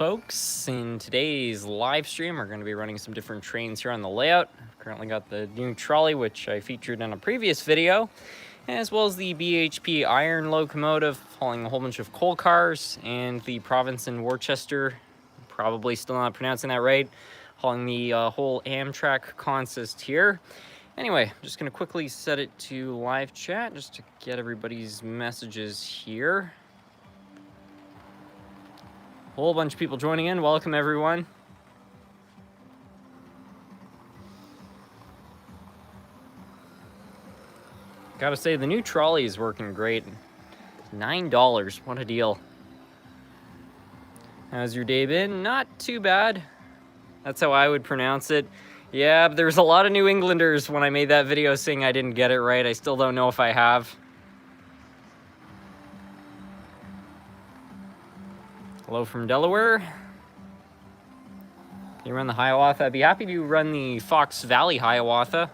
Folks, in today's live stream, we're going to be running some different trains here on the layout. I've currently got the new trolley, which I featured in a previous video, as well as the BHP iron locomotive hauling a whole bunch of coal cars, and the province in Worcester, probably still not pronouncing that right, hauling the whole Amtrak consist here. Anyway, I'm just going to quickly set it to live chat just to get everybody's messages here. A whole bunch of people joining in. Welcome, everyone. Gotta say, the new trolley is working great. $9, what a deal. How's your day been? Not too bad. That's how I would pronounce it. Yeah, but there's a lot of New Englanders when I made that video saying I didn't get it right. I still don't know if I have. Hello from Delaware. Can you run the Hiawatha? I'd be happy to run the Fox Valley Hiawatha.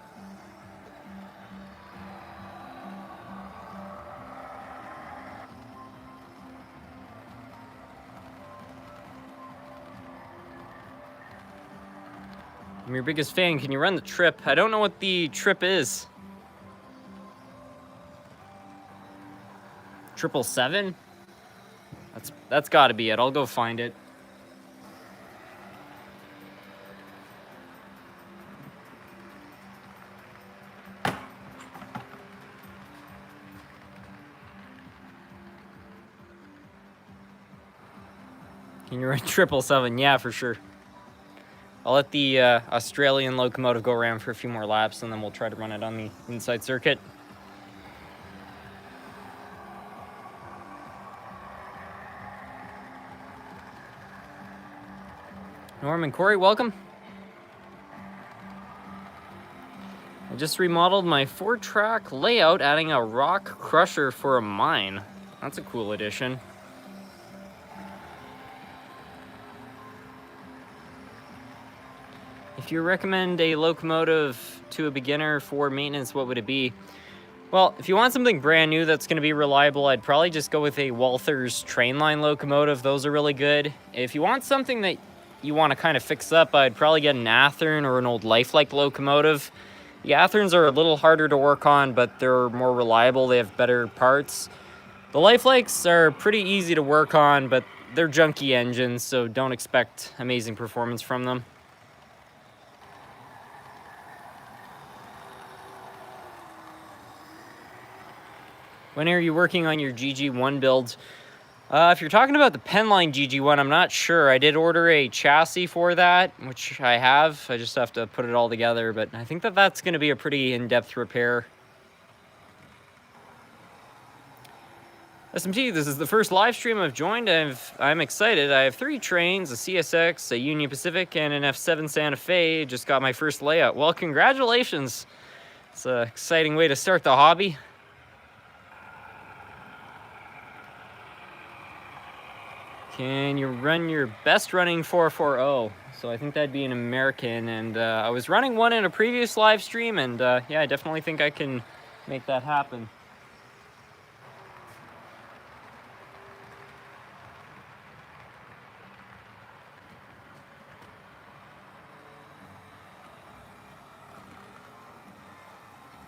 I'm your biggest fan. Can you run the trip? I don't know what the trip is. 777? That's got to be it. I'll go find it. Can you run 777? Yeah, for sure. I'll let the Australian locomotive go around for a few more laps, and then we'll try to run it on the inside circuit. Norman Corey, welcome. I just remodeled my 4-track layout, adding a rock crusher for a mine. That's a cool addition. If you recommend a locomotive to a beginner for maintenance, what would it be? Well, if you want something brand new that's going to be reliable, I'd probably just go with a Walther's Trainline locomotive. Those are really good. If you want something that you want to kind of fix up, I'd probably get an Athearn or an old Lifelike locomotive. The Athearns are a little harder to work on, but they're more reliable. They have better parts. The Lifelikes are pretty easy to work on, but they're junky engines, so don't expect amazing performance from them. When are you working on your GG1 build? If you're talking about the Penline GG1, I'm not sure. I did order a chassis for that, which I have. I just have to put it all together, but I think that that's going to be a pretty in-depth repair. SMT, this is the first live stream I've joined. I'm excited. I have 3 trains, a CSX, a Union Pacific, and an F7 Santa Fe. Just got my first layout. Well, congratulations. It's an exciting way to start the hobby. Can you run your best running 440? So I think that'd be an American, and I was running one in a previous live stream, and yeah, I definitely think I can make that happen.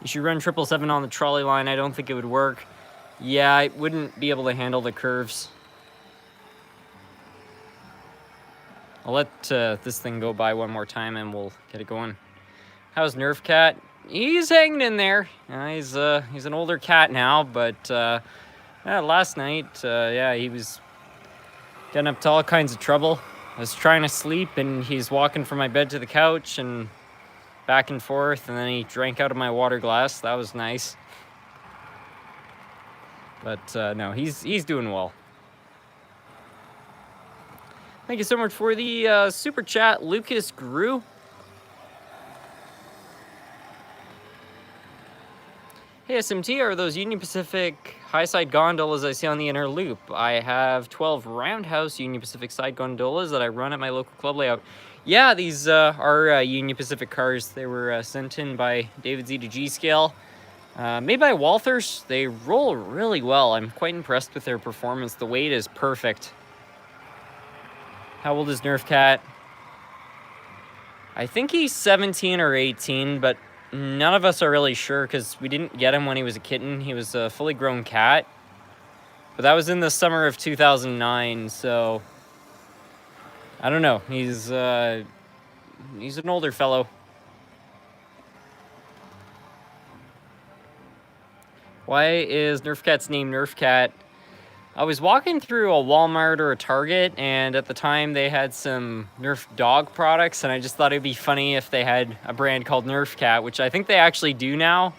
You should run 777 on the trolley line. I don't think it would work. Yeah, I wouldn't be able to handle the curves. I'll let this thing go by one more time and we'll get it going. How's Nerf Cat? He's hanging in there. He's an older cat now, but yeah, last night, yeah, he was getting up to all kinds of trouble. I was trying to sleep and he's walking from my bed to the couch and back and forth, and then he drank out of my water glass. That was nice. But no, he's doing well. Thank you so much for the super chat, Lucas Grew. Hey SMT, are those Union Pacific high side gondolas I see on the inner loop? I have 12 roundhouse Union Pacific side gondolas that I run at my local club layout. Yeah, these are Union Pacific cars. They were sent in by David Z to G scale. Made by Walther's. They roll really well. I'm quite impressed with their performance. The weight is perfect. How old is Nerf Cat? I think he's 17 or 18, but none of us are really sure because we didn't get him when he was a kitten. He was a fully grown cat. But that was in the summer of 2009, so I don't know. He's an older fellow. Why is Nerf Cat's name Nerf Cat? I was walking through a Walmart or a Target, and at the time they had some Nerf dog products, and I just thought it'd be funny if they had a brand called Nerf Cat, which I think they actually do now.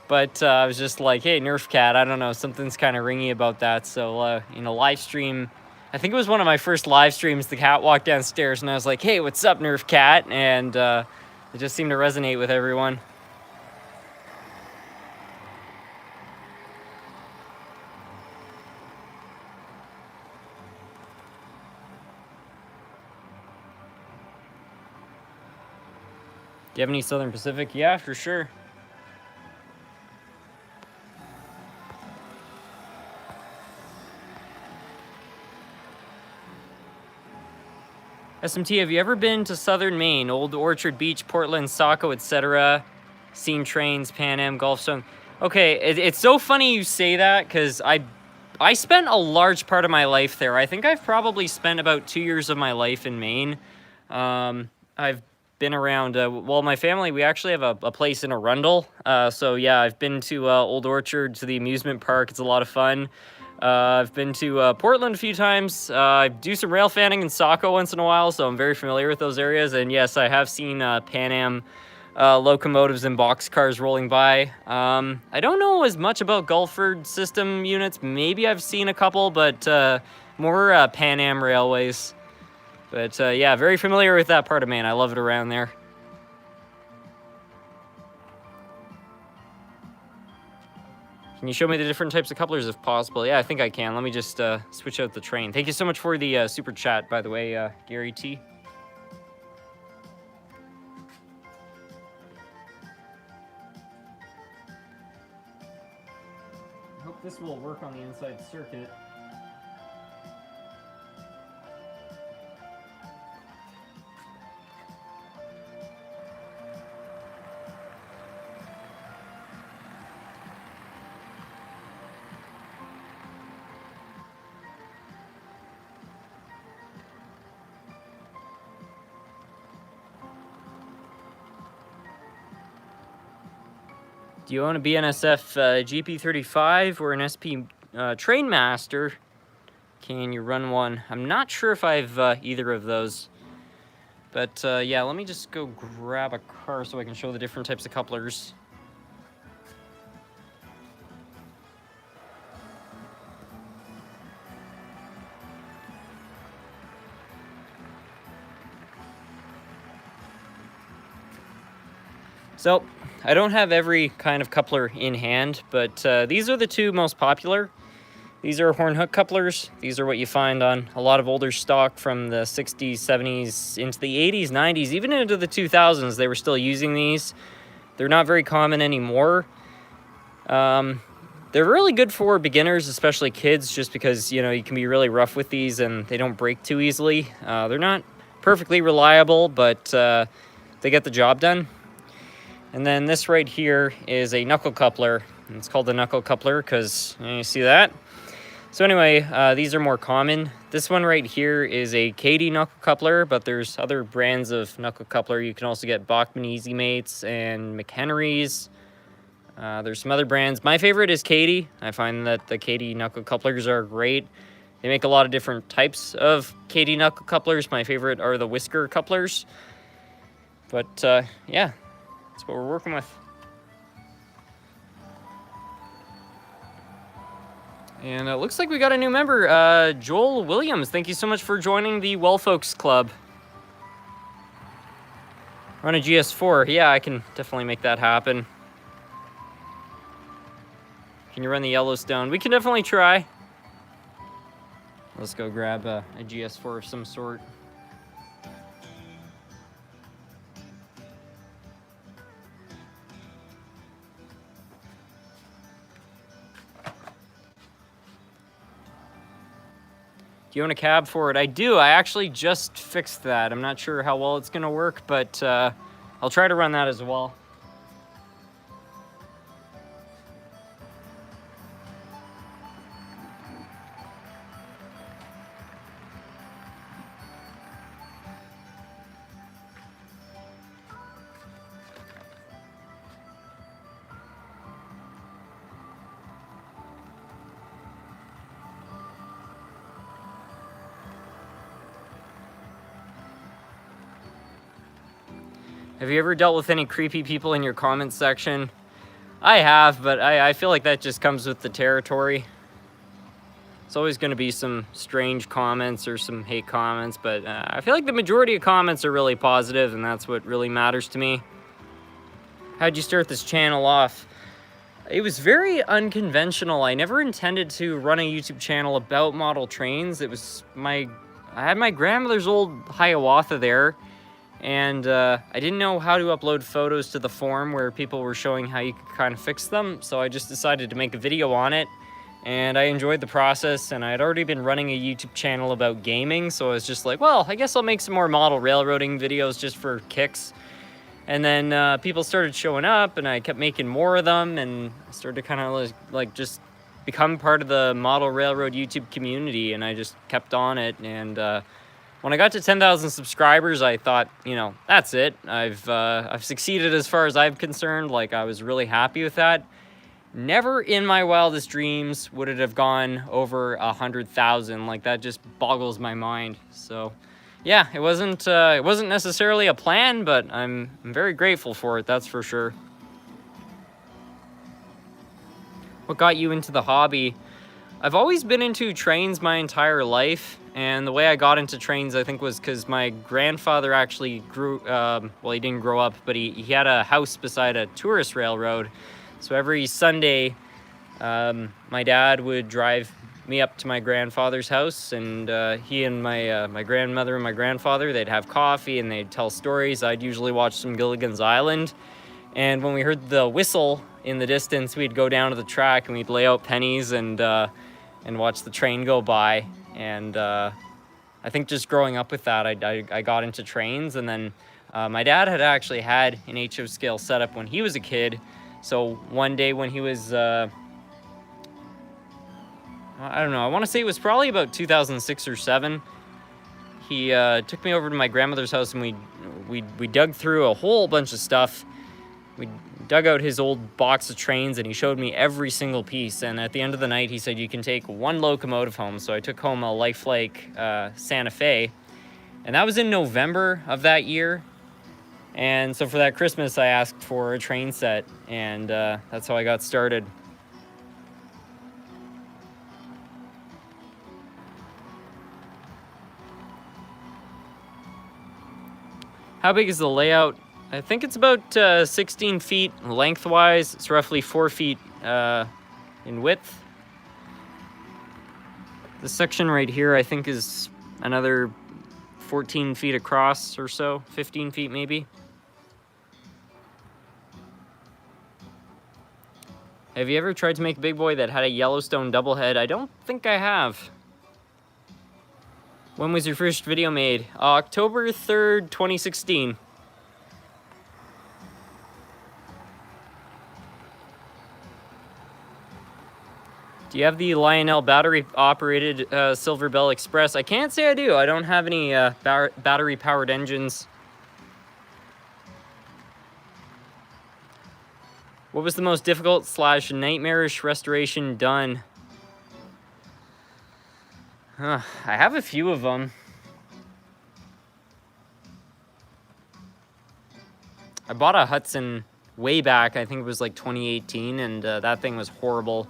But I was just like, hey, Nerf Cat, I don't know, something's kind of ringy about that. So, live stream, I think it was one of my first live streams, the cat walked downstairs, and I was like, hey, what's up, Nerf Cat? And it just seemed to resonate with everyone. Do you have any Southern Pacific? Yeah, for sure. SMT, have you ever been to Southern Maine? Old Orchard Beach, Portland, Saco, etc. Seen trains, Pan Am, Gulfstone. Okay, it's so funny you say that because I spent a large part of my life there. I think I've probably spent about 2 years of my life in Maine. I've been around, well, my family, we actually have a place in Arundel. So yeah, I've been to Old Orchard, to the amusement park. It's a lot of fun. I've been to Portland a few times. I do some rail fanning in Saco once in a while, so I'm very familiar with those areas. And yes, I have seen Pan Am locomotives and boxcars rolling by. I don't know as much about Gulford system units. Maybe I've seen a couple, but more Pan Am railways. But yeah, very familiar with that part of Maine. I love it around there. Can you show me the different types of couplers if possible? Yeah, I think I can. Let me just switch out the train. Thank you so much for the super chat, by the way, Gary T. I hope this will work on the inside circuit. Do you own a BNSF GP35 or an SP Trainmaster? Can you run one? I'm not sure if I've either of those. But yeah, let me just go grab a car so I can show the different types of couplers. So, I don't have every kind of coupler in hand, but these are the two most popular. These are horn hook couplers. These are what you find on a lot of older stock from the 60s, 70s, into the 80s, 90s, even into the 2000s. They were still using these. They're not very common anymore. They're really good for beginners, especially kids, just because, you know, you can be really rough with these and they don't break too easily. They're not perfectly reliable, but they get the job done. And then this right here is a knuckle coupler. It's called the knuckle coupler because you see that. So anyway, these are more common. This one right here is a Katie knuckle coupler, but there's other brands of knuckle coupler. You can also get Bachmann Easy Mates and McHenry's. There's some other brands. My favorite is Katie. I find that the Katie knuckle couplers are great. They make a lot of different types of Katie knuckle couplers. My favorite are the whisker couplers. But yeah, that's what we're working with. And it looks like we got a new member, Joel Williams. Thank you so much for joining the Well Folks Club. Run a GS4. Yeah, I can definitely make that happen. Can you run the Yellowstone? We can definitely try. Let's go grab a GS4 of some sort. you own a cab for it? I do. I actually just fixed that. I'm not sure how well it's going to work, but I'll try to run that as well. Have you ever dealt with any creepy people in your comments section? I have, but I feel like that just comes with the territory. It's always going to be some strange comments or some hate comments, but I feel like the majority of comments are really positive, and that's what really matters to me. How'd you start this channel off? It was very unconventional. I never intended to run a YouTube channel about model trains. It was I had my grandmother's old Hiawatha there, and I didn't know how to upload photos to the forum where people were showing how you could kind of fix them, so I just decided to make a video on it, and I enjoyed the process, and I had already been running a YouTube channel about gaming, so I was just like, well, I guess I'll make some more model railroading videos just for kicks. And then people started showing up, and I kept making more of them, and I started to kind of like just become part of the model railroad YouTube community, and I just kept on it. And when I got to 10,000 subscribers, I thought, you know, that's it. I've succeeded as far as I'm concerned. Like, I was really happy with that. Never in my wildest dreams would it have gone over 100,000. Like, that just boggles my mind. So yeah, it wasn't necessarily a plan, but I'm very grateful for it, that's for sure. What got you into the hobby? I've always been into trains my entire life, and the way I got into trains, I think, was because my grandfather actually grew, well, he didn't grow up, but he had a house beside a tourist railroad. So every Sunday, my dad would drive me up to my grandfather's house, and he and my grandmother and my grandfather, they'd have coffee and they'd tell stories. I'd usually watch some Gilligan's Island, and when we heard the whistle in the distance, we'd go down to the track and we'd lay out pennies and watch the train go by. And I think just growing up with that, I got into trains. And then my dad had actually had an HO scale setup when he was a kid. So one day when he was I don't know, I want to say it was probably about 2006 or 7. He took me over to my grandmother's house, and we dug through a whole bunch of stuff. We dug out his old box of trains, and he showed me every single piece. And at the end of the night, he said, you can take one locomotive home. So I took home a Lifelike Santa Fe, and that was in November of that year. And so for that Christmas, I asked for a train set, and that's how I got started. How big is the layout? I think it's about 16 feet lengthwise. It's roughly 4 feet in width. This section right here, I think, is another 14 feet across or so, 15 feet maybe. Have you ever tried to make a big boy that had a Yellowstone double head? I don't think I have. When was your first video made? October 3rd, 2016. Do you have the Lionel battery-operated Silver Bell Express? I can't say I do. I don't have any battery-powered engines. What was the most difficult / nightmarish restoration done? I have a few of them. I bought a Hudson way back, I think it was like 2018, and that thing was horrible.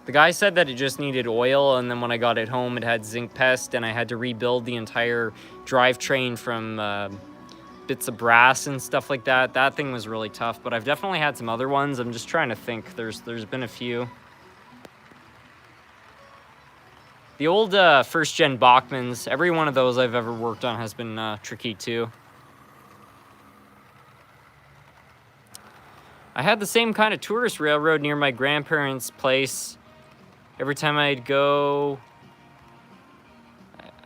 The guy said that it just needed oil, and then when I got it home, it had zinc pest, and I had to rebuild the entire drivetrain from bits of brass and stuff like that. That thing was really tough, but I've definitely had some other ones. I'm just trying to think. There's been a few. The old first-gen Bachmanns, every one of those I've ever worked on has been tricky too. I had the same kind of tourist railroad near my grandparents' place. Every time I'd go,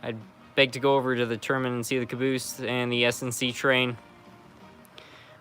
I'd beg to go over to the tournament and see the caboose and the S&C train.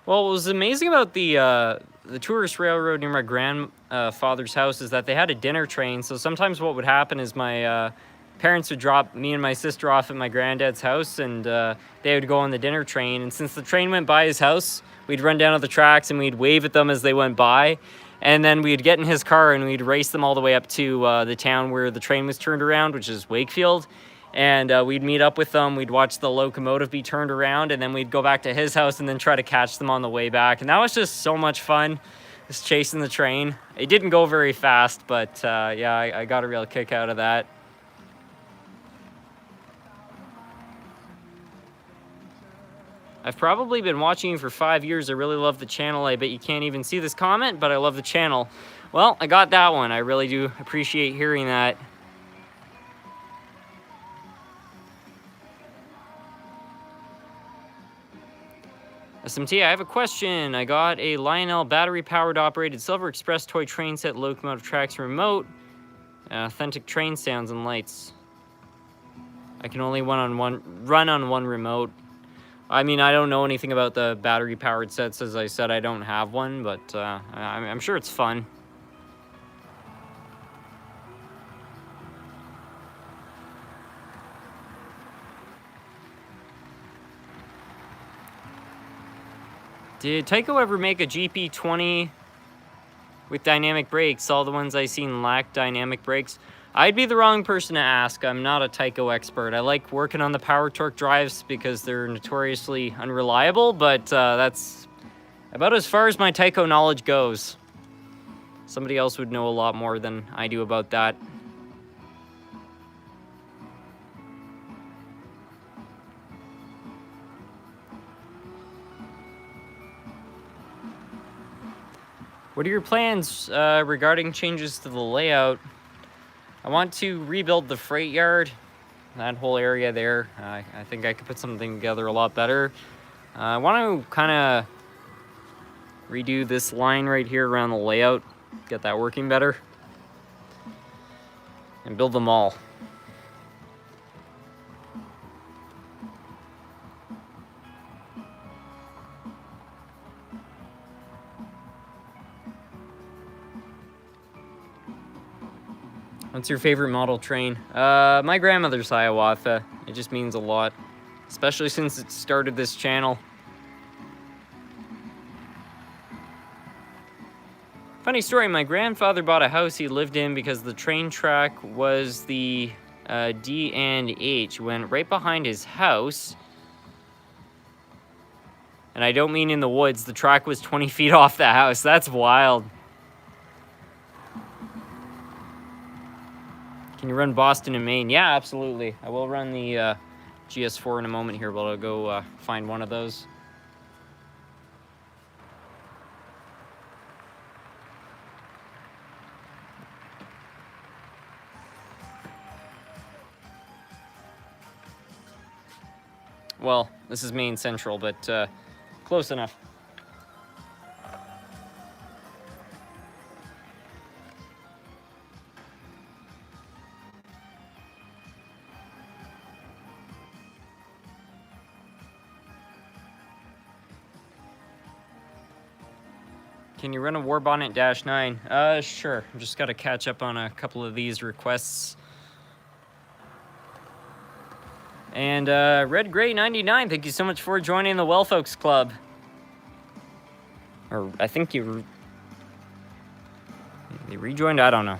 Well, what was amazing about the tourist railroad near my grandfather's house is that they had a dinner train. So sometimes what would happen is my parents would drop me and my sister off at my granddad's house, and they would go on the dinner train. And since the train went by his house, we'd run down to the tracks and we'd wave at them as they went by. And then we'd get in his car and we'd race them all the way up to the town where the train was turned around, which is Wakefield. And we'd meet up with them. We'd watch the locomotive be turned around, and then we'd go back to his house and then try to catch them on the way back. And that was just so much fun, just chasing the train. It didn't go very fast, but yeah, I got a real kick out of that. I've probably been watching you for 5 years. I really love the channel. I bet you can't even see this comment, but I love the channel. Well, I got that one. I really do appreciate hearing that. SMT, I have a question. I got a Lionel battery-powered operated Silver Express toy train set, locomotive tracks remote, authentic train sounds and lights. I can only run on one remote. I mean, I don't know anything about the battery-powered sets. As I said, I don't have one, but I'm sure it's fun. Did Tyco ever make a GP20 with dynamic brakes? All the ones I seen lack dynamic brakes. I'd be the wrong person to ask. I'm not a Tyco expert. I like working on the power torque drives because they're notoriously unreliable, but that's about as far as my Tyco knowledge goes. Somebody else would know a lot more than I do about that. What are your plans regarding changes to the layout? I want to rebuild the freight yard, that whole area there. I think I could put something together a lot better. I want to kind of redo this line right here around the layout, get that working better, and build them all. What's your favorite model train? My grandmother's Hiawatha. It just means a lot, especially since it started this channel. Funny story, my grandfather bought a house he lived in because the train track was the D and H. Went right behind his house. And I don't mean in the woods. The track was 20 feet off the house. That's wild. Can you run Boston and Maine? Yeah, absolutely. I will run the GS4 in a moment here, but I'll go find one of those. Well, this is Maine Central, but close enough. Can you run a War Bonnet -9? Sure. I've just got to catch up on a couple of these requests. And Red Gray 99, thank you so much for joining the Well Folks Club. Or I think you rejoined, I don't know.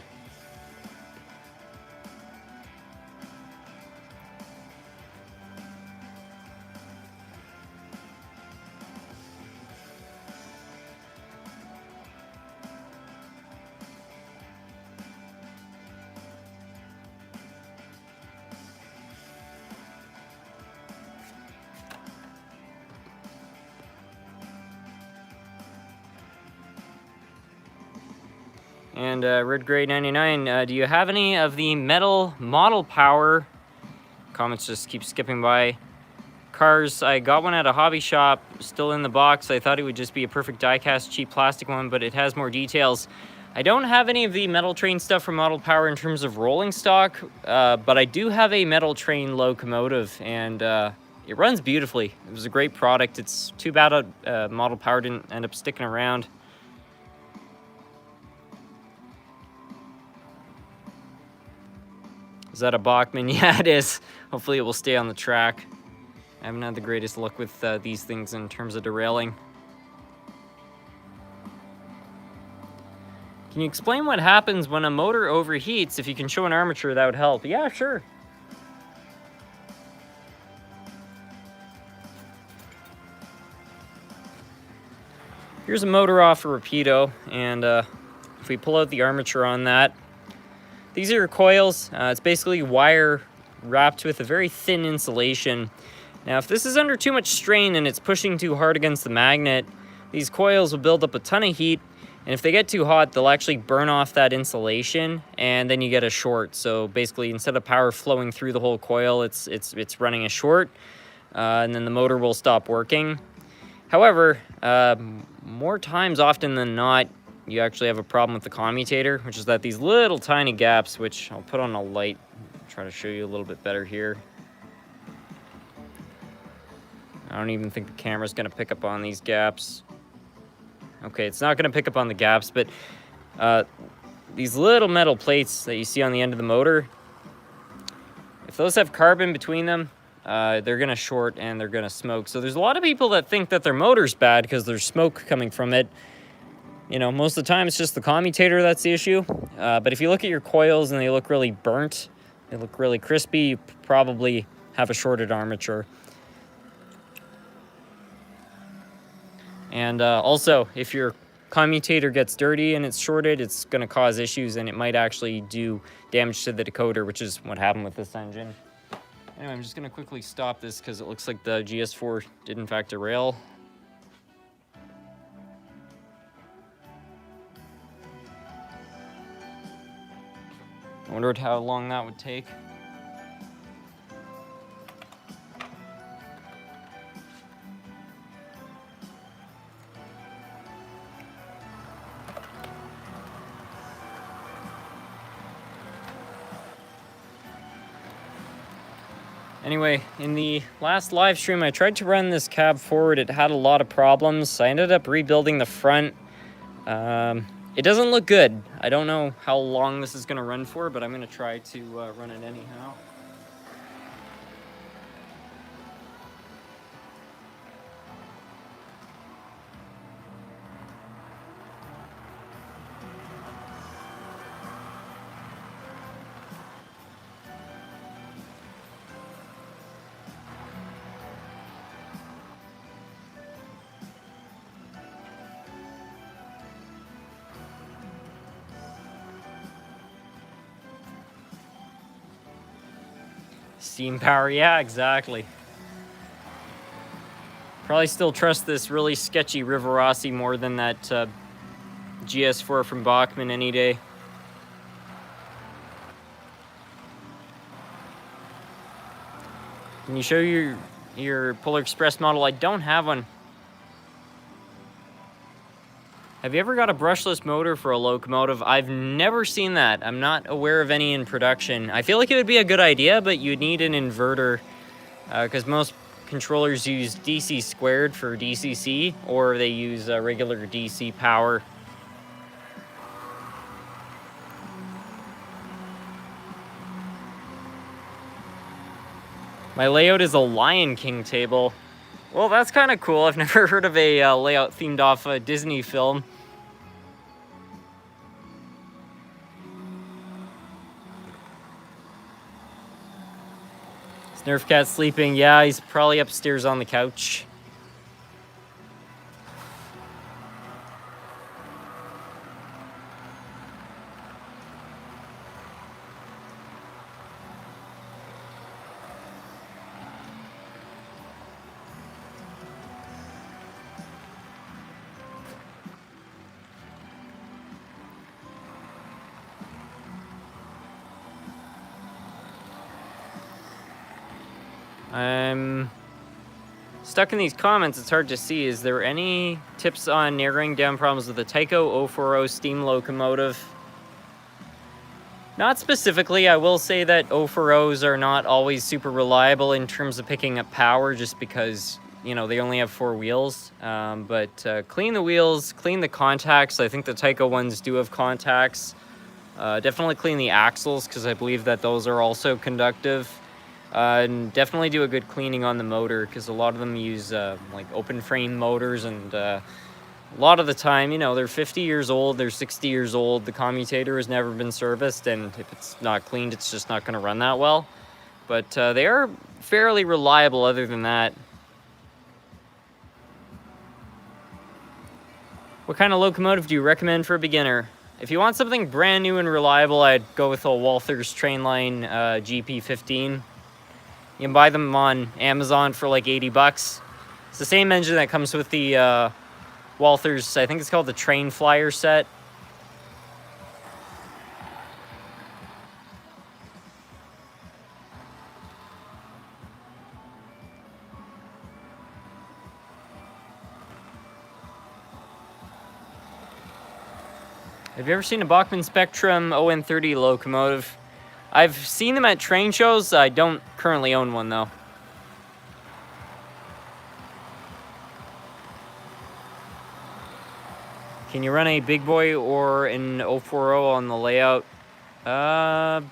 And Red Gray 99, do you have any of the metal model power? Comments just keep skipping by. Cars, I got one at a hobby shop, still in the box. I thought it would just be a perfect die-cast, cheap plastic one, but it has more details. I don't have any of the metal train stuff from Model Power in terms of rolling stock, but I do have a metal train locomotive, and it runs beautifully. It was a great product. It's too bad Model Power didn't end up sticking around. Is that a Bachmann? Yeah, it is. Hopefully it will stay on the track. I haven't had the greatest luck with these things in terms of derailing. Can you explain what happens when a motor overheats? If you can show an armature, that would help. Yeah, sure. Here's a motor off a Rapido, and if we pull out the armature on that, these are your coils. It's basically wire wrapped with a very thin insulation. Now, if this is under too much strain and it's pushing too hard against the magnet, these coils will build up a ton of heat, and if they get too hot, they'll actually burn off that insulation, and then you get a short. So basically, instead of power flowing through the whole coil, it's running a short, and then the motor will stop working. However, more times often than not, you actually have a problem with the commutator, which is that these little tiny gaps, which I'll put on a light, try to show you a little bit better here. I don't even think the camera's gonna pick up on these gaps. Okay, it's not gonna pick up on the gaps, but these little metal plates that you see on the end of the motor, if those have carbon between them, they're gonna short and they're gonna smoke. So there's a lot of people that think that their motor's bad because there's smoke coming from it. You know, most of the time it's just the commutator that's the issue. But if you look at your coils and they look really burnt, they look really crispy, you probably have a shorted armature. And also, if your commutator gets dirty and it's shorted, it's going to cause issues, and it might actually do damage to the decoder, which is what happened with this engine. Anyway, I'm just going to quickly stop this because it looks like the GS4 did in fact derail. I wondered how long that would take. Anyway, in the last live stream, I tried to run this cab forward. It had a lot of problems. I ended up rebuilding the front. It doesn't look good. I don't know how long this is going to run for, but I'm going to try to run it anyhow. Steam power, yeah, exactly. Probably still trust this really sketchy Rivarossi more than that GS4 from Bachmann any day. Can you show your Polar Express model? I don't have one. Have you ever got a brushless motor for a locomotive? I've never seen that. I'm not aware of any in production. I feel like it would be a good idea, but you'd need an inverter because most controllers use DC squared for DCC, or they use regular DC power. My layout is a Lion King table. Well, that's kind of cool. I've never heard of a layout themed off a Disney film. Nerf Cat's sleeping. Yeah, he's probably upstairs on the couch. I'm stuck in these comments, it's hard to see. Is there any tips on narrowing down problems with the Tyco 040 steam locomotive? Not specifically. I will say that 040s are not always super reliable in terms of picking up power, just because, you know, they only have 4 wheels. But clean the wheels, clean the contacts. I think the Tyco ones do have contacts. Definitely clean the axles, because I believe that those are also conductive. And definitely do a good cleaning on the motor, because a lot of them use like open frame motors, and a lot of the time, you know, they're 50 years old, they're 60 years old, the commutator has never been serviced, and if it's not cleaned, it's just not going to run that well. But they are fairly reliable other than that. What kind of locomotive do you recommend for a beginner? If you want something brand new and reliable, I'd go with a Walther's Trainline GP15. You can buy them on Amazon for like 80 bucks. It's the same engine that comes with the Walther's, I think it's called the Train Flyer set. Have you ever seen a Bachmann Spectrum ON30 locomotive? I've seen them at train shows. I don't currently own one though. Can you run a big boy or an 040 on the layout? Let's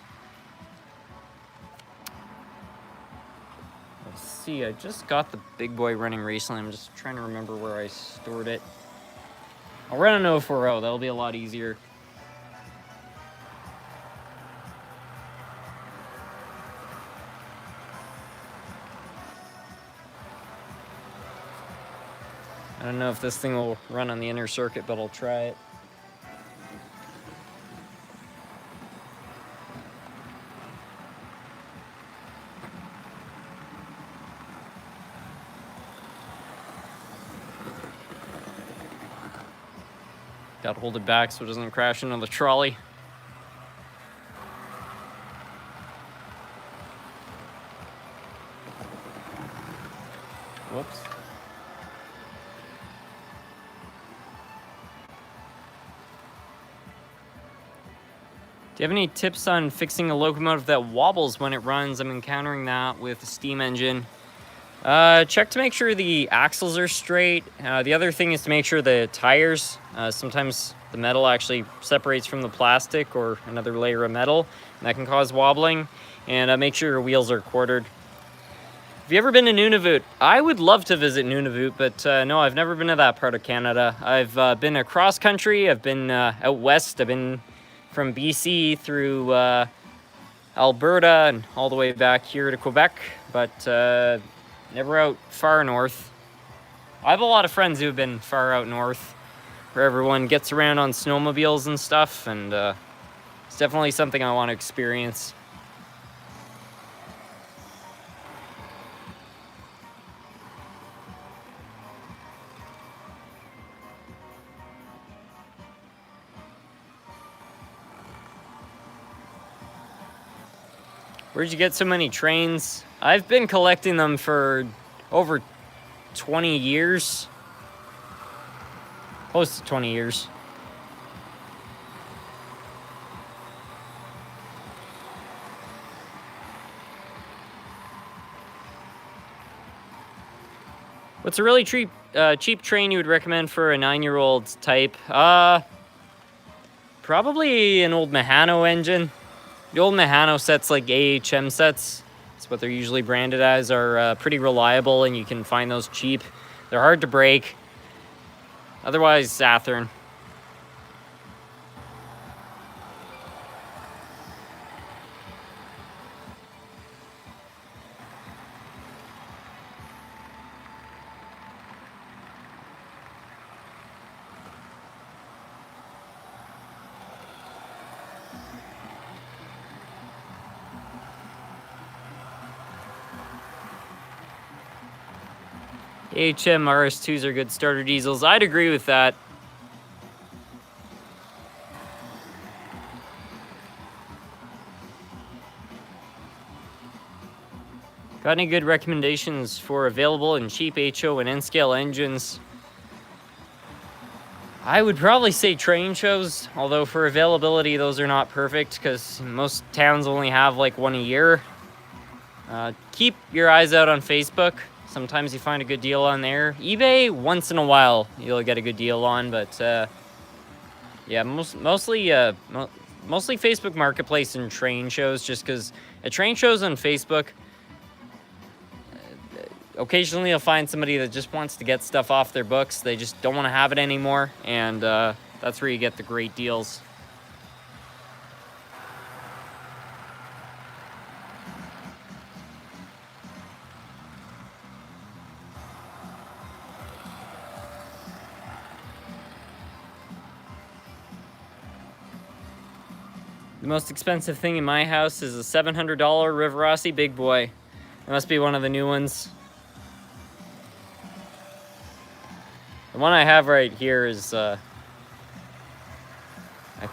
see, I just got the big boy running recently. I'm just trying to remember where I stored it. I'll run an 040, that'll be a lot easier. I don't know if this thing will run on the inner circuit, but I'll try it. Gotta hold it back so it doesn't crash into the trolley. Whoops. Do you have any tips on fixing a locomotive that wobbles when it runs? I'm encountering that with a steam engine. Check to make sure the axles are straight. The other thing is to make sure the tires, sometimes the metal actually separates from the plastic or another layer of metal, and that can cause wobbling. And make sure your wheels are quartered. Have you ever been to Nunavut? I would love to visit Nunavut, but no, I've never been to that part of Canada. I've been across country. I've been out west. I've been from BC through Alberta and all the way back here to Quebec, but never out far north. I have a lot of friends who have been far out north, where everyone gets around on snowmobiles and stuff, and it's definitely something I want to experience. Where'd you get so many trains? I've been collecting them for over 20 years. Close to 20 years. What's a really cheap train you would recommend for a 9-year-old type? Probably an old Mahano engine. The old Mahano sets, like AHM sets, that's what they're usually branded as, are pretty reliable, and you can find those cheap. They're hard to break. Otherwise, Athearn. AHM RS2s are good starter diesels. I'd agree with that. Got Got any good recommendations for available and cheap HO and N-scale engines? I would probably say train shows, although for availability, those are not perfect because most towns only have like one a year. Keep your eyes out on Facebook. Sometimes you find a good deal on there. eBay, once in a while, you'll get a good deal on, but yeah, mostly Facebook Marketplace and train shows, just because at train shows on Facebook, occasionally you'll find somebody that just wants to get stuff off their books. They just don't want to have it anymore, and that's where you get the great deals. The most expensive thing in my house is a $700 Rivarossi Big Boy. It must be one of the new ones. The one I have right here is, I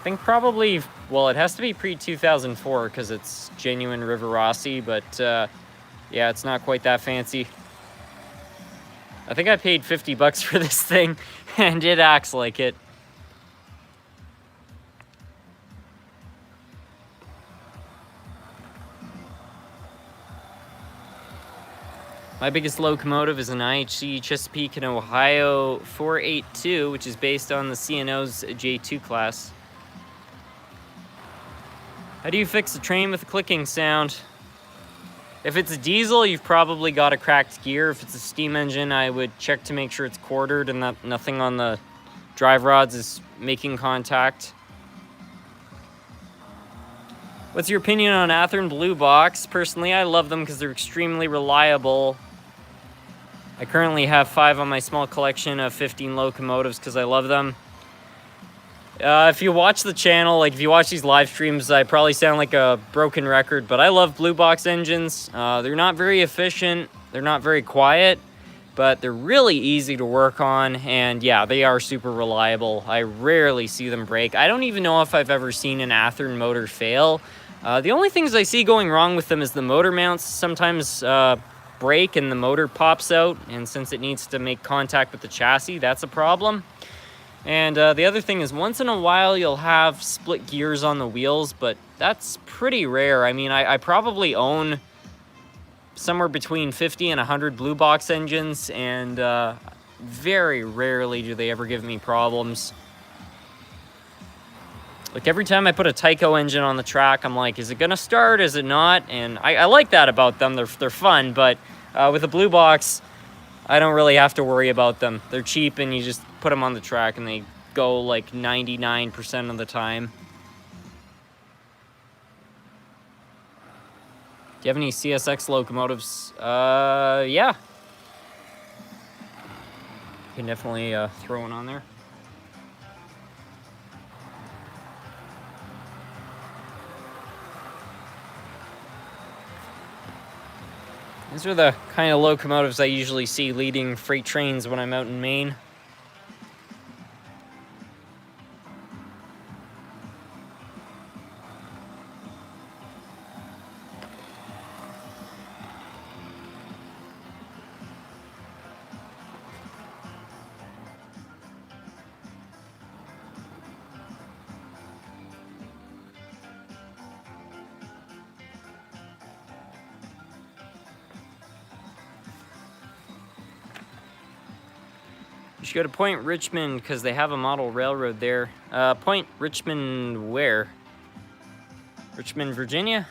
think probably, well, it has to be pre-2004 because it's genuine Rivarossi, but yeah, it's not quite that fancy. I think I paid 50 bucks for this thing, and it acts like it. My biggest locomotive is an IHC Chesapeake and Ohio 482, which is based on the C&O's J2 class. How do you fix a train with a clicking sound? If it's a diesel, you've probably got a cracked gear. If it's a steam engine, I would check to make sure it's quartered and that nothing on the drive rods is making contact. What's your opinion on Athearn Blue Box? Personally, I love them because they're extremely reliable. I currently have 5 on my small collection of 15 locomotives because I love them. If you watch the channel, like if you watch these live streams, I probably sound like a broken record, but I love Blue Box engines. They're not very efficient, they're not very quiet, but they're really easy to work on, and yeah, they are super reliable. I rarely see them break. I don't even know if I've ever seen an Athearn motor fail. The only things I see going wrong with them is the motor mounts sometimes break and the motor pops out, and since it needs to make contact with the chassis, that's a problem. And the other thing is, once in a while you'll have split gears on the wheels, but that's pretty rare. I mean, I probably own somewhere between 50 and 100 Blue Box engines, and very rarely do they ever give me problems. Like every time I put a Tyco engine on the track, I'm like, is it gonna start? Is it not? And I like that about them. They're fun, but with a Blue Box, I don't really have to worry about them. They're cheap, and you just put them on the track, and they go like 99% of the time. Do you have any CSX locomotives? Yeah. You can definitely throw one on there. These are the kind of locomotives I usually see leading freight trains when I'm out in Maine. You should go to Point Richmond because they have a model railroad there. Point Richmond where? Richmond, Virginia?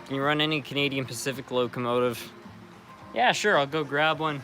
Can you run any Canadian Pacific locomotive? Yeah, sure, I'll go grab one.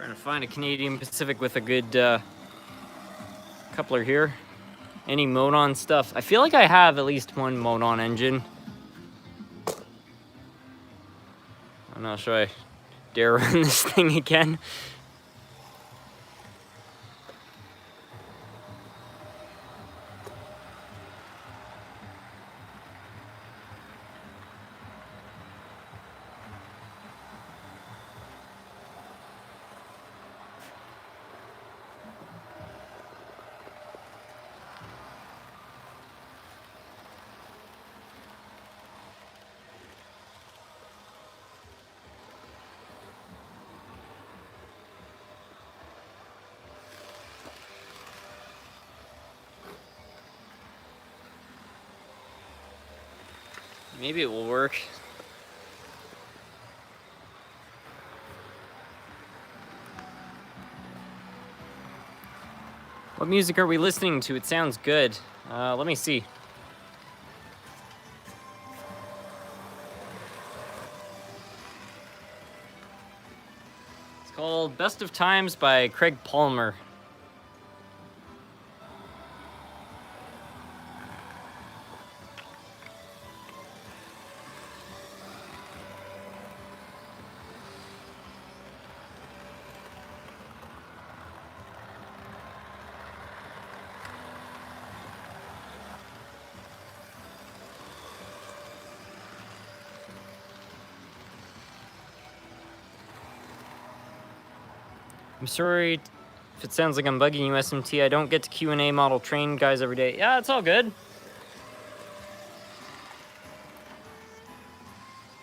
Trying to find a Canadian Pacific with a good coupler here. Any Monon stuff? I feel like I have at least one Monon engine. I don't know, should I dare run this thing again? Maybe it will work. What music are we listening to? It sounds good. Let me see. It's called Best of Times by Craig Palmer. I'm sorry if it sounds like I'm bugging you, SMT. I don't get to Q&A model train guys every day. Yeah, it's all good.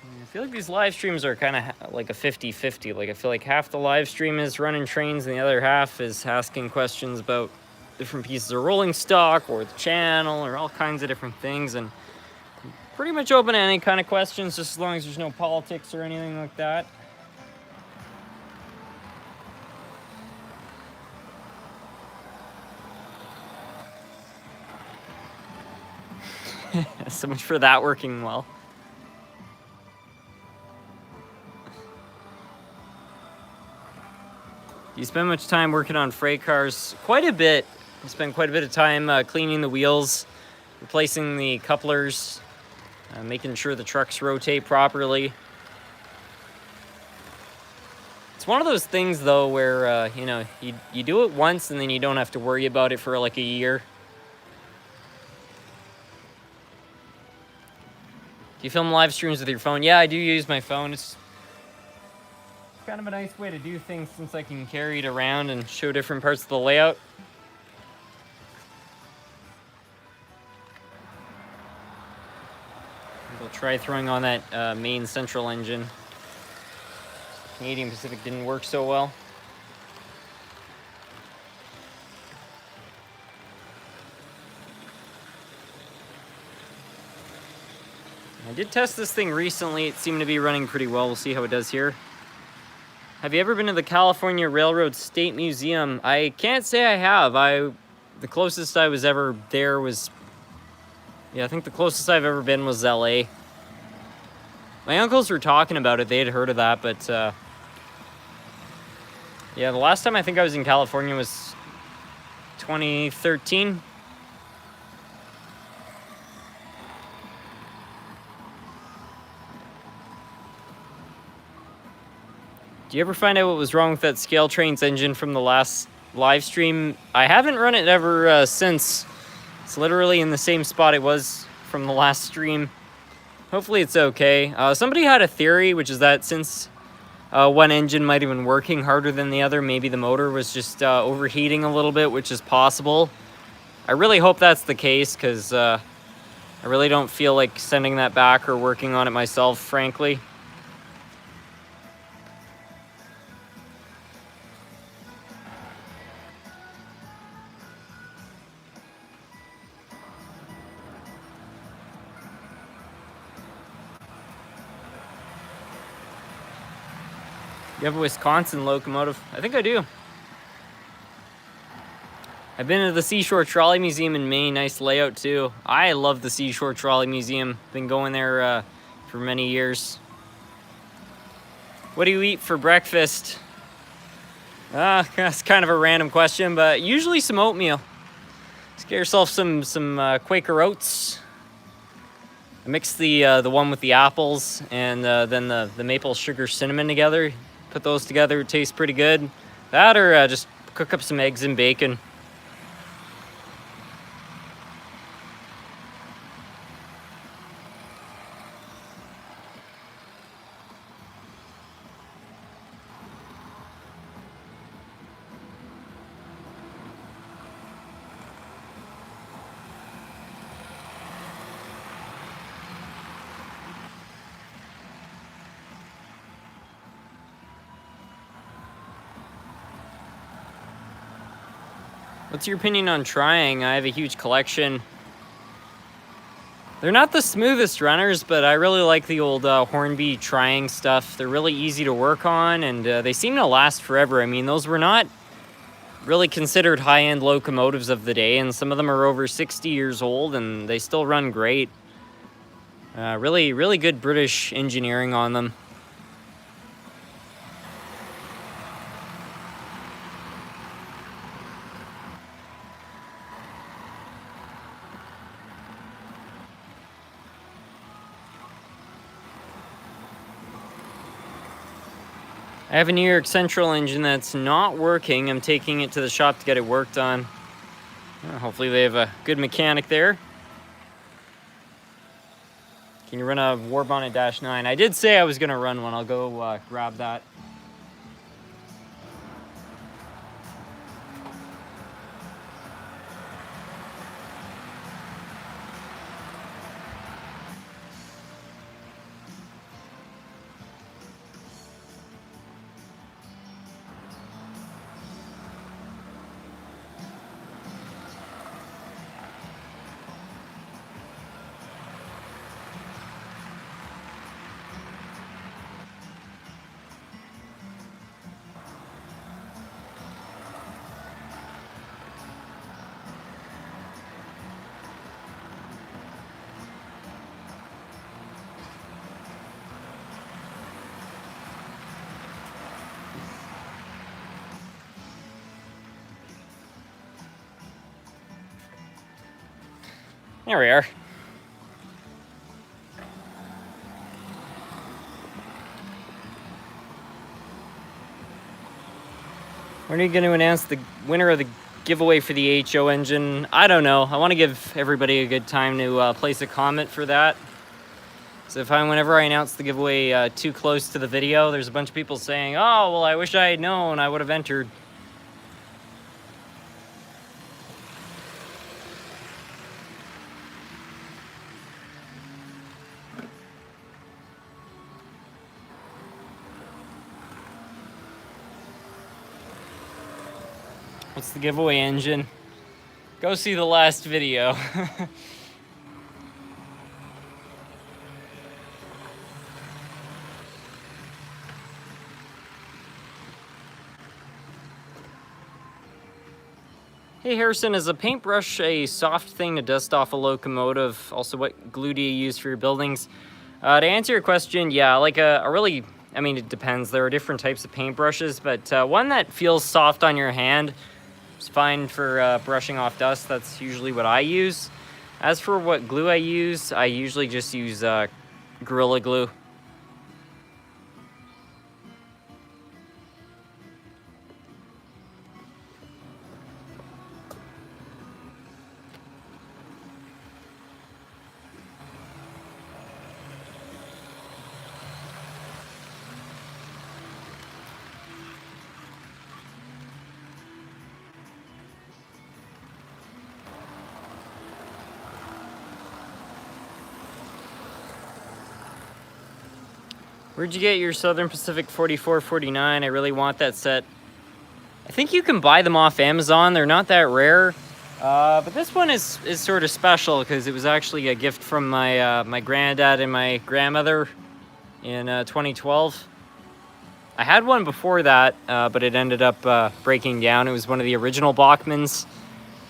I feel like these live streams are kind of like a 50-50. Like, I feel like half the live stream is running trains and the other half is asking questions about different pieces of rolling stock or the channel or all kinds of different things. And I'm pretty much open to any kind of questions, just as long as there's no politics or anything like that. So much for that working well. Do you spend much time working on freight cars? Quite a bit. I spend quite a bit of time cleaning the wheels, replacing the couplers, making sure the trucks rotate properly. It's one of those things, though, where, you know, you do it once and then you don't have to worry about it for like a year. Do you film live streams with your phone? Yeah, I do use my phone. It's kind of a nice way to do things since I can carry it around and show different parts of the layout. We'll try throwing on that Maine central engine. Canadian Pacific didn't work so well. I did test this thing recently. It seemed to be running pretty well. We'll see how it does here. Have you ever been to the California Railroad State Museum? I can't say I have. The closest I was ever there was, yeah, I think the closest I've ever been was LA. My uncles were talking about it. They had heard of that, but yeah, the last time I think I was in California was 2013. Do you ever find out what was wrong with that Scale Trains engine from the last live stream? I haven't run it ever since. It's literally in the same spot it was from the last stream. Hopefully it's okay. Somebody had a theory, which is that since one engine might have been working harder than the other, maybe the motor was just overheating a little bit, which is possible. I really hope that's the case, because I really don't feel like sending that back or working on it myself, frankly. You have a Wisconsin locomotive? I think I do. I've been to the Seashore Trolley Museum in Maine. Nice layout too. I love the Seashore Trolley Museum. Been going there for many years. What do you eat for breakfast? That's kind of a random question, but usually some oatmeal. Just get yourself some Quaker oats. Mix the one with the apples and then the maple sugar cinnamon together. Put those together, it tastes pretty good. That or just cook up some eggs and bacon. What's your opinion on trying? I have a huge collection. They're not the smoothest runners, but I really like the old Hornby trying stuff. They're really easy to work on, and they seem to last forever. I mean, those were not really considered high-end locomotives of the day, and some of them are over 60 years old, and they still run great. Really, really good British engineering on them. I have a New York Central engine that's not working. I'm taking it to the shop to get it worked on. Hopefully they have a good mechanic there. Can you run a Warbonnet -9? I did say I was gonna run one. I'll go grab that. There we are. When are you going to announce the winner of the giveaway for the HO engine? I don't know. I want to give everybody a good time to place a comment for that. So whenever I announce the giveaway too close to the video, there's a bunch of people saying, oh, well, I wish I had known, I would have entered. What's the giveaway engine? Go see the last video. Hey Harrison, is a paintbrush a soft thing to dust off a locomotive? Also, what glue do you use for your buildings? To answer your question, yeah, like I mean, it depends. There are different types of paintbrushes, but one that feels soft on your hand is fine for brushing off dust. That's usually what I use. As for what glue I usually just use Gorilla Glue. Where'd you get your Southern Pacific 4449? I really want that set. I think you can buy them off Amazon. They're not that rare. But this one is sort of special because it was actually a gift from my my granddad and my grandmother in 2012. I had one before that, but it ended up breaking down. It was one of the original Bachmanns,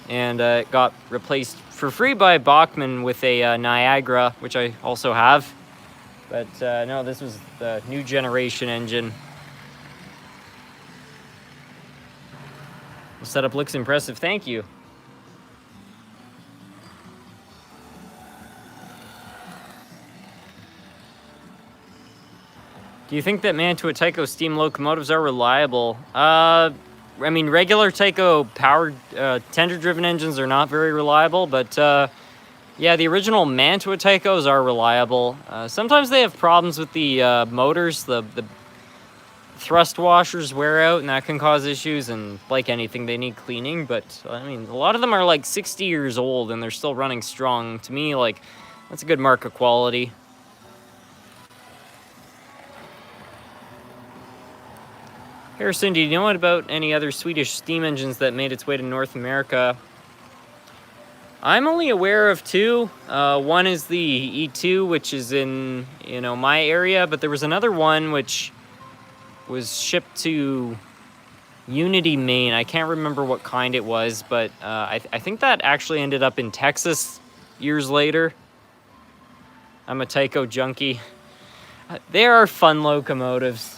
and it got replaced for free by Bachmann with a Niagara, which I also have. But no, this was the new generation engine. The setup looks impressive, thank you. Do you think that Manto and Tyco steam locomotives are reliable? I mean, regular Tyco powered tender-driven engines are not very reliable, but yeah, the original Manto Tycos are reliable. Sometimes they have problems with the motors, the thrust washers wear out, and that can cause issues, and like anything, they need cleaning. But I mean, a lot of them are like 60 years old, and they're still running strong. To me, like, that's a good mark of quality. Harrison, do you know about any other Swedish steam engines that made its way to North America? I'm only aware of two. One is the E2, which is in, my area, but there was another one which was shipped to Unity, Maine. I can't remember what kind it was, but I think that actually ended up in Texas years later. I'm a Tyco junkie. They are fun locomotives.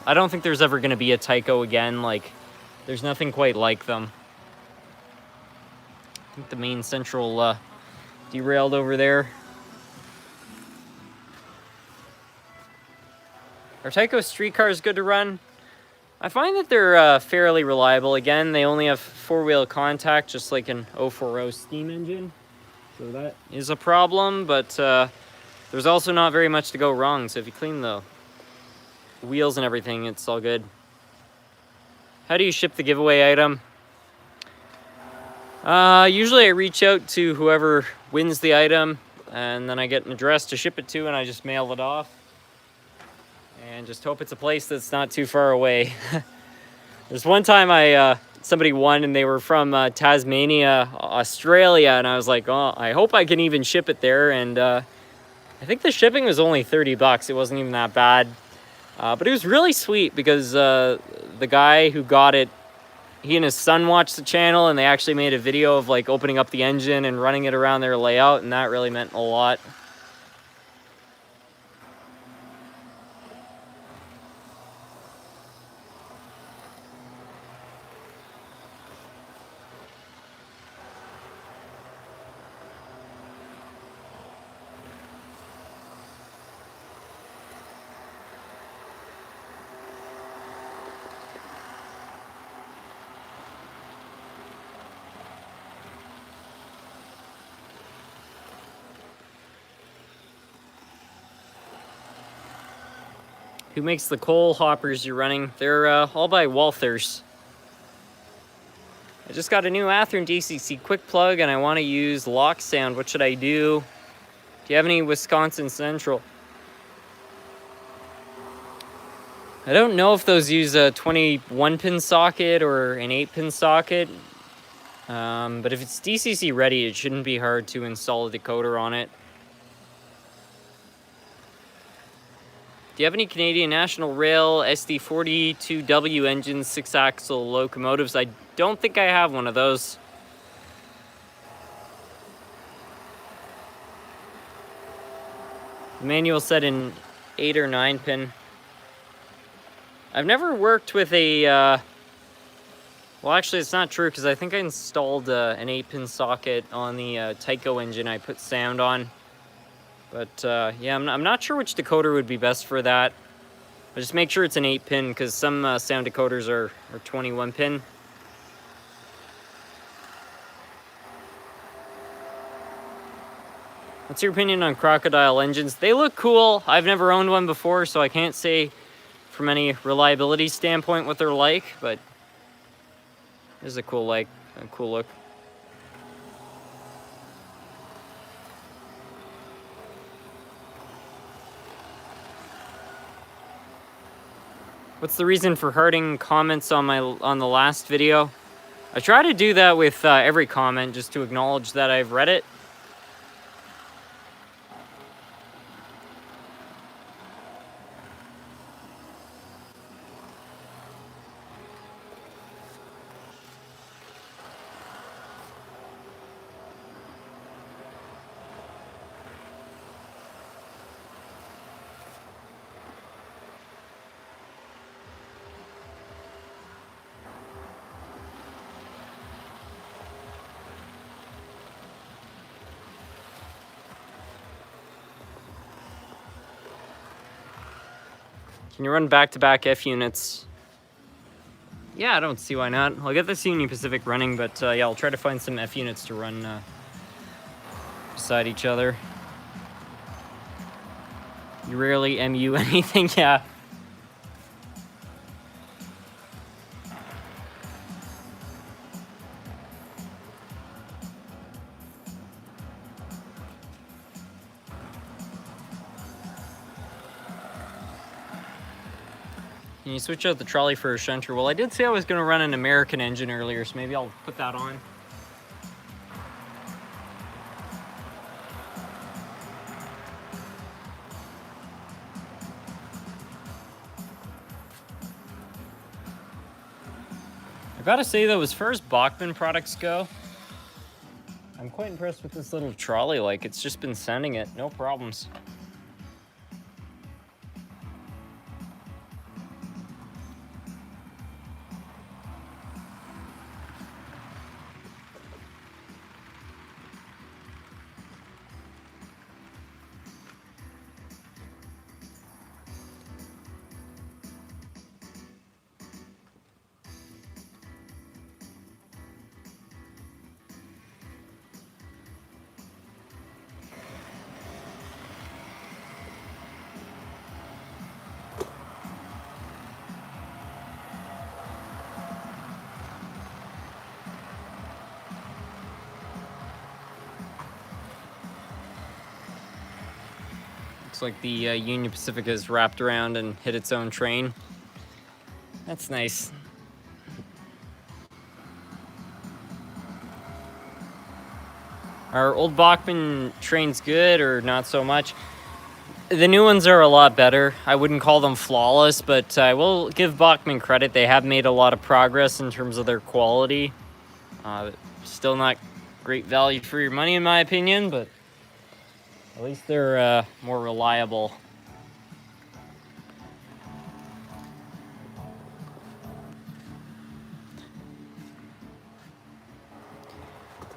I don't think there's ever going to be a Tyco again. Like, there's nothing quite like them. I think the Maine Central derailed over there. Are Tyco streetcars good to run? I find that they're fairly reliable. Again, they only have four-wheel contact, just like an 040 steam engine. So that is a problem, but there's also not very much to go wrong. So if you clean the wheels and everything, it's all good. How do you ship the giveaway item? Usually I reach out to whoever wins the item, and then I get an address to ship it to, and I just mail it off. And just hope it's a place that's not too far away. There's one time somebody won, and they were from Tasmania, Australia, and I was like, oh, I hope I can even ship it there. And I think the shipping was only $30. It wasn't even that bad. But it was really sweet because the guy who got it, he and his son watched the channel, and they actually made a video of like opening up the engine and running it around their layout, and that really meant a lot. Who makes the coal hoppers you're running? They're all by Walthers. I just got a new Athearn DCC quick plug, and I want to use lock sound. What should I do? Do you have any Wisconsin Central? I don't know if those use a 21-pin socket or an 8-pin socket. But if it's DCC ready, it shouldn't be hard to install a decoder on it. Do you have any Canadian National Rail SD42W engines, 6-axle locomotives? I don't think I have one of those. The manual said an 8 or 9-pin. I've never worked with a... well, actually, it's not true, because I think I installed an 8-pin socket on the Tyco engine I put sound on. But yeah, I'm not sure which decoder would be best for that. But just make sure it's an 8-pin, because some sound decoders are 21-pin. What's your opinion on Crocodile engines? They look cool. I've never owned one before, so I can't say from any reliability standpoint what they're like, but this is a cool look. What's the reason for hearting comments on the last video? I try to do that with every comment, just to acknowledge that I've read it. Can you run back-to-back F units? Yeah, I don't see why not. I'll get this Union Pacific running, but yeah, I'll try to find some F units to run beside each other. You rarely MU anything, yeah. Can you switch out the trolley for a shunter? Well, I did say I was going to run an American engine earlier, so maybe I'll put that on. I gotta say though, as far as Bachmann products go, I'm quite impressed with this little trolley. Like, it's just been sending it, no problems. Looks like the Union Pacific has wrapped around and hit its own train. That's nice. Are old Bachmann trains good or not so much? The new ones are a lot better. I wouldn't call them flawless, but I will give Bachmann credit. They have made a lot of progress in terms of their quality. Still not great value for your money in my opinion, but at least they're more reliable.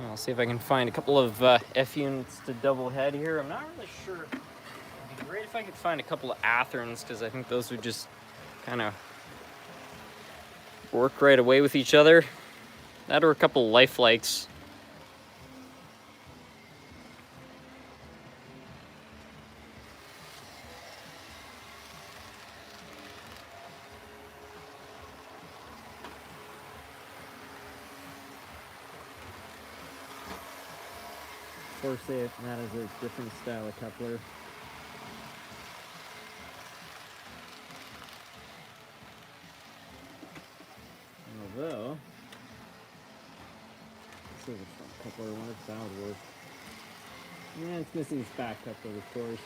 I'll see if I can find a couple of F units to double head here. I'm not really sure. It'd be great if I could find a couple of Athearns, because I think those would just kind of work right away with each other. That or a couple of lifelikes. Of course, that is a different style of coupler. Although, this is a front coupler, I wonder if that would work. Yeah, it's missing its back coupler, of course.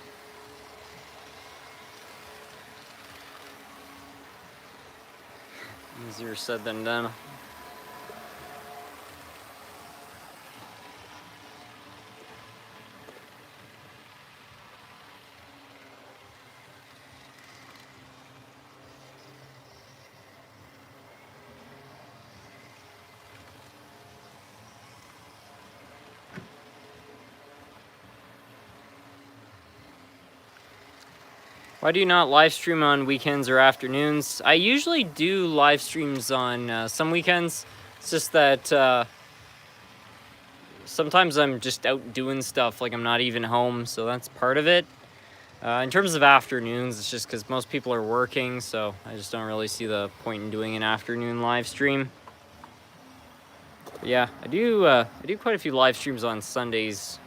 Easier said than done. Why do you not live stream on weekends or afternoons? I usually do live streams on some weekends. It's just that sometimes I'm just out doing stuff, like I'm not even home, so that's part of it. In terms of afternoons, it's just because most people are working, so I just don't really see the point in doing an afternoon live stream. But yeah, I do quite a few live streams on Sundays.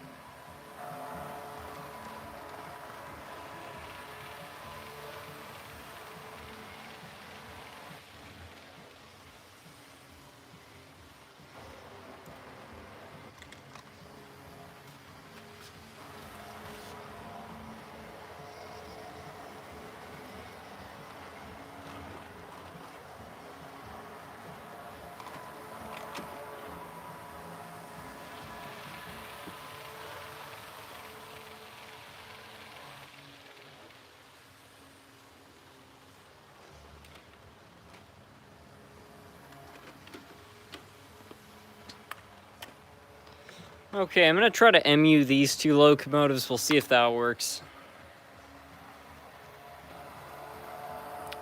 Okay, I'm gonna try to MU these two locomotives. We'll see if that works.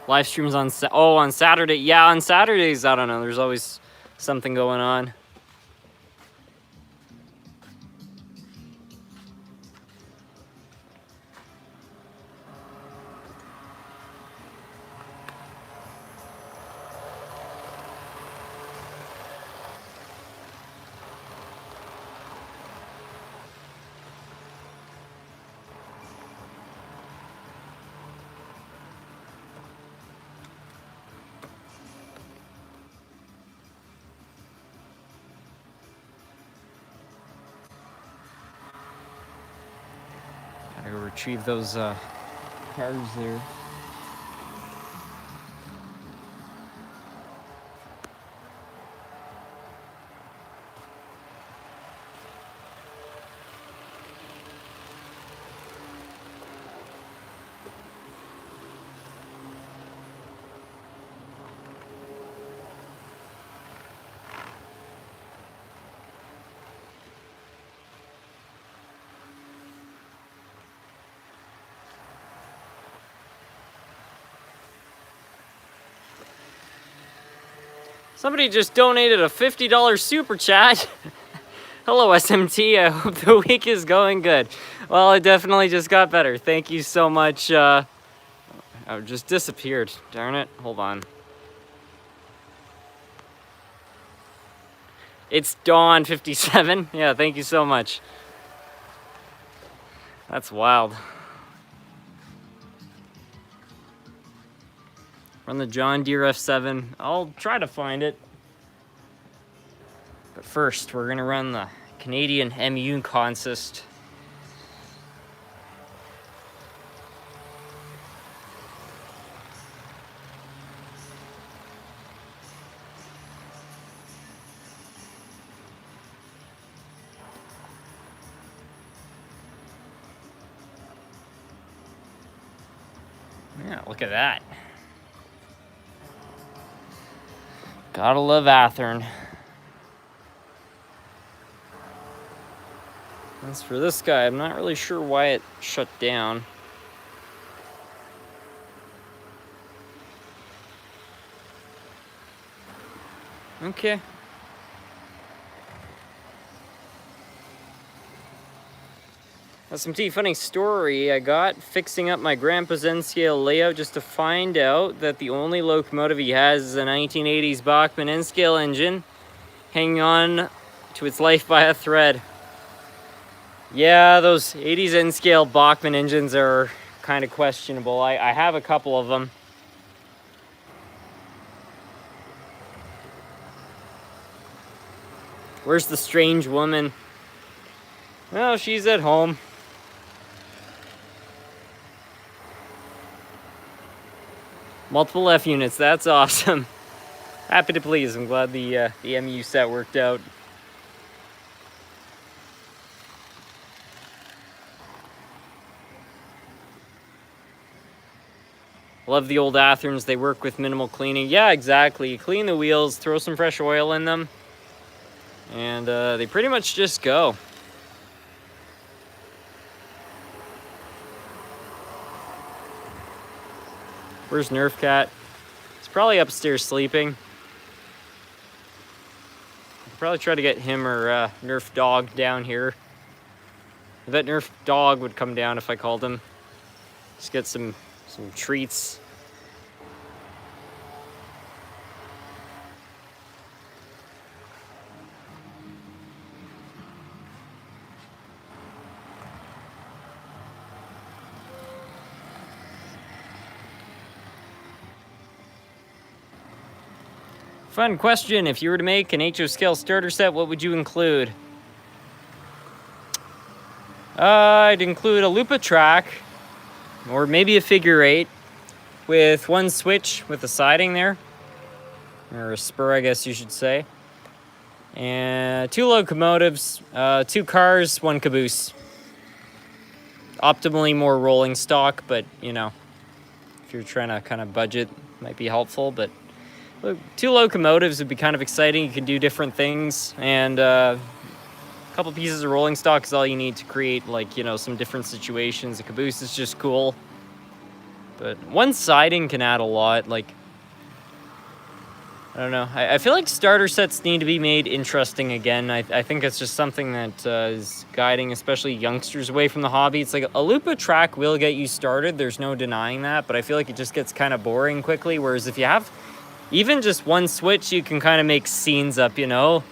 Live streams on on Saturday. Yeah, on Saturdays, I don't know. There's always something going on. Gotta go retrieve those cars there. Somebody just donated a $50 super chat. Hello, SMT. I hope the week is going good. Well, it definitely just got better. Thank you so much. I just disappeared. Darn it. Hold on. It's Dawn57. Yeah, thank you so much. That's wild. Run the John Deere F7. I'll try to find it. But first, we're gonna run the Canadian MU consist. Yeah, look at that. Gotta love Athearn. As for this guy, I'm not really sure why it shut down. Okay. SMT, funny story I got fixing up my grandpa's N-scale layout just to find out that the only locomotive he has is a 1980s Bachmann N-scale engine hanging on to its life by a thread. Yeah, those 80s N-scale Bachmann engines are kind of questionable. I have a couple of them. Where's the strange woman? Well, she's at home. Multiple F units, that's awesome. Happy to please, I'm glad the MU set worked out. Love the old Athearns, they work with minimal cleaning. Yeah, exactly. You clean the wheels, throw some fresh oil in them, and they pretty much just go. Where's Nerf Cat? He's probably upstairs sleeping. I'll probably try to get him or Nerf Dog down here. I bet Nerf Dog would come down if I called him. Just get some treats. Fun question, if you were to make an HO scale starter set, what would you include? I'd include a Lupa track, or maybe a figure 8, with one switch with a siding there, or a spur, I guess you should say. And 2 locomotives, 2 cars, 1 caboose. Optimally more rolling stock, but you know, if you're trying to kind of budget, might be helpful, but 2 locomotives would be kind of exciting. You can do different things, and a couple pieces of rolling stock is all you need to create, like, you know, some different situations. A caboose is just cool. But one siding can add a lot. Like, I don't know. I feel like starter sets need to be made interesting again. I think it's just something that is guiding especially youngsters away from the hobby. It's like a loop of track will get you started. There's no denying that. But I feel like it just gets kind of boring quickly. Whereas if you have even just one switch, you can kind of make scenes up, you know?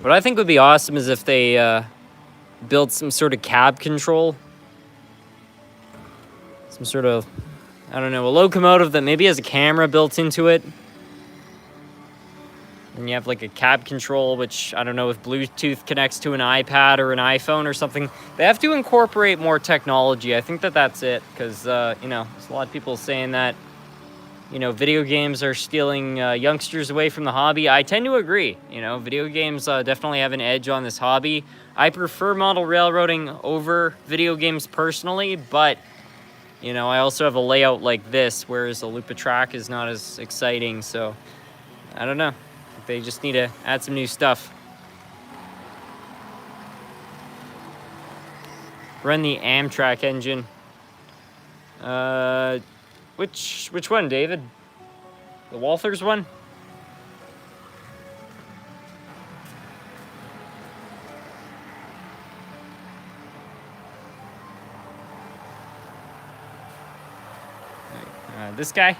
What I think would be awesome is if they built some sort of cab control. Some sort of, I don't know, a locomotive that maybe has a camera built into it. And you have like a cab control, which I don't know if Bluetooth connects to an iPad or an iPhone or something. They have to incorporate more technology. I think that that's it. Because, you know, there's a lot of people saying that, you know, video games are stealing youngsters away from the hobby. I tend to agree. You know, video games definitely have an edge on this hobby. I prefer model railroading over video games personally, but you know, I also have a layout like this, whereas a loop of track is not as exciting. So, I don't know. They just need to add some new stuff. Run the Amtrak engine. Which one, David? The Walthers one? This guy?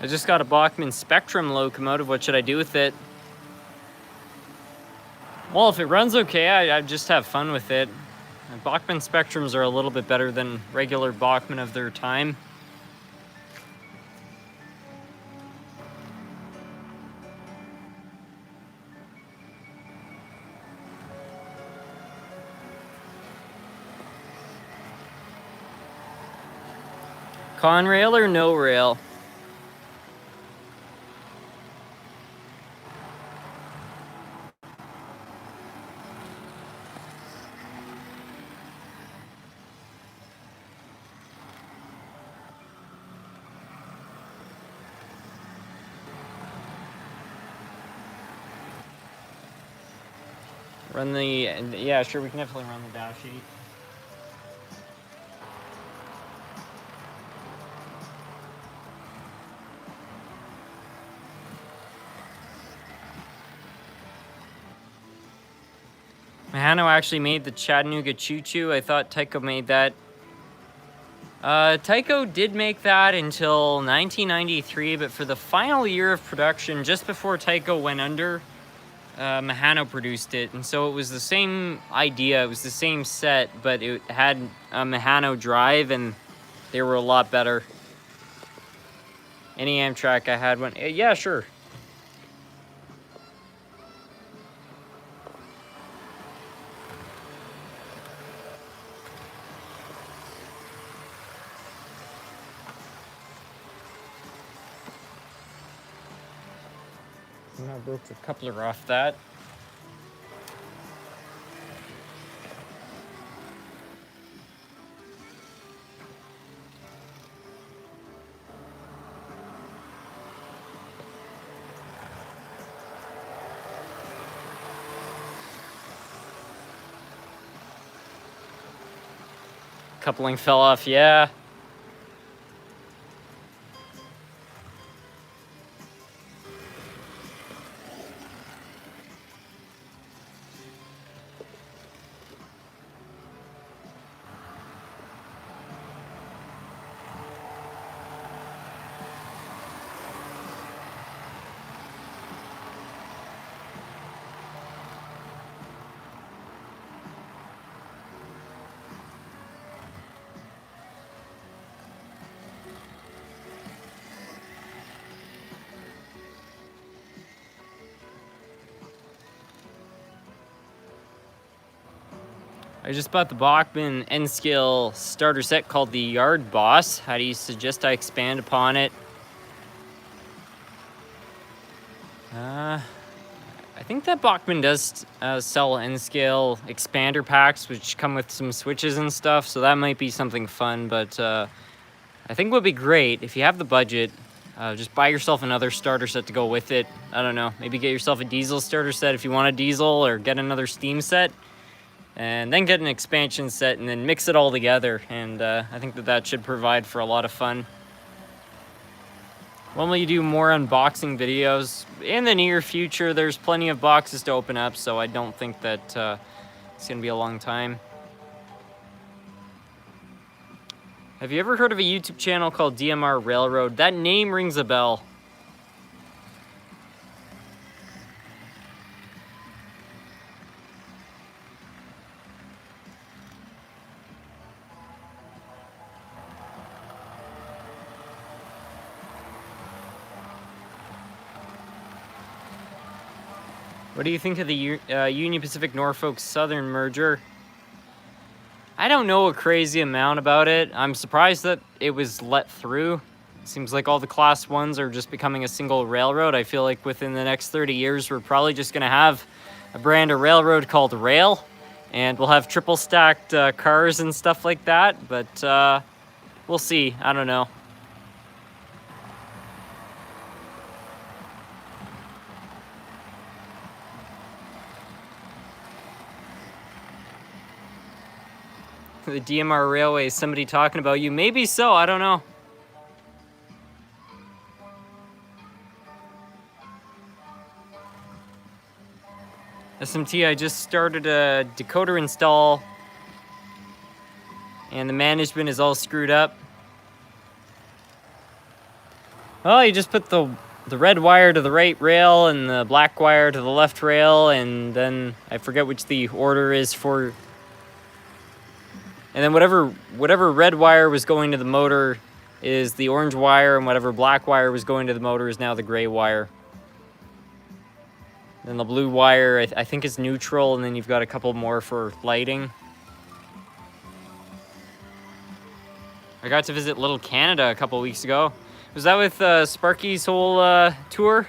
I just got a Bachmann Spectrum locomotive. What should I do with it? Well, if it runs okay, I just have fun with it. Bachmann Spectrums are a little bit better than regular Bachmann of their time. Conrail or no rail? Run the, yeah, sure, we can definitely run the dash sheet. Manto actually made the Chattanooga Choo Choo. I thought Tyco made that. Tyco did make that until 1993, but for the final year of production, just before Tyco went under, Manto produced it. And so it was the same idea, it was the same set, but it had a Manto drive, and they were a lot better. Any Amtrak I had one. Yeah, sure. I broke the coupler off that. Coupling fell off, yeah. I just bought the Bachmann N-scale starter set called the Yard Boss. How do you suggest I expand upon it? I think that Bachmann does sell N-scale expander packs, which come with some switches and stuff, so that might be something fun. But I think what would be great, if you have the budget, just buy yourself another starter set to go with it. I don't know, maybe get yourself a diesel starter set if you want a diesel, or get another steam set, and then get an expansion set, and then mix it all together. And I think that should provide for a lot of fun. When will you do more unboxing videos? In the near future, there's plenty of boxes to open up, so I don't think that it's going to be a long time. Have you ever heard of a YouTube channel called DMR Railroad? That name rings a bell. What do you think of the Union Pacific Norfolk Southern merger? I don't know a crazy amount about it. I'm surprised that it was let through. It seems like all the class 1s are just becoming a single railroad. I feel like within the next 30 years, we're probably just going to have a brand of railroad called Rail, and we'll have triple stacked cars and stuff like that, but we'll see. I don't know. The DMR Railway, is somebody talking about you? Maybe so, I don't know. SMT, I just started a decoder install, and the management is all screwed up. Well, you just put the red wire to the right rail and the black wire to the left rail, and then I forget which the order is for. And then whatever red wire was going to the motor is the orange wire, and whatever black wire was going to the motor is now the gray wire. Then the blue wire, I think, is neutral, and then you've got a couple more for lighting. I got to visit Little Canada a couple weeks ago. Was that with Sparky's whole tour?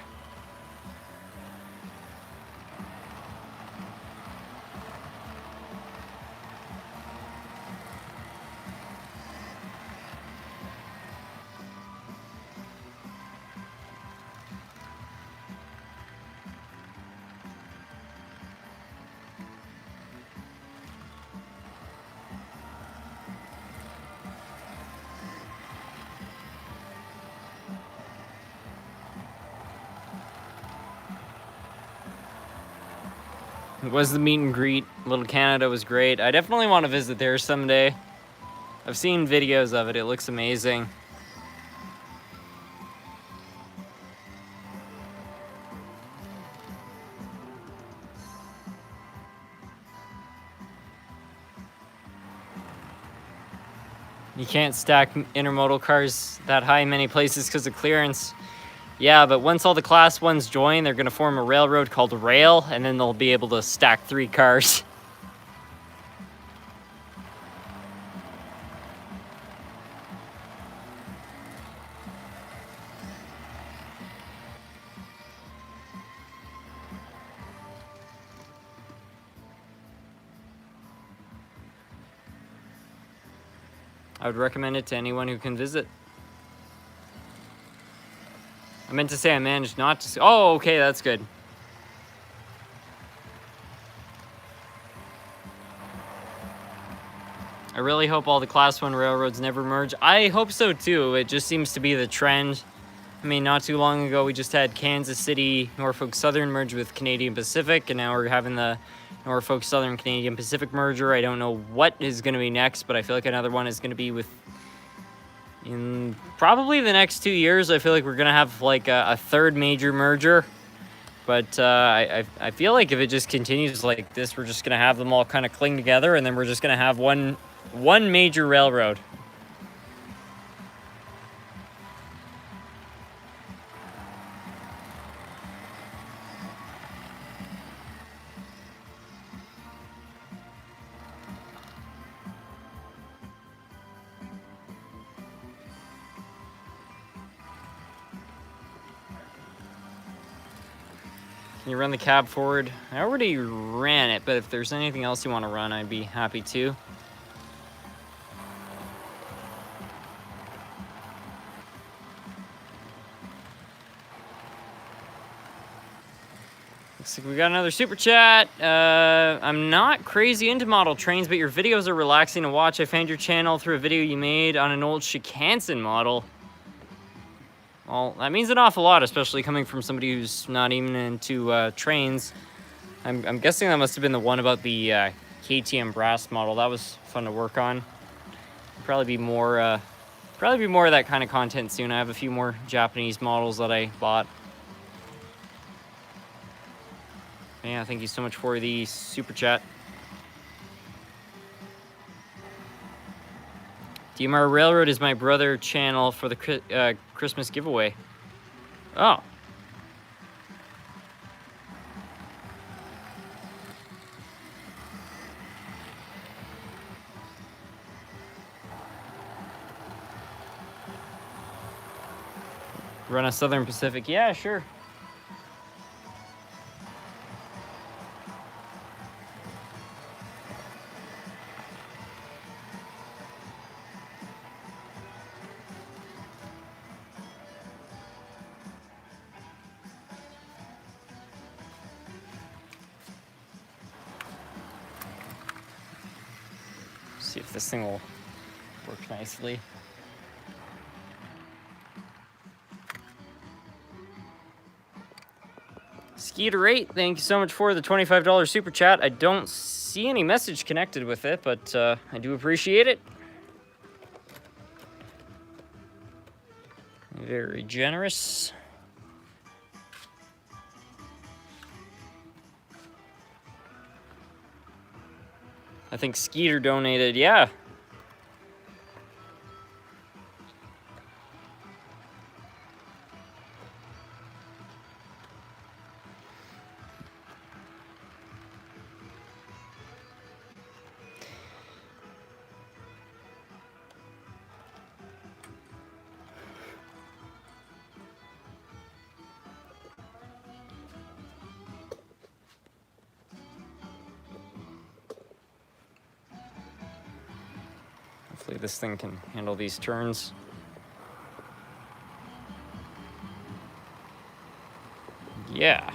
It was the meet and greet. Little Canada was great. I definitely want to visit there someday. I've seen videos of it. It looks amazing. You can't stack intermodal cars that high in many places because of clearance. Yeah, but once all the class 1s join, they're going to form a railroad called Rail, and then they'll be able to stack 3 cars. I would recommend it to anyone who can visit. I meant to say I managed not to. Oh, okay, that's good. I really hope all the Class 1 railroads never merge. I hope so too. It just seems to be the trend. I mean, not too long ago, we just had Kansas City, Norfolk Southern merge with Canadian Pacific, and now we're having the Norfolk Southern Canadian Pacific merger. I don't know what is going to be next, but I feel like another one is going to be with... In probably the next 2 years, I feel like we're going to have like a third major merger. But I feel like if it just continues like this, we're just going to have them all kind of cling together, and then we're just going to have one major railroad. Can you run the cab forward? I already ran it, but if there's anything else you want to run, I'd be happy to. Looks like we got another super chat. I'm not crazy into model trains, but your videos are relaxing to watch. I found your channel through a video you made on an old Shikansen model. Well, that means an awful lot, especially coming from somebody who's not even into trains. I'm guessing that must have been the one about the KTM brass model. That was fun to work on. Probably be more of that kind of content soon. I have a few more Japanese models that I bought. Yeah, thank you so much for the super chat. DMR Railroad is my brother channel for the Christmas giveaway. Oh. Run a Southern Pacific. Yeah, sure. See if this thing will work nicely. Skeeter8, thank you so much for the $25 super chat. I don't see any message connected with it, but I do appreciate it. Very generous. I think Skeeter donated, yeah. Hopefully this thing can handle these turns. Yeah.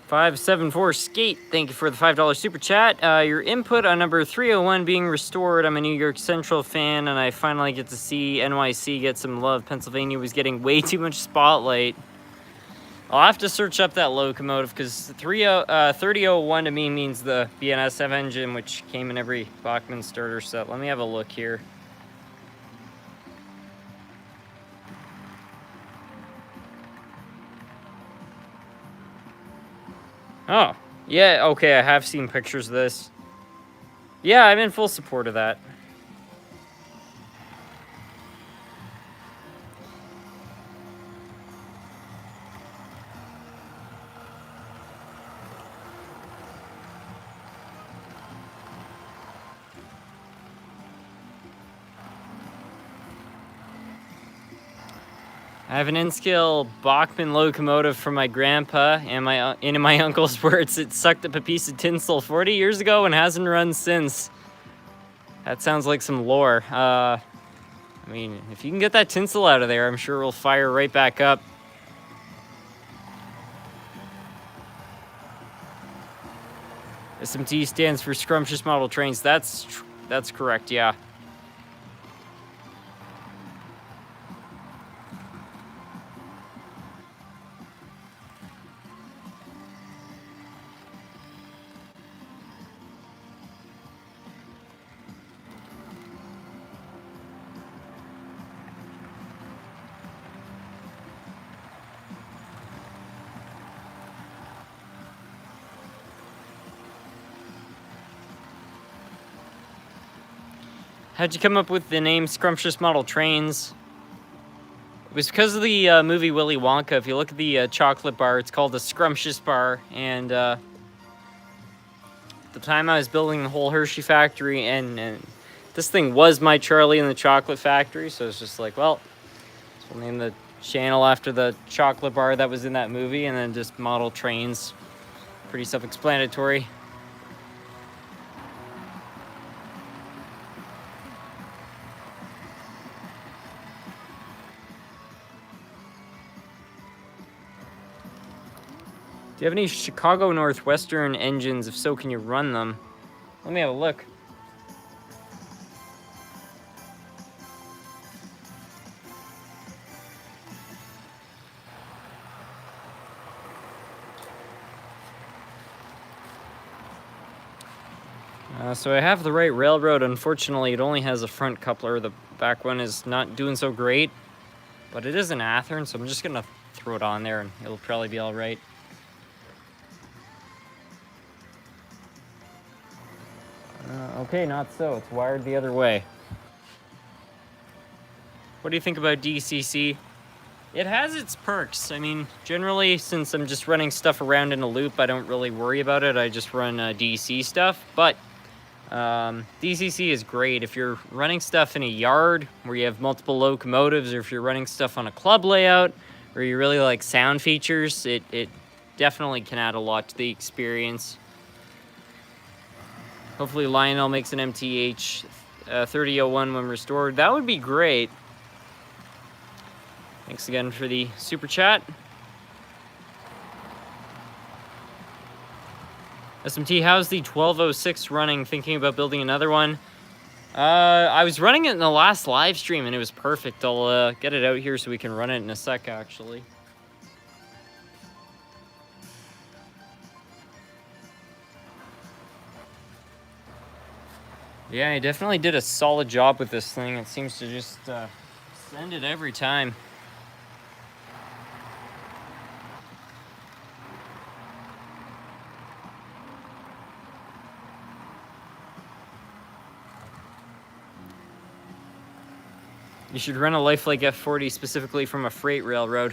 $574 Skate, thank you for the $5 super chat. Your input on number 301 being restored. I'm a New York Central fan, and I finally get to see NYC get some love. Pennsylvania was getting way too much spotlight. I'll have to search up that locomotive, because 3001 to me means the BNSF engine, which came in every Bachmann starter set. Let me have a look here. Oh, yeah, okay, I have seen pictures of this. Yeah, I'm in full support of that. I have an N-scale Bachmann locomotive from my grandpa and my uncle's where it sucked up a piece of tinsel 40 years ago and hasn't run since. That sounds like some lore. I mean, if you can get that tinsel out of there, I'm sure it'll fire right back up. SMT stands for Scrumptious Model Trains. That's correct, yeah. How'd you come up with the name Scrumptious Model Trains? It was because of the movie Willy Wonka. If you look at the chocolate bar, it's called a Scrumptious bar. And at the time I was building the whole Hershey factory, and this thing was my Charlie in the Chocolate Factory. So it's just like, well, we'll name the channel after the chocolate bar that was in that movie, and then just model trains. Pretty self-explanatory. Do you have any Chicago Northwestern engines? If so, can you run them? Let me have a look. So I have the right railroad. Unfortunately, it only has a front coupler. The back one is not doing so great. But it is an Athearn, so I'm just going to throw it on there and it'll probably be all right. Okay, not so. It's wired the other way. What do you think about DCC? It has its perks. I mean, generally, since I'm just running stuff around in a loop, I don't really worry about it. I just run DC stuff. But DCC is great if you're running stuff in a yard where you have multiple locomotives, or if you're running stuff on a club layout where you really like sound features. It definitely can add a lot to the experience. Hopefully Lionel makes an MTH 3001 when restored. That would be great. Thanks again for the super chat. SMT, how's the 1206 running? Thinking about building another one. I was running it in the last live stream and it was perfect. I'll get it out here so we can run it in a sec, actually. Yeah, I definitely did a solid job with this thing. It seems to just send it every time. You should run a Lifelike F40 specifically from a freight railroad.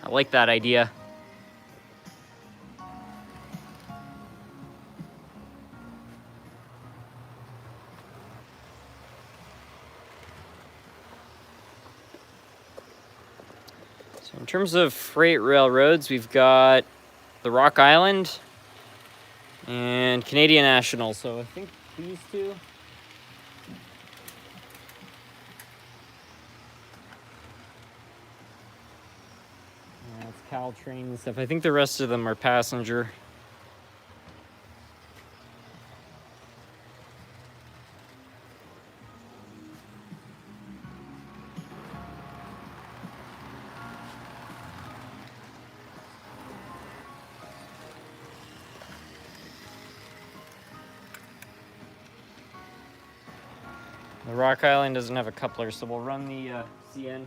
I like that idea. So in terms of freight railroads, we've got the Rock Island and Canadian National. So I think these two. Caltrain and stuff. I think the rest of them are passenger. The Rock Island doesn't have a coupler, so we'll run the CN.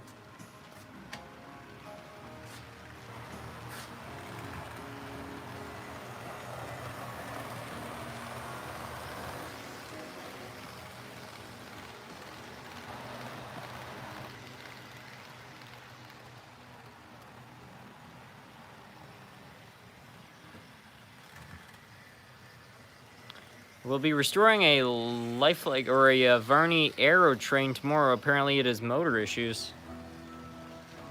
We'll be restoring a Lifelike or a Varney Aero train tomorrow. Apparently it has motor issues.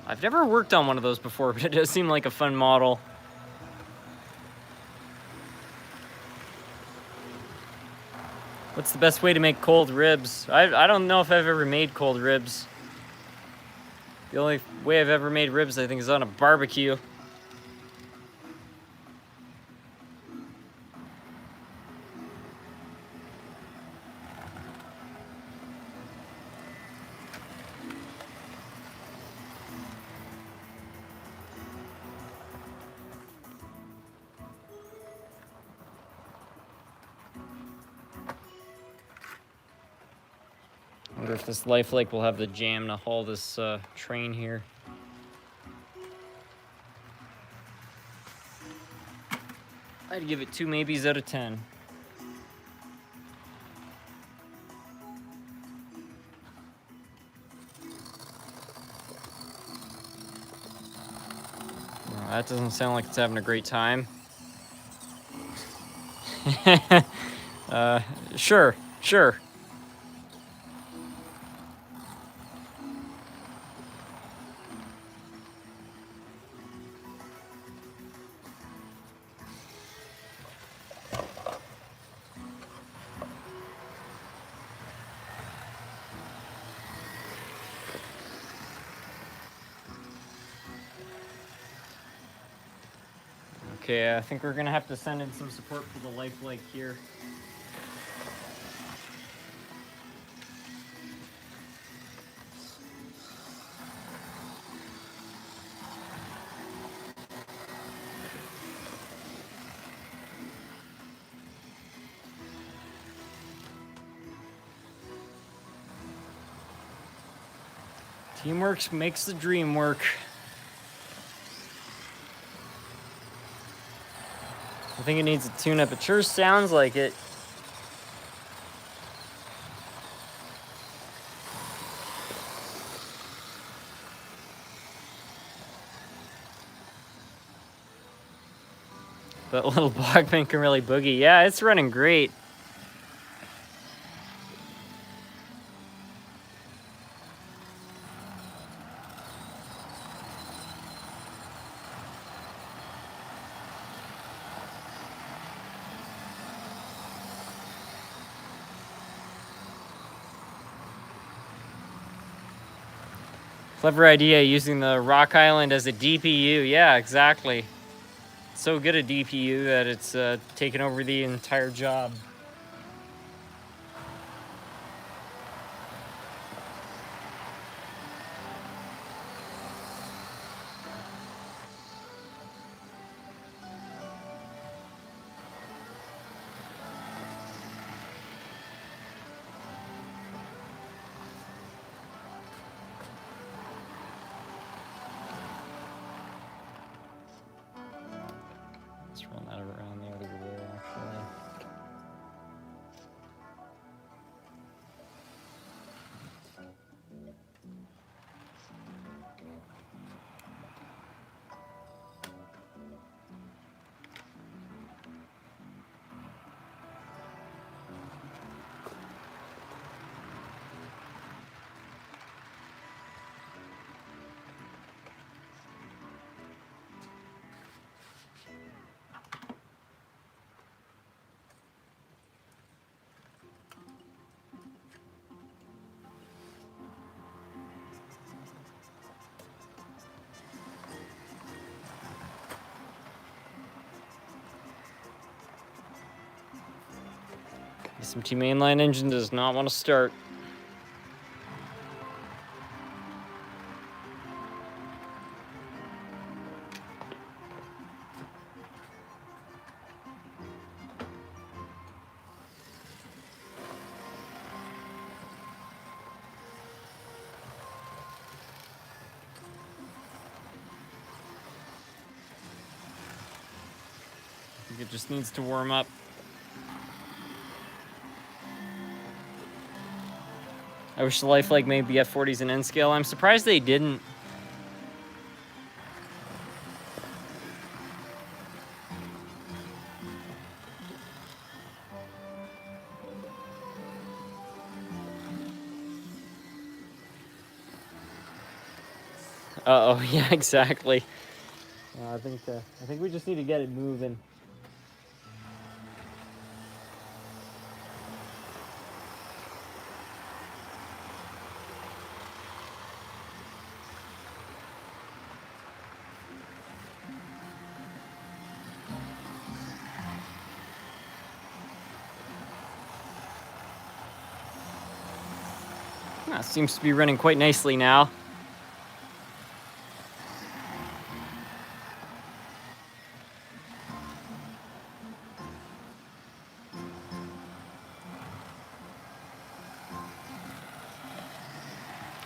I've never worked on one of those before, but it does seem like a fun model. What's the best way to make cold ribs? I don't know if I've ever made cold ribs. The only way I've ever made ribs, I think, is on a barbecue. I wonder if this Lifelike will have the jam to haul this train here. I'd give it 2 maybes out of 10. That doesn't sound like it's having a great time. Sure, sure. Okay, I think we're gonna have to send in some support for the life leg here. Teamwork makes the dream work. I think it needs a tune-up. It sure sounds like it. That little Bachmann can really boogie. Yeah, it's running great. Clever idea, using the Rock Island as a DPU. Yeah, exactly. So good a DPU that it's taken over the entire job. Let's run that around the other way, actually. SMT mainline engine does not want to start. I think it just needs to warm up. I wish the life leg made BF40s and N scale. I'm surprised they didn't. Uh-oh, yeah, exactly. I think we just need to get it moving. Seems to be running quite nicely now.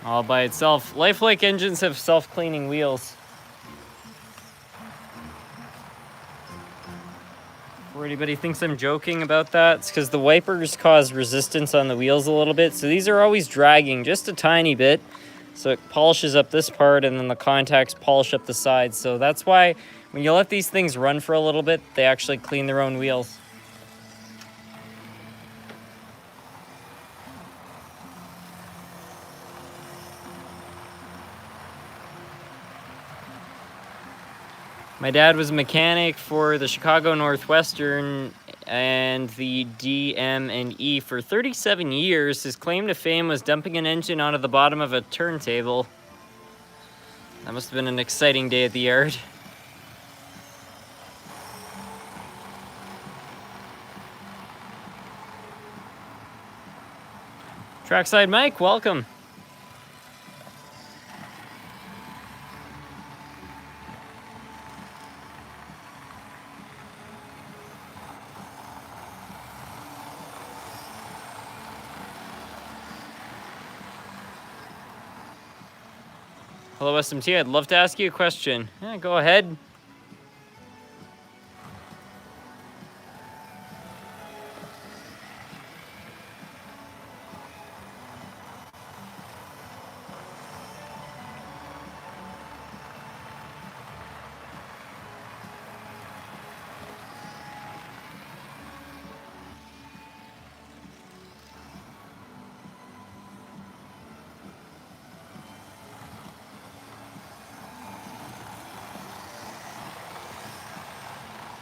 All by itself. Lifelike engines have self-cleaning wheels. Before anybody thinks I'm joking about that, it's because the wipers cause resistance on the wheels a little bit, so these are always dragging just a tiny bit. So it polishes up this part, and then the contacts polish up the sides. So that's why when you let these things run for a little bit, they actually clean their own wheels. My dad was a mechanic for the Chicago Northwestern and the DM&E for 37 years. His claim to fame was dumping an engine onto the bottom of a turntable. That must have been an exciting day at the yard. Trackside Mike, welcome. Hello, SMT. I'd love to ask you a question. Yeah, go ahead.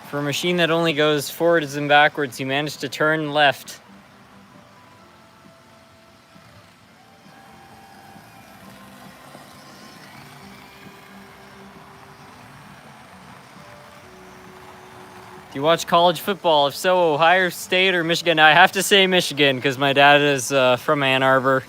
For a machine that only goes forwards and backwards, you managed to turn left. Do you watch college football? If so, Ohio State or Michigan? I have to say Michigan because my dad is from Ann Arbor.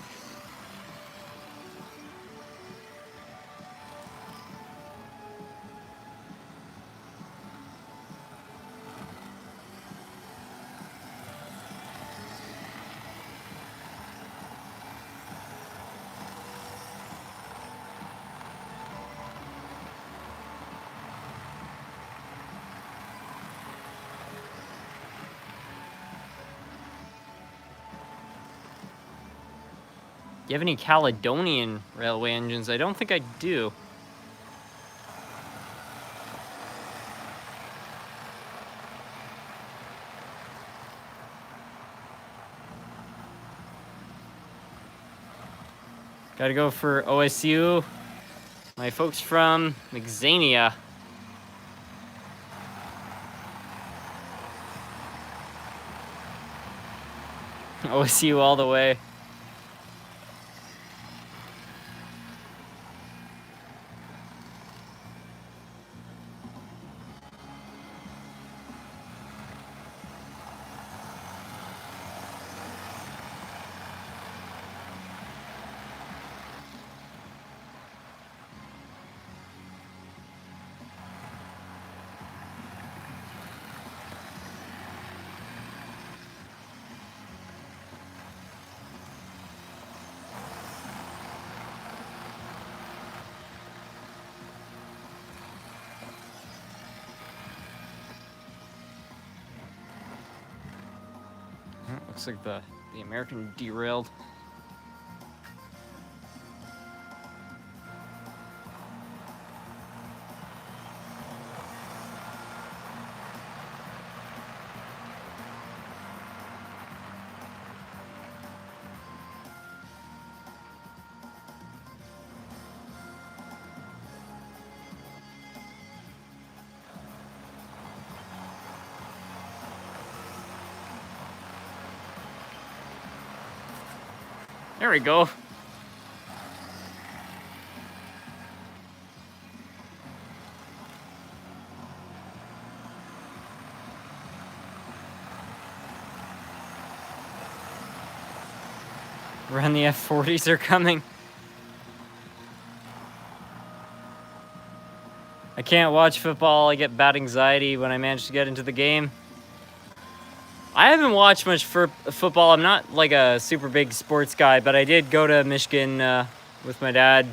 Do you have any Caledonian railway engines? I don't think I do. Gotta go for OSU. My folks from Xania. OSU all the way. Looks like the American derailed. There we go. Run the F-40s are coming. I can't watch football. I get bad anxiety when I manage to get into the game. I haven't watched much for football. I'm not like a super big sports guy, but I did go to Michigan with my dad,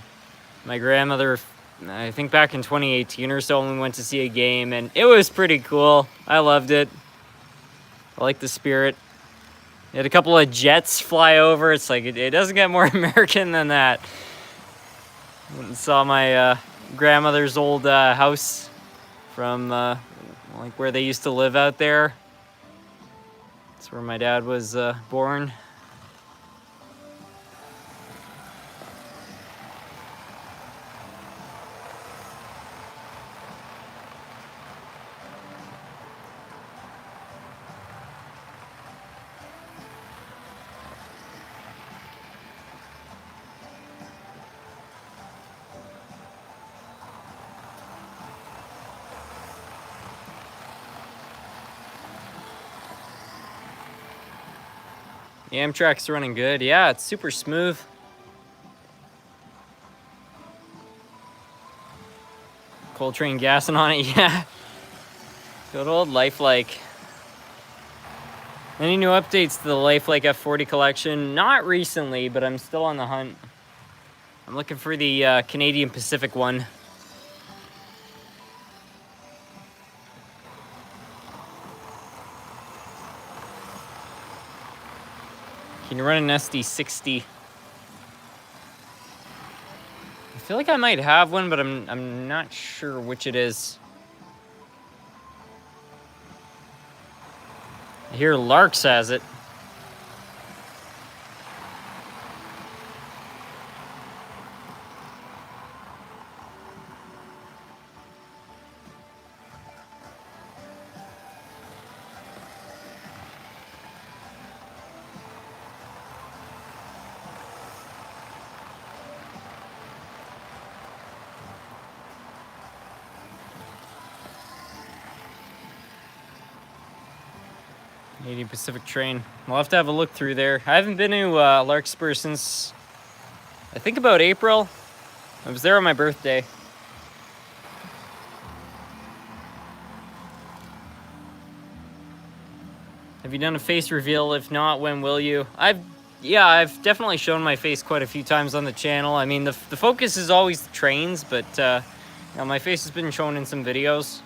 my grandmother, I think back in 2018 or so, and we went to see a game, and it was pretty cool. I loved it. I like the spirit. They had a couple of jets fly over. It's like, it doesn't get more American than that. Went and saw my grandmother's old house from like where they used to live out there. That's where my dad was born. The Amtrak's running good. Yeah, it's super smooth. Coltrane gassing on it, yeah. Good old Lifelike. Any new updates to the Lifelike F40 collection? Not recently, but I'm still on the hunt. I'm looking for the Canadian Pacific one. Can you run an SD60? I feel like I might have one, but I'm not sure which it is. I hear Larks has it. Canadian Pacific train. We'll have to have a look through there. I haven't been to Larkspur since, I think, about April. I was there on my birthday. Have you done a face reveal? If not, when will you? I've definitely shown my face quite a few times on the channel. I mean, the focus is always the trains, but you know, my face has been shown in some videos.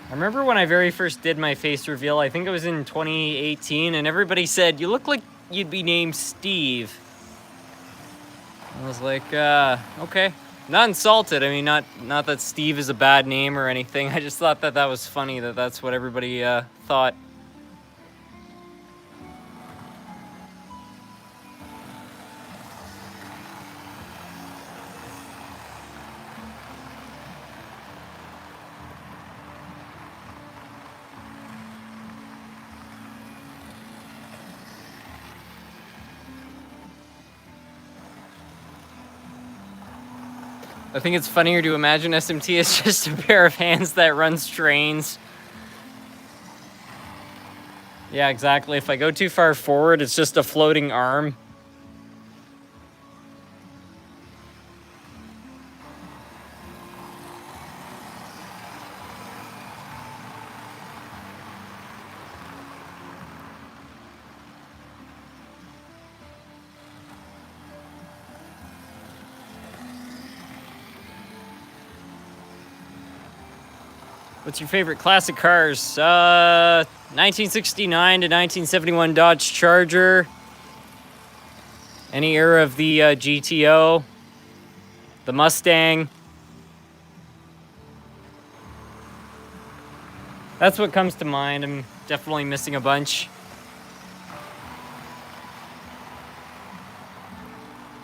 I remember when I very first did my face reveal, I think it was in 2018, and everybody said, "You look like you'd be named Steve." I was like, okay. Not insulted. I mean, not that Steve is a bad name or anything. I just thought that was funny, that's what everybody thought. I think it's funnier to imagine SMT as just a pair of hands that runs trains. Yeah, exactly. If I go too far forward, it's just a floating arm. What's your favorite classic cars? 1969 to 1971 Dodge Charger. Any era of the GTO. The Mustang. That's what comes to mind. I'm definitely missing a bunch.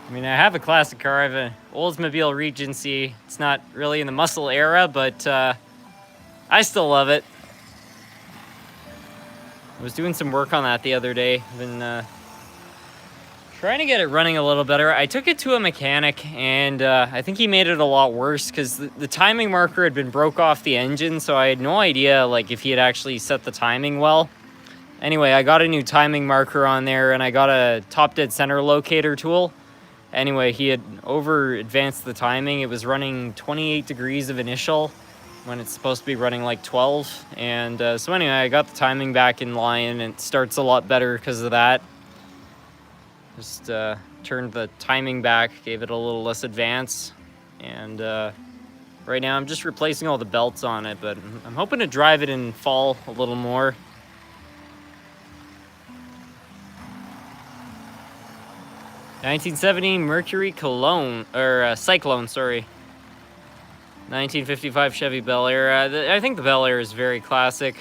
I mean, I have a classic car. I have an Oldsmobile Regency. It's not really in the muscle era, but I still love it. I was doing some work on that the other day. I've been trying to get it running a little better. I took it to a mechanic, and I think he made it a lot worse because the timing marker had been broke off the engine, so I had no idea like if he had actually set the timing well. Anyway, I got a new timing marker on there, and I got a top dead center locator tool. Anyway, he had over advanced the timing. It was running 28 degrees of initial when it's supposed to be running like 12. And so anyway, I got the timing back in line, and it starts a lot better because of that. Just turned the timing back, gave it a little less advance. And right now I'm just replacing all the belts on it, but I'm hoping to drive it in fall a little more. 1970 Mercury Cologne, or Cyclone, sorry. 1955 Chevy Bel Air. I think the Bel Air is very classic.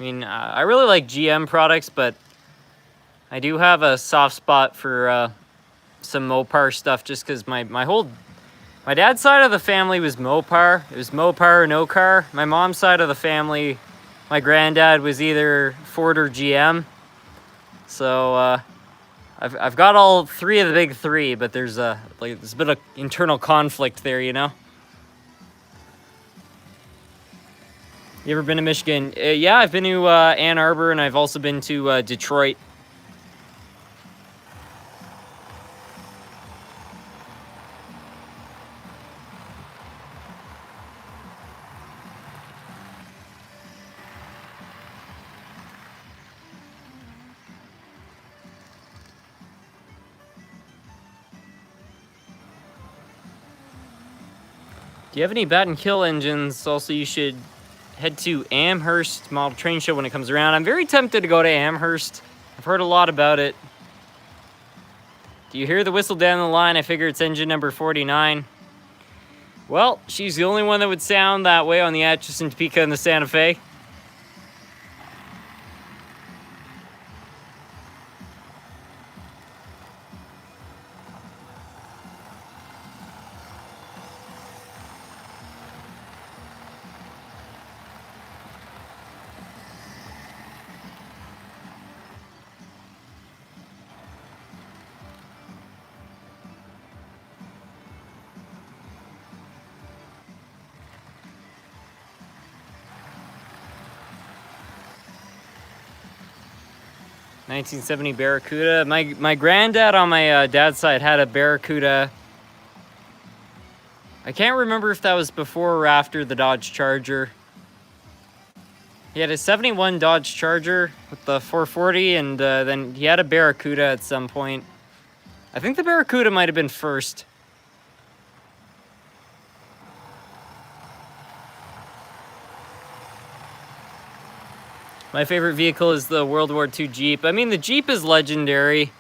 I mean, I really like GM products, but I do have a soft spot for some Mopar stuff, just because my dad's side of the family was Mopar. It was Mopar or no car. My mom's side of the family, my granddad was either Ford or GM. So I've got all three of the big three, but there's a bit of internal conflict there, you know. You ever been to Michigan? Yeah, I've been to Ann Arbor, and I've also been to Detroit. Do you have any bat and kill engines? Also, you should head to Amherst Model Train Show when it comes around. I'm very tempted to go to Amherst. I've heard a lot about it. Do you hear the whistle down the line? I figure it's engine number 49. Well, she's the only one that would sound that way on the Atchison, Topeka, and the Santa Fe. '70 Barracuda. My granddad on my dad's side had a Barracuda. I can't remember if that was before or after the Dodge Charger. He had a 71 Dodge Charger with the 440, and then he had a Barracuda at some point. I think the Barracuda might have been first. My favorite vehicle is the World War II Jeep. I mean, the Jeep is legendary.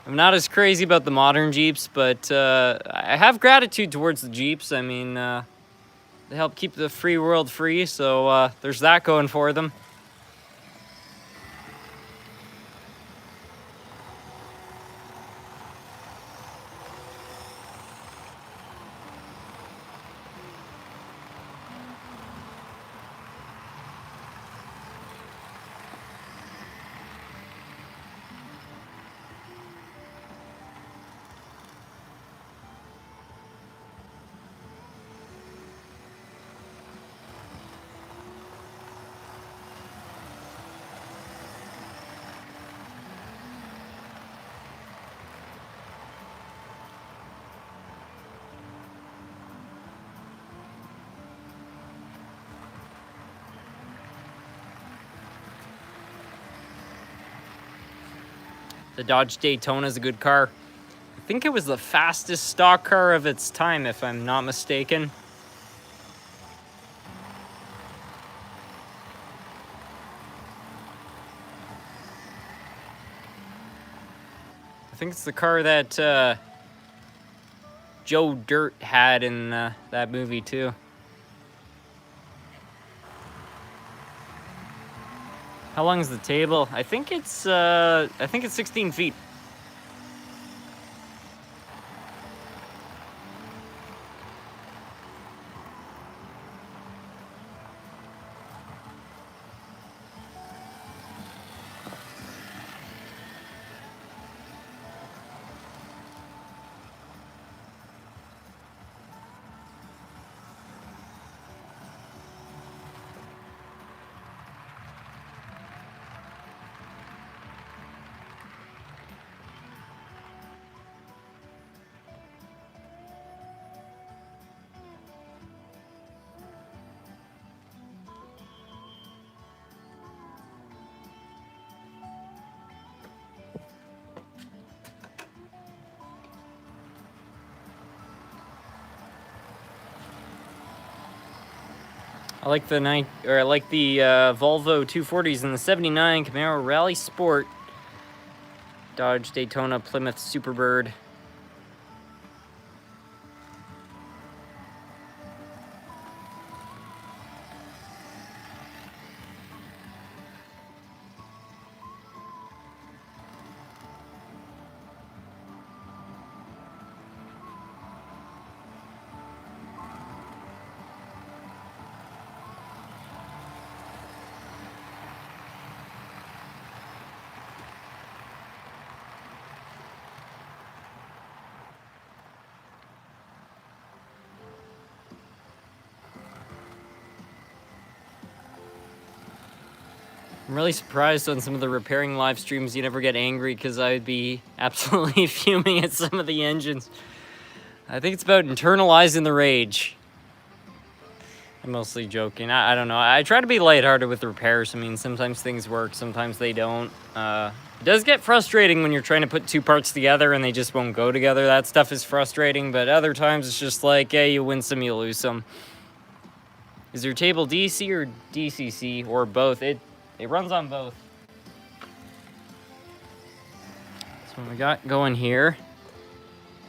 I'm not as crazy about the modern Jeeps, but I have gratitude towards the Jeeps. I mean, they help keep the free world free, so there's that going for them. The Dodge Daytona is a good car. I think it was the fastest stock car of its time, if I'm not mistaken. I think it's the car that Joe Dirt had in that movie too. How long is the table? I think it's 16 feet. I like the Volvo 240s and the '79 Camaro Rally Sport. Dodge Daytona Plymouth Superbird. I'm really surprised on some of the repairing live streams you never get angry, because I would be absolutely fuming at some of the engines. I think it's about internalizing the rage. I'm mostly joking. I don't know. I try to be lighthearted with repairs. I mean, sometimes things work, sometimes they don't. It does get frustrating when you're trying to put two parts together and they just won't go together. That stuff is frustrating, but other times it's just like, hey, you win some, you lose some. Is your table DC or DCC, or both? It runs on both. That's what we got going here.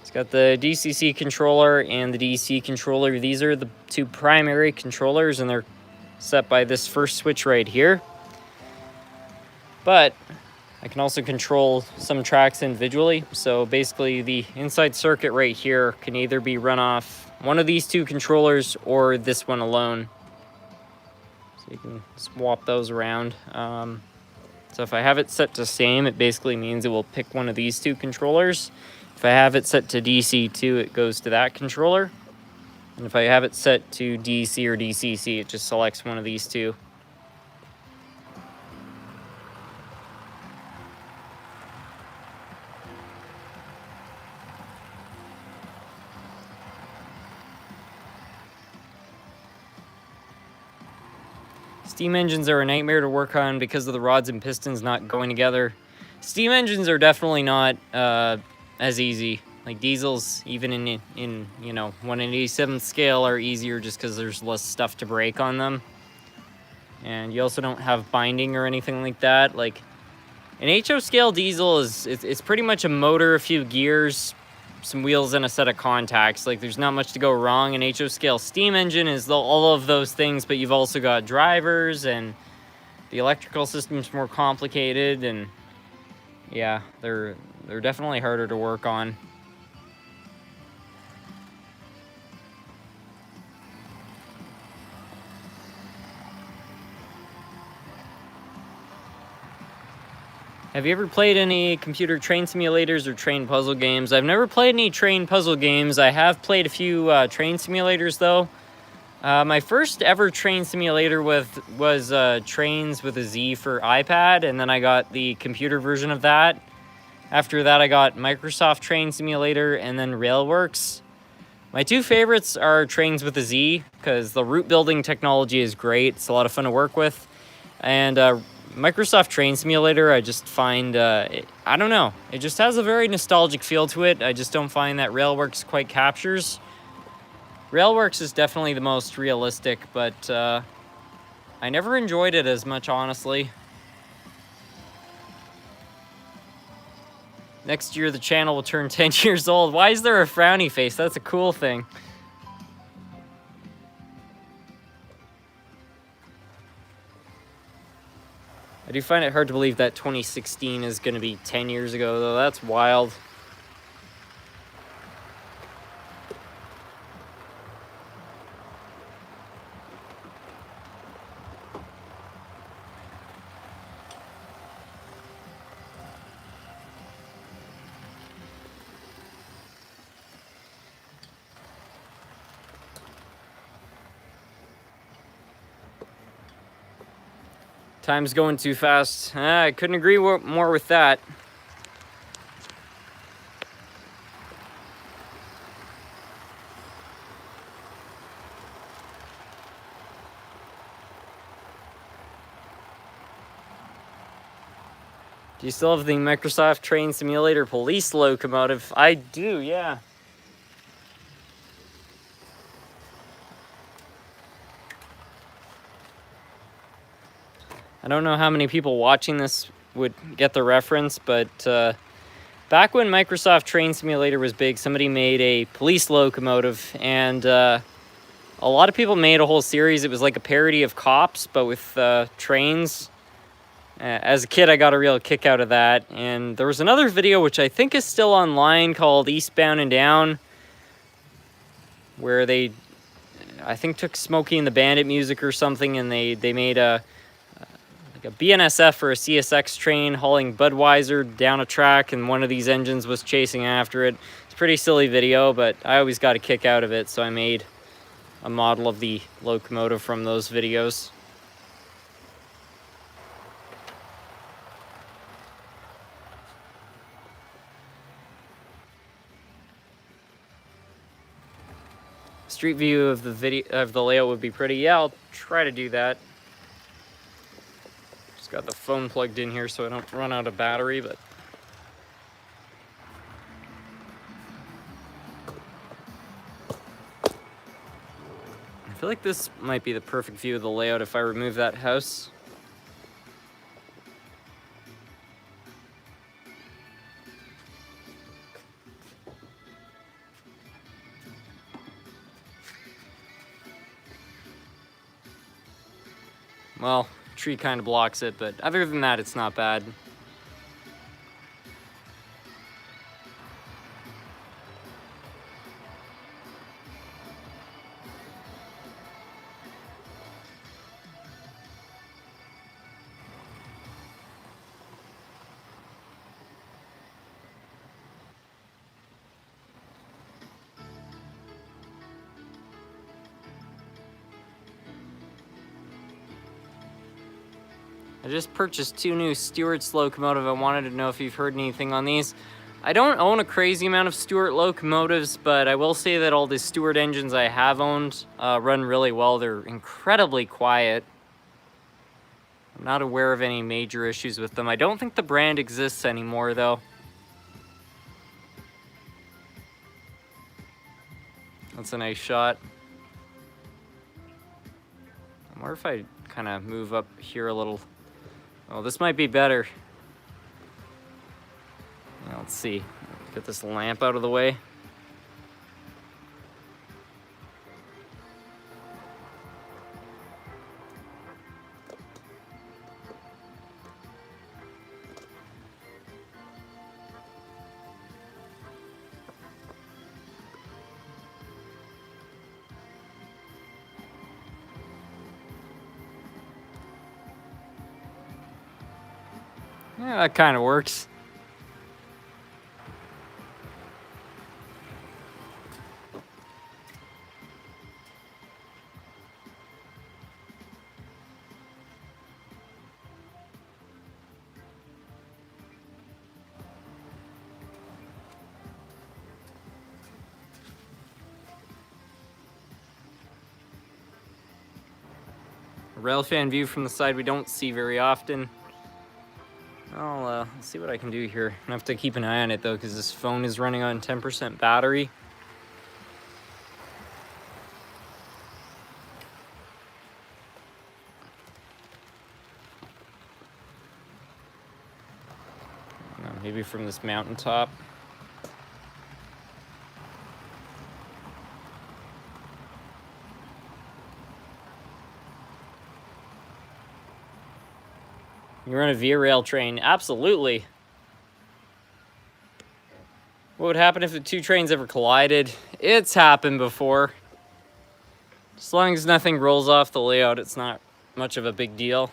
It's got the DCC controller and the DC controller. These are the two primary controllers, and they're set by this first switch right here. But I can also control some tracks individually. So basically the inside circuit right here can either be run off one of these two controllers or this one alone. So you can swap those around. So if I have it set to same, it basically means it will pick one of these two controllers. If I have it set to DC2, it goes to that controller. And if I have it set to DC or DCC, it just selects one of these two. Steam engines are a nightmare to work on because of the rods and pistons not going together. Steam engines are definitely not as easy. Like diesels, even in you know 1/87th scale, are easier just because there's less stuff to break on them. And you also don't have binding or anything like that. Like an HO scale diesel it's pretty much a motor, a few gears, some wheels, and a set of contacts. Like there's not much to go wrong. An HO scale steam engine is all of those things, but you've also got drivers, and the electrical system's more complicated, and yeah, they're definitely harder to work on. Have you ever played any computer train simulators or train puzzle games? I've never played any train puzzle games. I have played a few train simulators, though. My first ever train simulator was Trains with a Z for iPad, and then I got the computer version of that. After that, I got Microsoft Train Simulator and then Railworks. My two favorites are Trains with a Z, because the route building technology is great. It's a lot of fun to work with. And Microsoft Train Simulator, I just find, I don't know, it just has a very nostalgic feel to it. I just don't find that Railworks quite captures. Railworks is definitely the most realistic, but I never enjoyed it as much, honestly. Next year, the channel will turn 10 years old. Why is there a frowny face? That's a cool thing. I do find it hard to believe that 2016 is going to be 10 years ago, though. That's wild. Time's going too fast. I couldn't agree more with that. Do you still have the Microsoft Train Simulator Police Locomotive? I do, yeah. I don't know how many people watching this would get the reference, but back when Microsoft Train Simulator was big, somebody made a police locomotive, and a lot of people made a whole series. It was like a parody of Cops, but with trains. As a kid, I got a real kick out of that. And there was another video, which I think is still online, called Eastbound and Down, where they, I think, took Smokey and the Bandit music or something, and they made like a BNSF or a CSX train hauling Budweiser down a track, and one of these engines was chasing after it. It's a pretty silly video, but I always got a kick out of it, so I made a model of the locomotive from those videos. Street view of the layout would be pretty. Yeah, I'll try to do that. Just got the phone plugged in here so I don't run out of battery, but I feel like this might be the perfect view of the layout if I remove that house. Well, tree kind of blocks it, but other than that, it's not bad. I just purchased 2 new Stewart's locomotive. I wanted to know if you've heard anything on these. I don't own a crazy amount of Stewart locomotives, but I will say that all the Stewart engines I have owned run really well. They're incredibly quiet. I'm not aware of any major issues with them. I don't think the brand exists anymore, though. That's a nice shot. I wonder if I kind of move up here a little. Oh, this might be better. Now, let's see. Get this lamp out of the way. Yeah, that kind of works. A railfan view from the side we don't see very often. I'll see what I can do here. I have to keep an eye on it though, because this phone is running on 10% battery. Maybe from this mountaintop. You run a via rail train? Absolutely. What would happen if the 2 trains ever collided? It's happened before. As long as nothing rolls off the layout, it's not much of a big deal.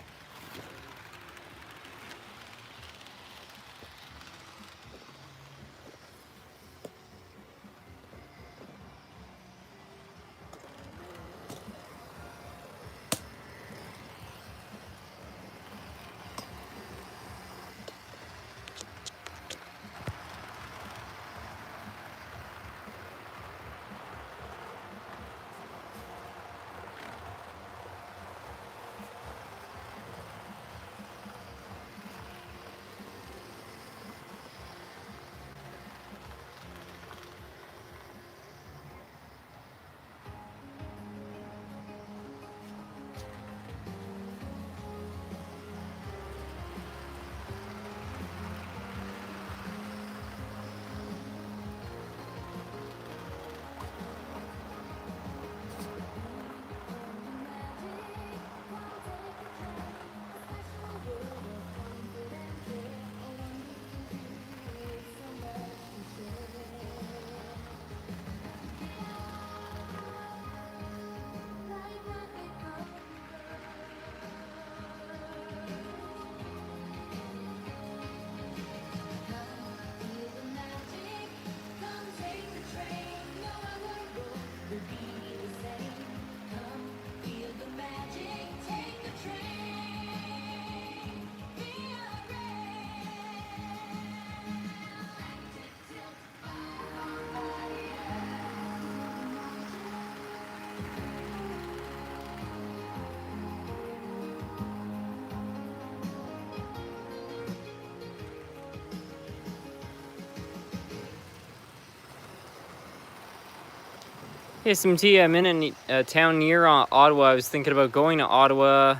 Hey, SMT, I'm in a town near Ottawa. I was thinking about going to Ottawa.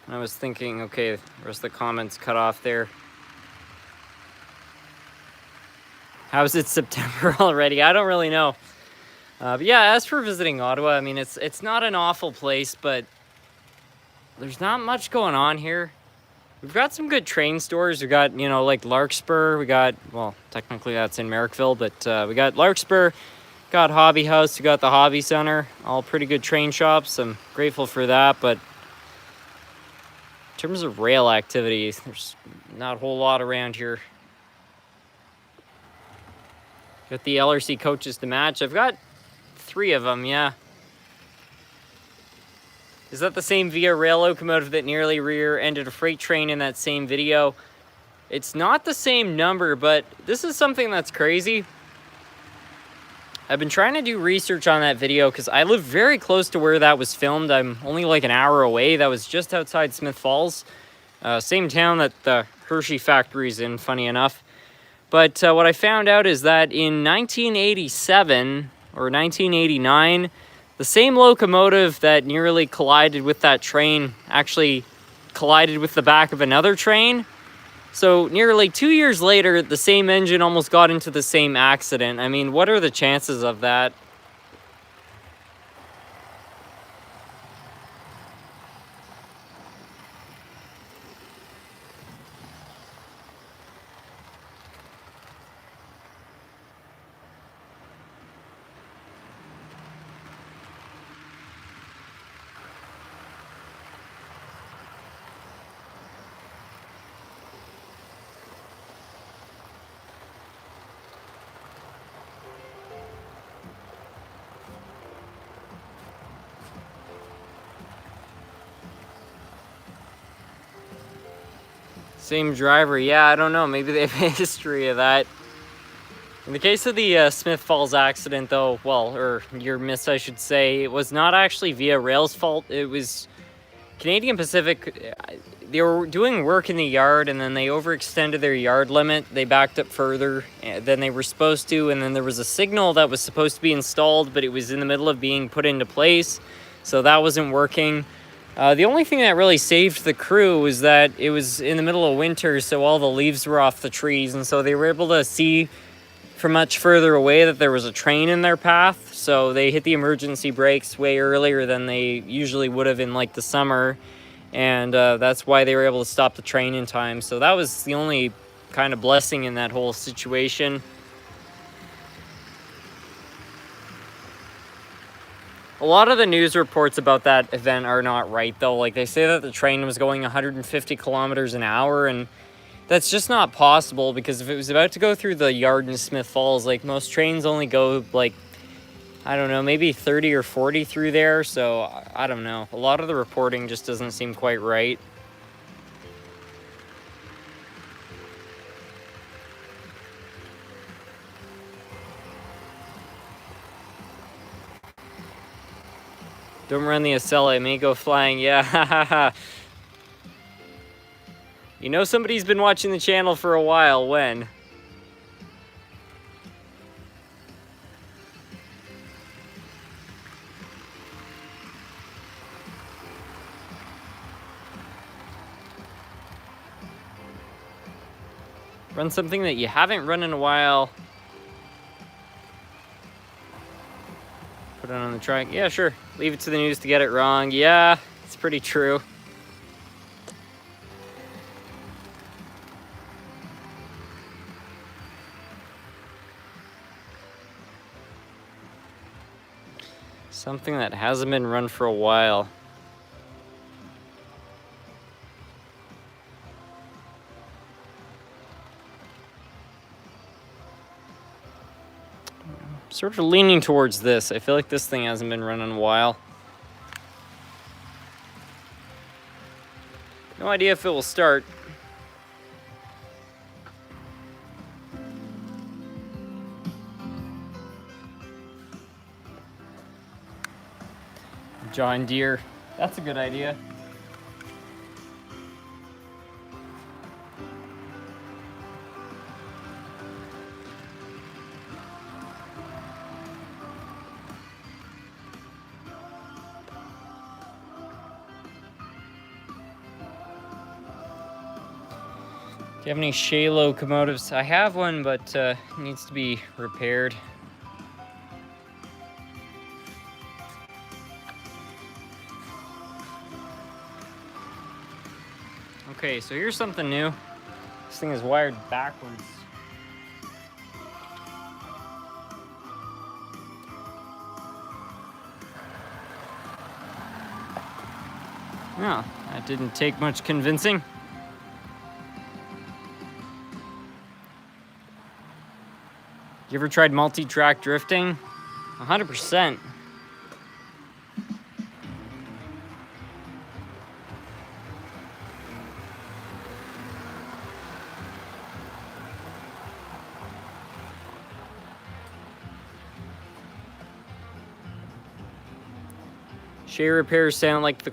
I was thinking, okay, the rest of the comments cut off there. How's it September already? I don't really know. But yeah, as for visiting Ottawa, I mean, it's not an awful place, but there's not much going on here. We've got some good train stores. We got, you know, like Larkspur. We got, well, technically that's in Merrickville, but we got Larkspur, got Hobby House, we got the Hobby Center. All pretty good train shops. I'm grateful for that, but in terms of rail activity, there's not a whole lot around here. Got the LRC coaches to match. I've got 3 of them, yeah. Is that the same Via Rail locomotive that nearly rear-ended a freight train in that same video? It's not the same number, but this is something that's crazy. I've been trying to do research on that video because I live very close to where that was filmed. I'm only like an hour away. That was just outside Smith Falls. Same town that the Hershey factory's in, funny enough. But what I found out is that in 1987 or 1989, the same locomotive that nearly collided with that train actually collided with the back of another train. So nearly 2 years later, the same engine almost got into the same accident. I mean, what are the chances of that? Same driver, yeah, I don't know. Maybe they have a history of that. In the case of the Smith Falls accident, though, well, or your miss, I should say, it was not actually Via Rail's fault. It was Canadian Pacific. They were doing work in the yard, and then they overextended their yard limit. They backed up further than they were supposed to, and then there was a signal that was supposed to be installed, but it was in the middle of being put into place, so that wasn't working. The only thing that really saved the crew was that it was in the middle of winter, so all the leaves were off the trees, and so they were able to see from much further away that there was a train in their path, so they hit the emergency brakes way earlier than they usually would have in like the summer, and that's why they were able to stop the train in time. So that was the only kind of blessing in that whole situation. A lot of the news reports about that event are not right, though. Like, they say that the train was going 150 kilometers an hour, and that's just not possible, because if it was about to go through the yard in Smith Falls, like, most trains only go, like, I don't know, maybe 30 or 40 through there, so I don't know. A lot of the reporting just doesn't seem quite right. Don't run the Acela, it may go flying. Yeah, You know somebody's been watching the channel for a while. When? Run something that you haven't run in a while. Put it on the track. Yeah, sure. Leave it to the news to get it wrong. Yeah, it's pretty true. Something that hasn't been run for a while. Sort of leaning towards this. I feel like this thing hasn't been running in a while. No idea if it will start. John Deere. That's a good idea. Do you have any Shea locomotives? I have one, but it needs to be repaired. Okay, so here's something new. This thing is wired backwards. Oh, that didn't take much convincing. You ever tried multi-track drifting? 100%. Shea repairs sound like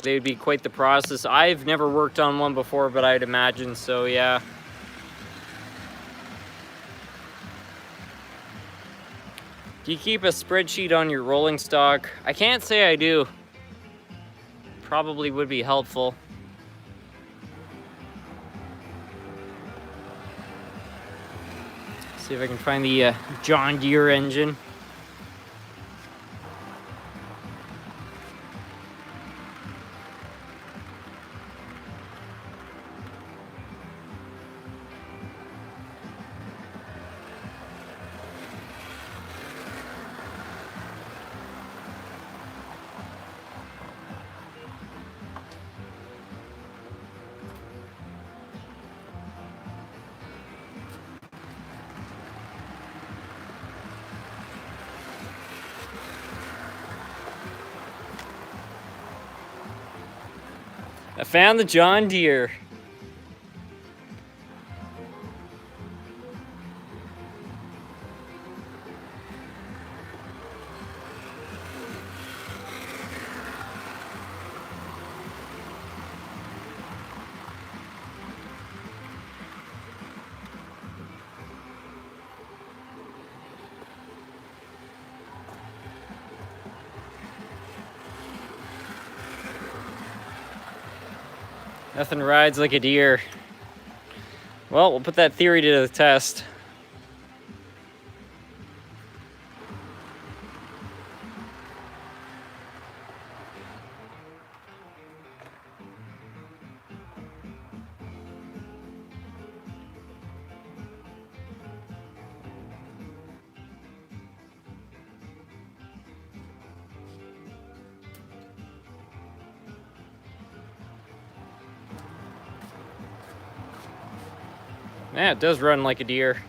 they'd be quite the process. I've never worked on one before, but I'd imagine so, yeah. Do you keep a spreadsheet on your rolling stock? I can't say I do. Probably would be helpful. See if I can find the John Deere engine. I found the John Deere. Nothing rides like a deer. Well, we'll put that theory to the test. Yeah, it does run like a deer.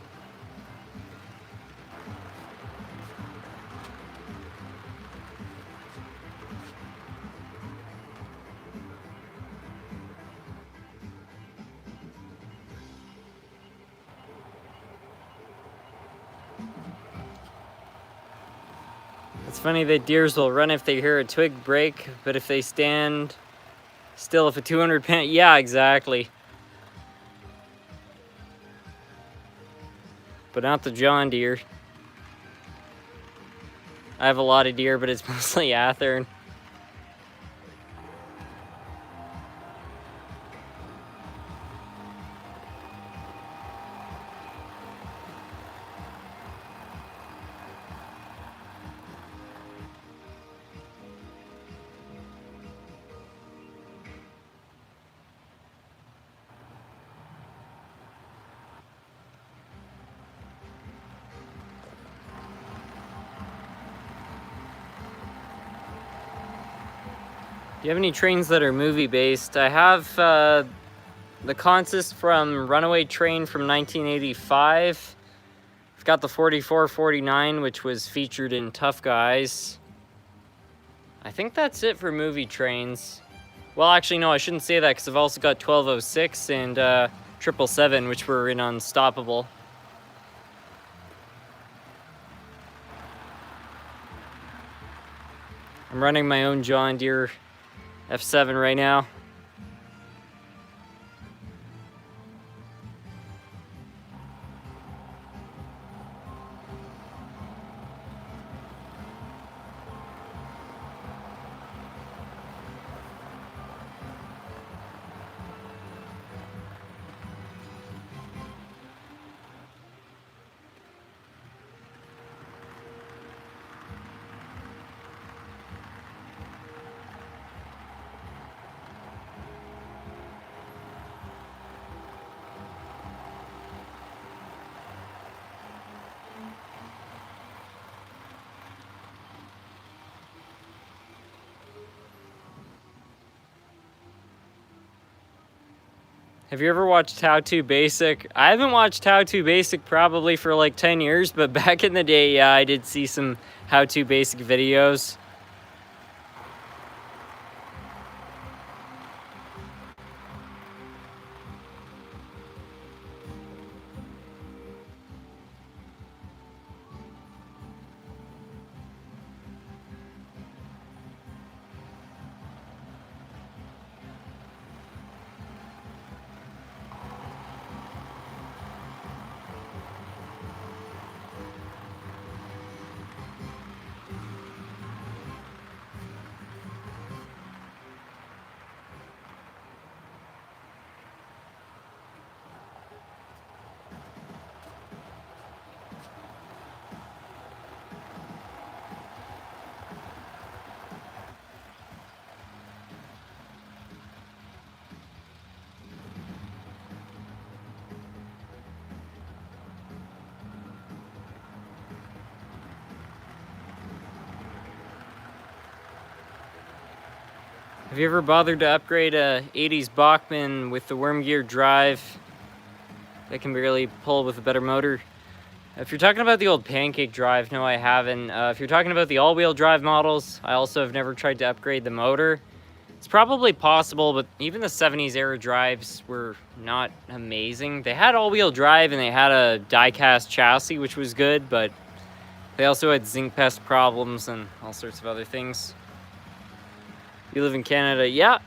It's funny that deers will run if they hear a twig break, but if they stand still, if a 200-pound, yeah, exactly. But not the John Deere. I have a lot of deer, but it's mostly Athearn. Do you have any trains that are movie based? I have the consist from Runaway Train from 1985. I've got the 4449, which was featured in Tough Guys. I think that's it for movie trains. Well, actually, no, I shouldn't say that because I've also got 1206 and 777, which were in Unstoppable. I'm running my own John Deere F7 right now. Have you ever watched How To Basic? I haven't watched How To Basic probably for like 10 years, but back in the day, yeah, I did see some How To Basic videos. Have you ever bothered to upgrade a 80s Bachmann with the worm gear drive that can barely pull with a better motor? If you're talking about the old pancake drive, no, I haven't. If you're talking about the all-wheel drive models, I also have never tried to upgrade the motor. It's probably possible, but even the 70s era drives were not amazing. They had all-wheel drive and they had a die-cast chassis, which was good, but they also had zinc pest problems and all sorts of other things. You live in Canada? Yeah.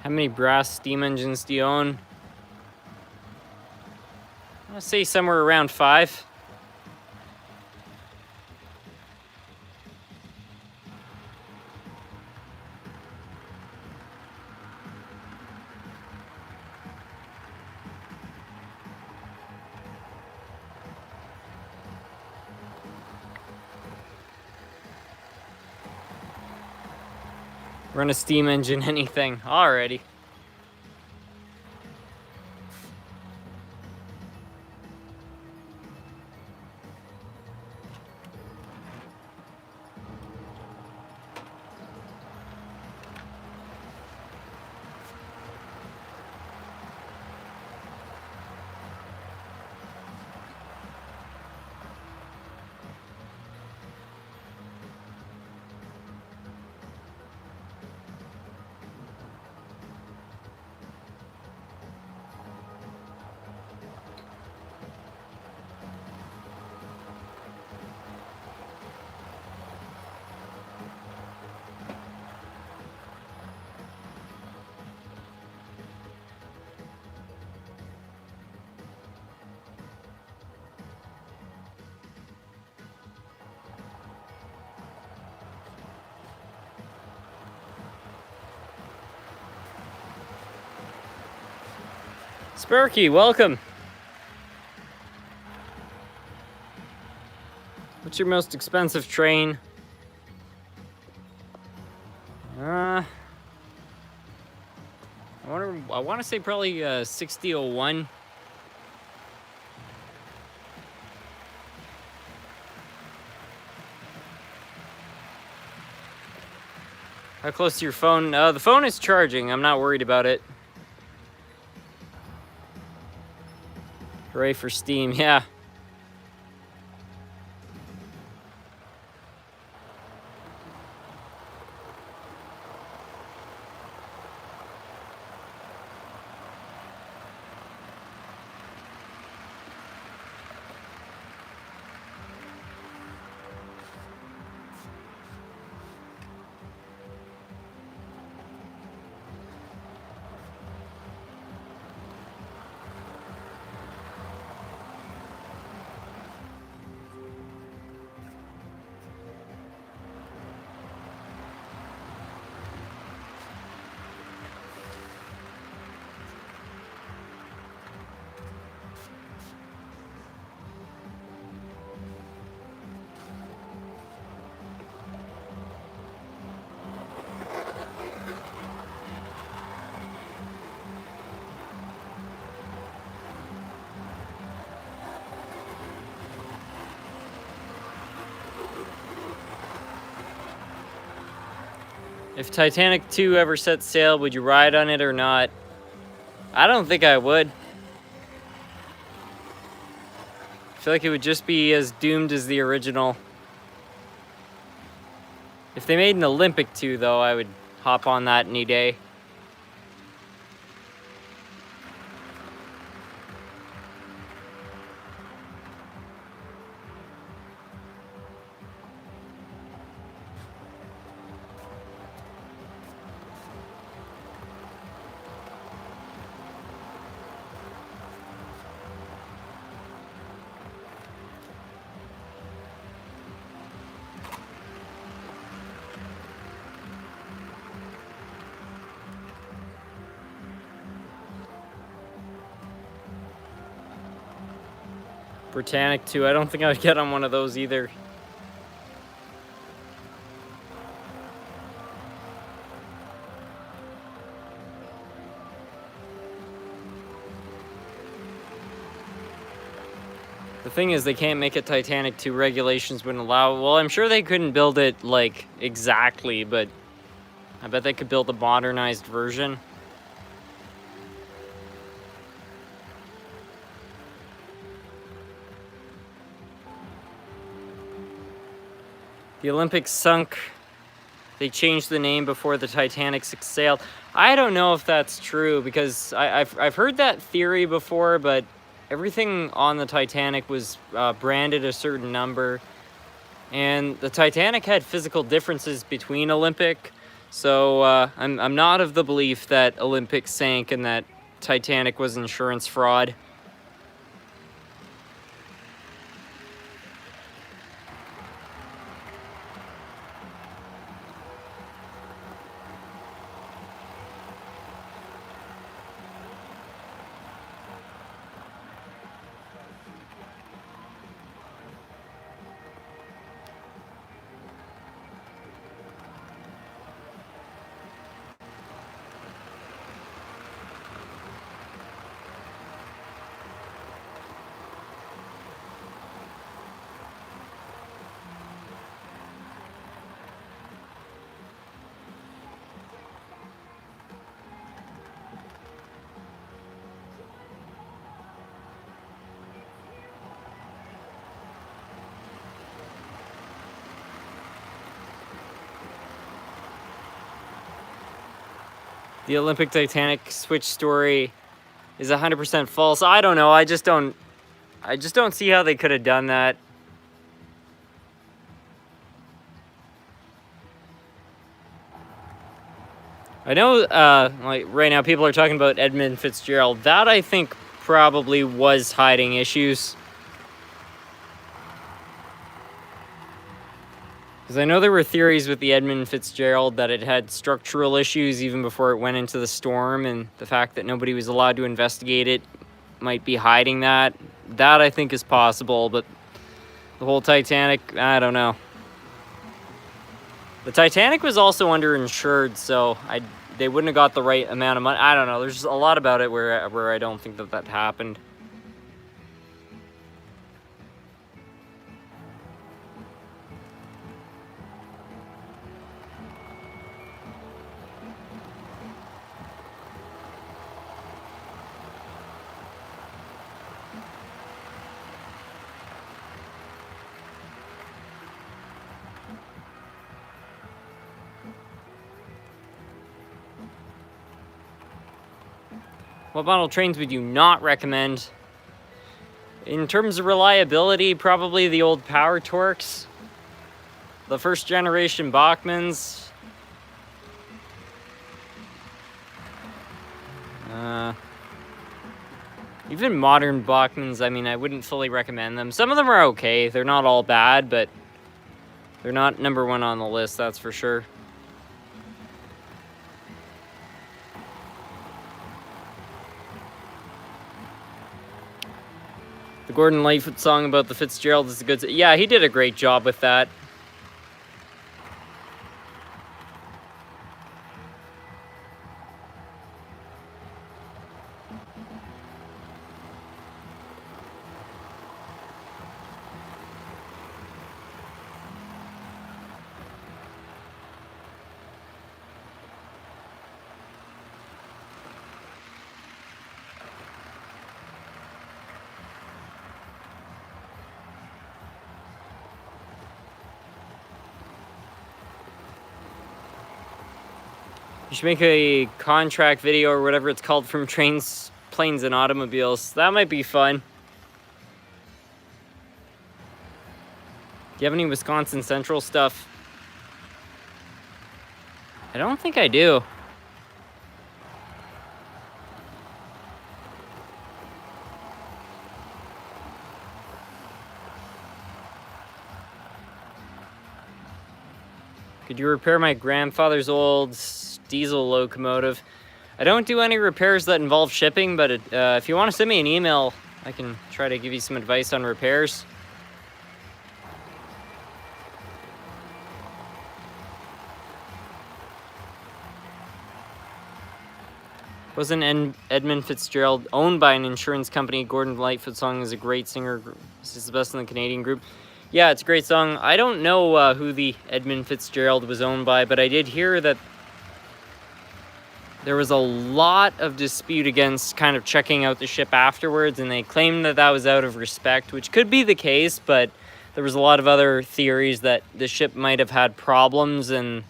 How many brass steam engines do you own? I'm gonna say somewhere around 5. Run a steam engine, anything. Alrighty. Sparky, welcome. What's your most expensive train? I want to say probably 6001. How close to your phone? The phone is charging. I'm not worried about it. Hooray for Steam, yeah. If Titanic 2 ever sets sail, would you ride on it or not? I don't think I would. I feel like it would just be as doomed as the original. If they made an Olympic 2, though, I would hop on that any day. Britannic 2, I don't think I would get on one of those either. The thing is, they can't make a Titanic 2, regulations wouldn't allow. Well, I'm sure they couldn't build it, like, exactly, but I bet they could build a modernized version. The Olympic sunk. They changed the name before the Titanic sailed. I don't know if that's true, because I've heard that theory before, but everything on the Titanic was branded a certain number, and the Titanic had physical differences between Olympic, so I'm not of the belief that Olympic sank and that Titanic was insurance fraud. The Olympic Titanic switch story is 100% false. I don't know. I just don't see how they could have done that. I know, like right now, people are talking about Edmund Fitzgerald. That I think probably was hiding issues. Because I know there were theories with the Edmund Fitzgerald that it had structural issues even before it went into the storm, and the fact that nobody was allowed to investigate it might be hiding that. That I think is possible, but the whole Titanic, I don't know. The Titanic was also underinsured, so they wouldn't have got the right amount of money. I don't know. There's a lot about it where I don't think that happened. What model trains would you not recommend? In terms of reliability, probably the old Power Torques. The first generation Bachmanns. Even modern Bachmanns, I mean, I wouldn't fully recommend them. Some of them are okay. They're not all bad, but they're not number one on the list, that's for sure. The Gordon Lightfoot song about the Fitzgerald is a good... Yeah, he did a great job with that. You should make a contract video or whatever it's called from trains, planes, and automobiles. That might be fun. Do you have any Wisconsin Central stuff? I don't think I do. Could you repair my grandfather's old diesel locomotive? I don't do any repairs that involve shipping, but if you want to send me an email, I can try to give you some advice on repairs. Wasn't Edmund Fitzgerald owned by an insurance company? Gordon Lightfoot song is a great singer. This is the best in the Canadian group. Yeah, it's a great song. I don't know who the Edmund Fitzgerald was owned by, but I did hear that there was a lot of dispute against kind of checking out the ship afterwards, and they claimed that that was out of respect, which could be the case, but there was a lot of other theories that the ship might have had problems, and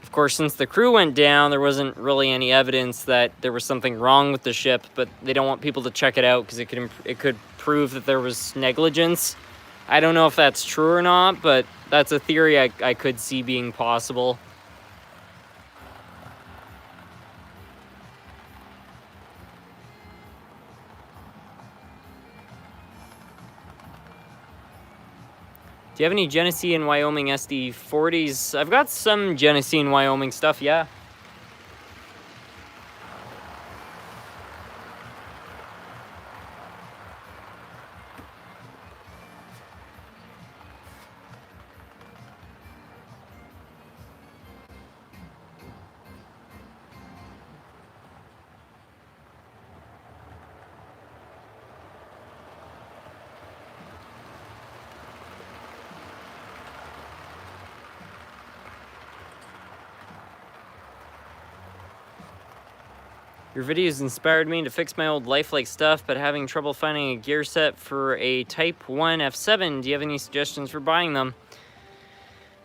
of course, since the crew went down, there wasn't really any evidence that there was something wrong with the ship, but they don't want people to check it out because it could prove that there was negligence. I don't know if that's true or not, but that's a theory I could see being possible. Do you have any Genesee and Wyoming SD40s? I've got some Genesee and Wyoming stuff, yeah. Your videos inspired me to fix my old lifelike stuff, but having trouble finding a gear set for a Type 1 F7. Do you have any suggestions for buying them?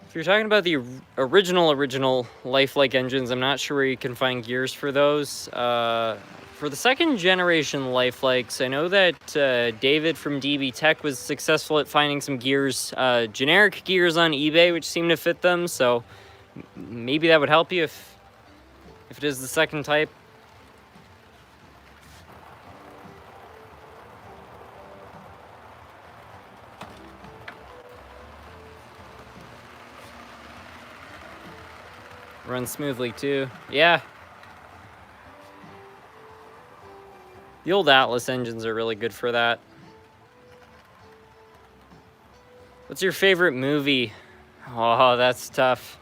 If you're talking about the original lifelike engines, I'm not sure where you can find gears for those. For the second generation lifelikes, I know that David from DB Tech was successful at finding some gears, generic gears on eBay, which seem to fit them, so maybe that would help you if it is the second type. Runs smoothly too. Yeah. The old Atlas engines are really good for that. What's your favorite movie? Oh, that's tough.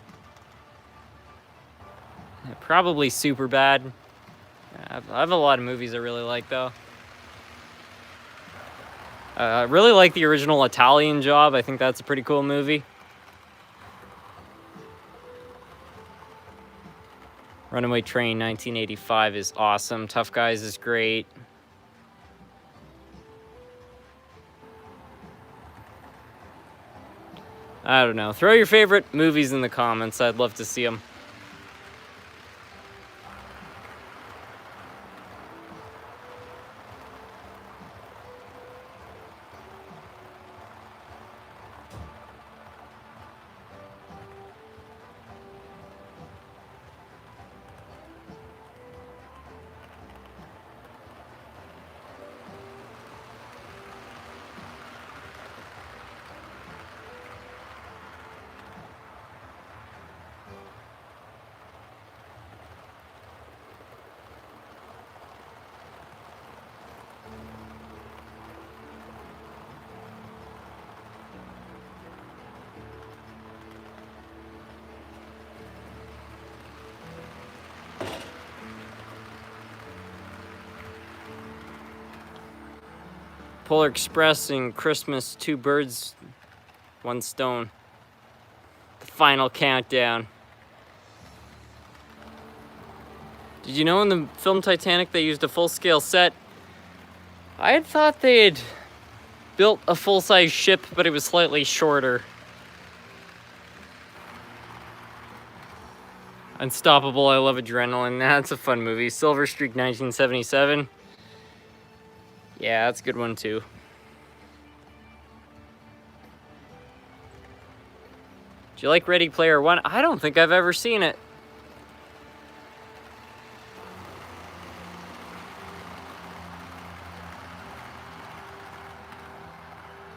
Probably Superbad. I have a lot of movies I really like though. I really like the original Italian Job. I think that's a pretty cool movie. Runaway Train 1985 is awesome. Tough Guys is great. I don't know. Throw your favorite movies in the comments. I'd love to see them. Polar Express and Christmas, 2 birds, 1 stone. The final countdown. Did you know in the film Titanic they used a full-scale set? I had thought they had built a full-size ship, but it was slightly shorter. Unstoppable, I Love Adrenaline. That's a fun movie. Silver Streak 1977. Yeah, that's a good one too. Do you like Ready Player One? I don't think I've ever seen it.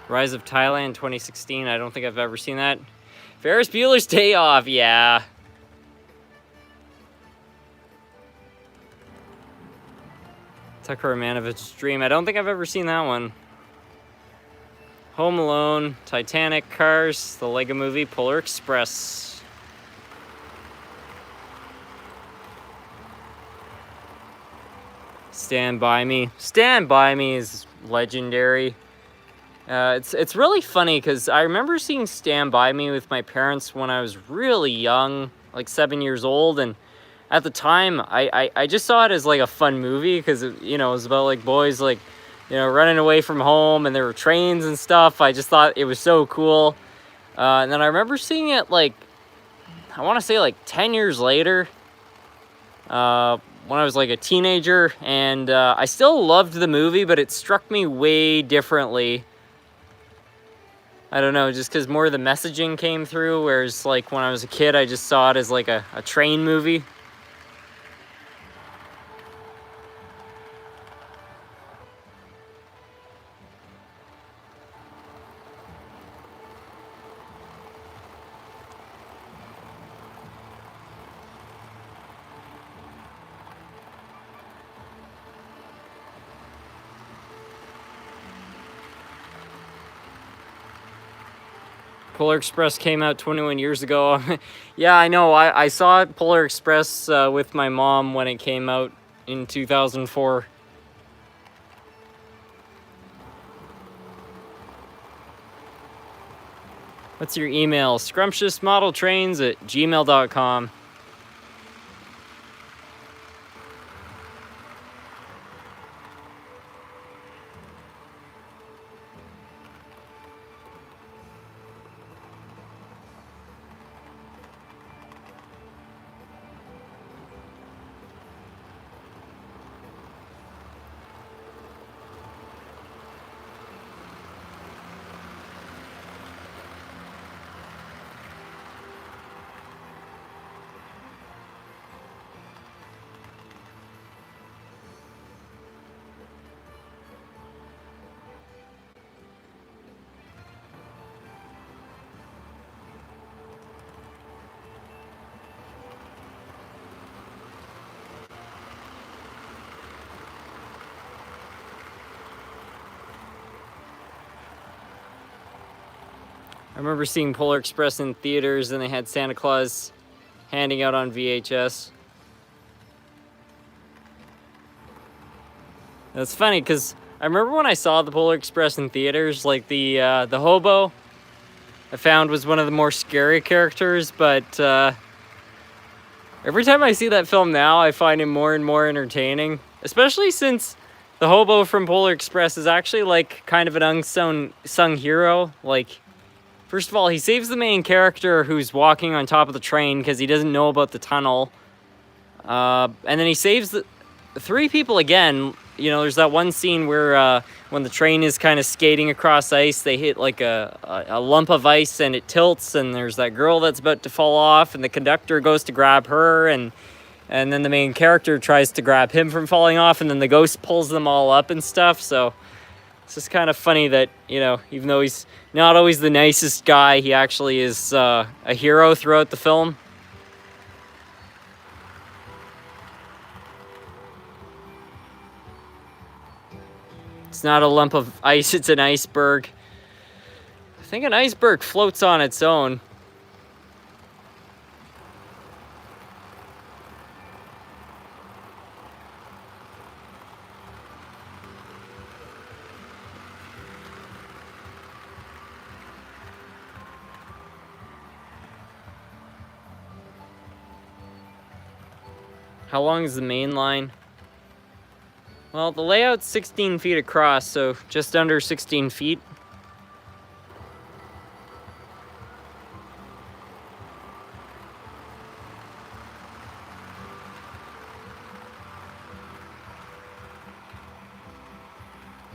Rise of Thailand 2016. I don't think I've ever seen that. Ferris Bueller's Day Off. Yeah. Tucker Manovich's Dream. I don't think I've ever seen that one. Home Alone, Titanic, Cars, the Lego Movie, Polar Express. Stand By Me. Stand By Me is legendary. It's really funny because I remember seeing Stand By Me with my parents when I was really young, like 7 years old, and at the time I just saw it as like a fun movie because it was about like boys like running away from home, and there were trains and stuff. I just thought it was so cool. And then I remember seeing it like, I want to say like 10 years later, when I was like a teenager, and I still loved the movie, but it struck me way differently. I don't know, just because more of the messaging came through, whereas like when I was a kid, I just saw it as like a train movie. Polar Express came out 21 years ago. Yeah, I know. I saw Polar Express with my mom when it came out in 2004. What's your email? scrumptiousmodeltrains@gmail.com. I remember seeing Polar Express in theaters, and they had Santa Claus handing out on VHS. That's funny because I remember when I saw the Polar Express in theaters, like the hobo I found was one of the more scary characters, but every time I see that film now, I find him more and more entertaining, especially since the hobo from Polar Express is actually like kind of an unsung hero. Like, first of all, he saves the main character who's walking on top of the train because he doesn't know about the tunnel. And then he saves the three people again. There's that one scene where when the train is kind of skating across ice, they hit like a lump of ice and it tilts, and there's that girl that's about to fall off, and the conductor goes to grab her, and then the main character tries to grab him from falling off, and then the ghost pulls them all up and stuff. So it's just kind of funny that, even though he's not always the nicest guy, he actually is a hero throughout the film. It's not a lump of ice, it's an iceberg. I think an iceberg floats on its own. How long is the main line? Well, the layout's 16 feet across, so just under 16 feet.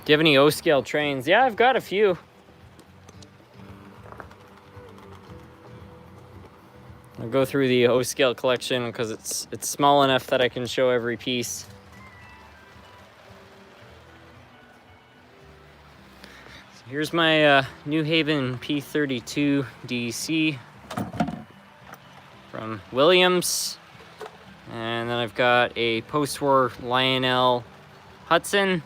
Do you have any O-scale trains? Yeah, I've got a few. I'll go through the O-scale collection because it's small enough that I can show every piece. So here's my New Haven P32 DC from Williams. And then I've got a post-war Lionel Hudson.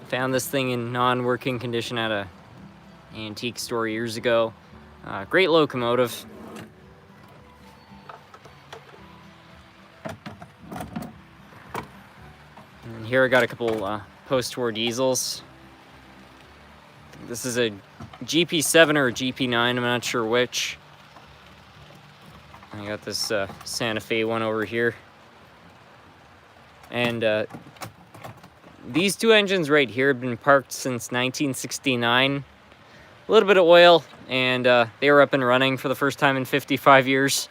Found this thing in non-working condition at a antique store years ago. Great locomotive. And here I got a couple post-war diesels. This is a GP7 or a GP9, I'm not sure which. I got this Santa Fe one over here. And these two engines right here have been parked since 1969. A little bit of oil, and they were up and running for the first time in 55 years.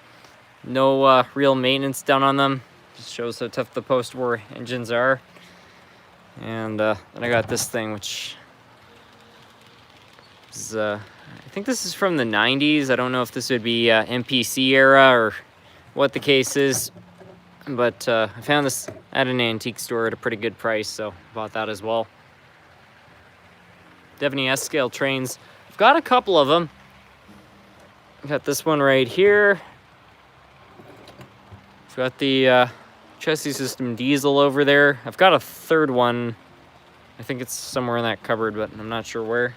No real maintenance done on them. Just shows how tough the post-war engines are. And then I got this thing, which is, I think this is from the 90s. I don't know if this would be MPC era or what the case is. But I found this at an antique store at a pretty good price, so bought that as well. Do you have any S-scale trains? I've got a couple of them. Got this one right here. I've got the chassis system diesel over there. I've got a third one. I think it's somewhere in that cupboard, but I'm not sure where.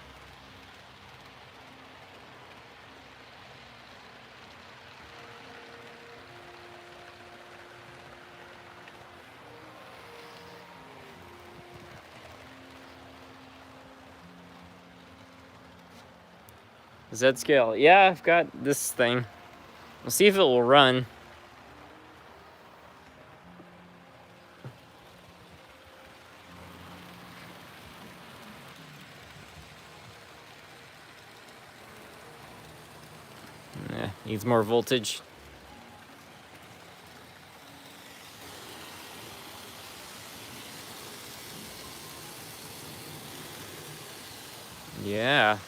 Z-scale. Yeah, I've got this thing. We'll see if it will run. Needs more voltage. Yeah.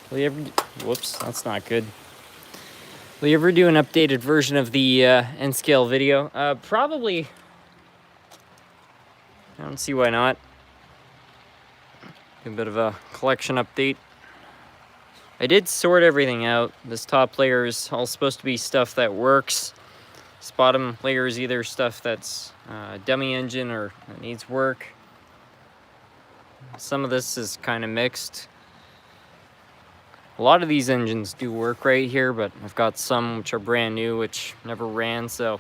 Will you ever whoops, that's not good. Will you ever do an updated version of the N-scale video? Probably. I don't see why not. A bit of a collection update. I did sort everything out. This top layer is all supposed to be stuff that works. This bottom layer is either stuff that's dummy engine or that needs work. Some of this is kind of mixed. A lot of these engines do work right here, but I've got some which are brand new, which never ran, so.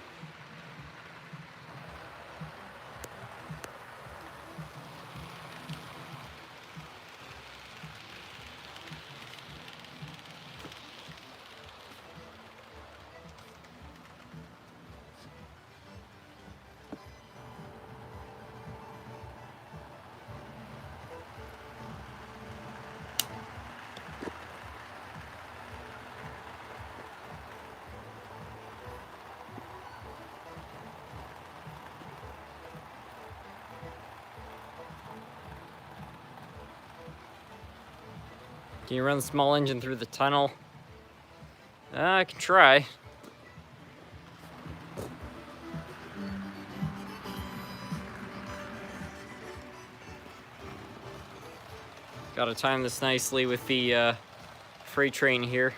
Can you run the small engine through the tunnel? I can try. Got to time this nicely with the freight train here.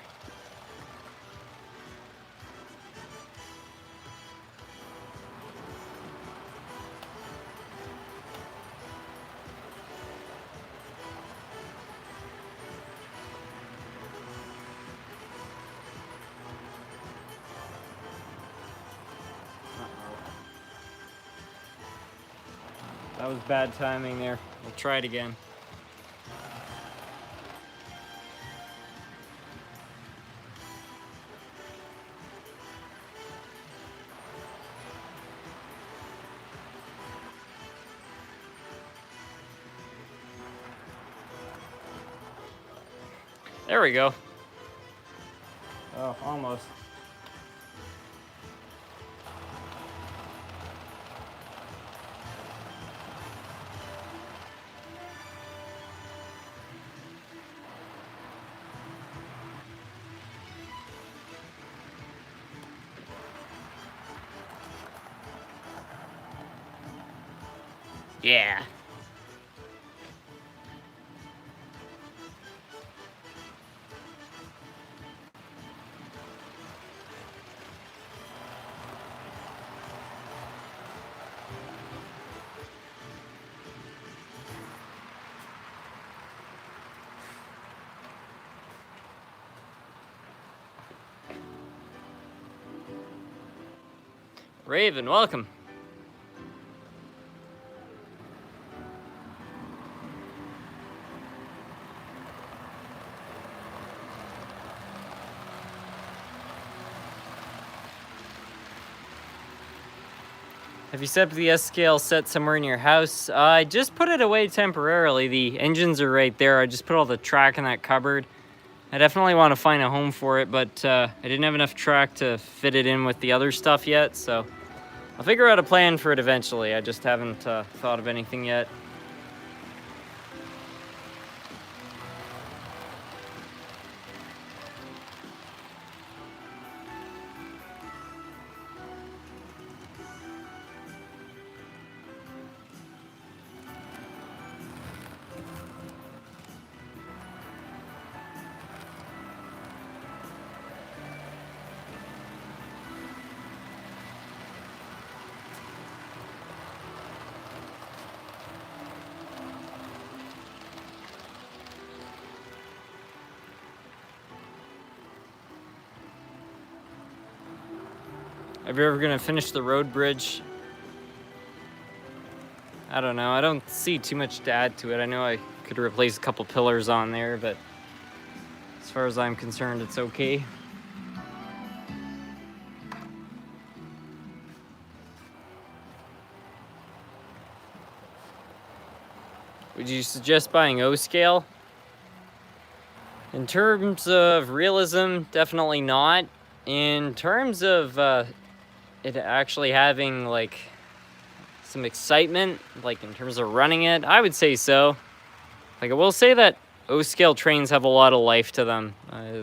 That was bad timing there. We'll try it again. There we go. Oh, almost. Yeah. Raven, welcome. Have you set up the S-scale set somewhere in your house? I just put it away temporarily. The engines are right there. I just put all the track in that cupboard. I definitely want to find a home for it, but I didn't have enough track to fit it in with the other stuff yet, so I'll figure out a plan for it eventually. I just haven't thought of anything yet. Are you ever gonna finish the road bridge? I don't know. I don't see too much to add to it. I know I could replace a couple pillars on there, but as far as I'm concerned, it's okay. Would you suggest buying O-scale? In terms of realism, definitely not. In terms of it actually having like some excitement, like in terms of running it, I would say so. Like I will say that O-scale trains have a lot of life to them. I don't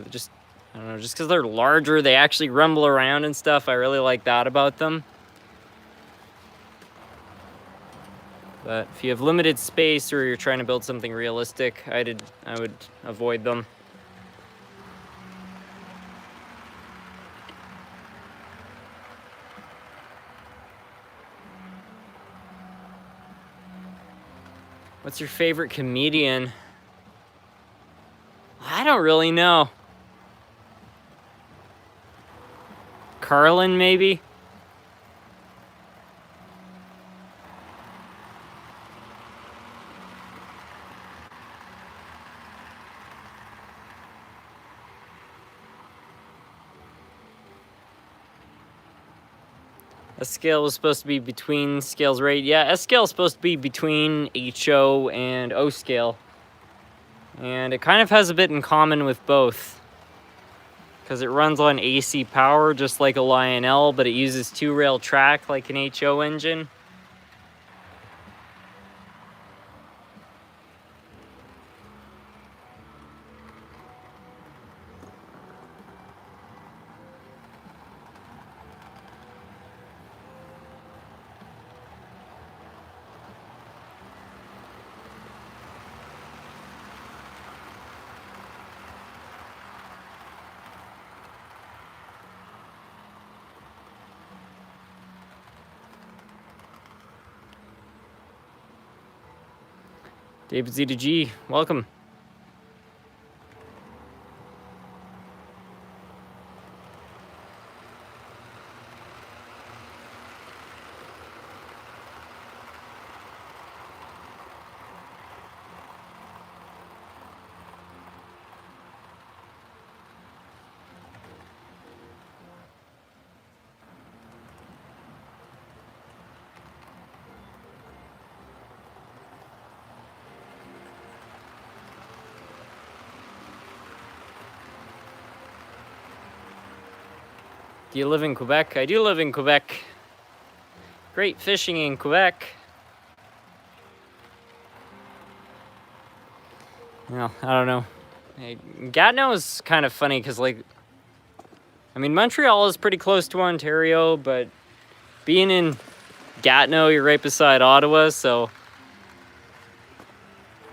know, just because they're larger, they actually rumble around and stuff. I really like that about them. But if you have limited space or you're trying to build something realistic, I would avoid them. What's your favorite comedian? I don't really know. Carlin, maybe? S-scale was supposed to be between scales, right? Yeah, S-scale is supposed to be between HO and O-scale. And it kind of has a bit in common with both. Because it runs on AC power, just like a Lionel, but it uses two-rail track like an HO engine. David Z to G, welcome. Do you live in Quebec? I do live in Quebec. Great fishing in Quebec. Well, I don't know. Gatineau is kind of funny because, like, I mean, Montreal is pretty close to Ontario, but being in Gatineau, you're right beside Ottawa, so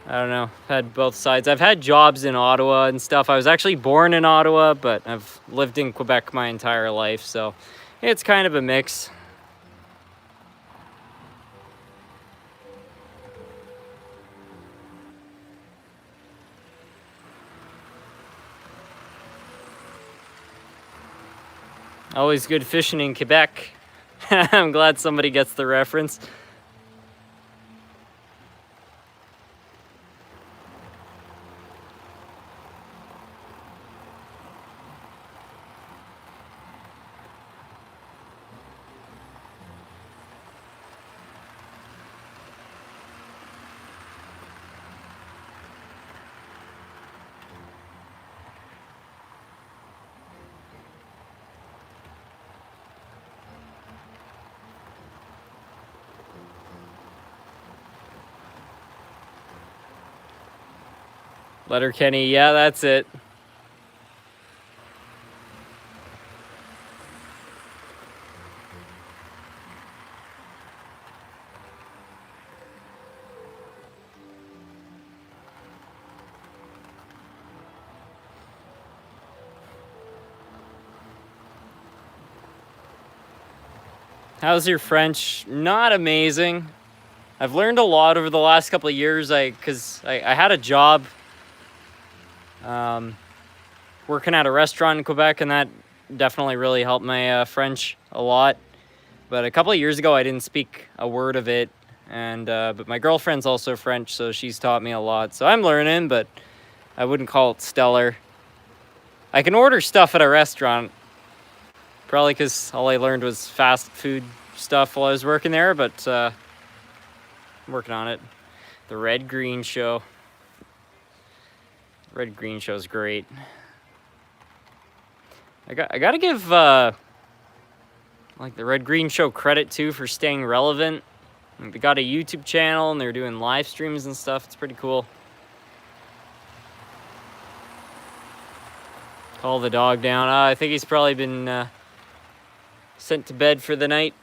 I don't know. I've had both sides. I've had jobs in Ottawa and stuff. I was actually born in Ottawa, but I've lived in Quebec my entire life, so it's kind of a mix. Always good fishing in Quebec. I'm glad somebody gets the reference. Letterkenny, yeah, that's it. How's your French? Not amazing. I've learned a lot over the last couple of years, because I had a job working at a restaurant in Quebec, and that definitely really helped my French a lot. But a couple of years ago, I didn't speak a word of it, and but my girlfriend's also French, so she's taught me a lot. So I'm learning, but I wouldn't call it stellar. I can order stuff at a restaurant, probably because all I learned was fast food stuff while I was working there, but I'm working on it. The Red Green Show. Red Green Show is great. I gotta give like the Red Green Show credit too for staying relevant. They got a YouTube channel and they're doing live streams and stuff. It's pretty cool. Call the dog down. I think he's probably been sent to bed for the night.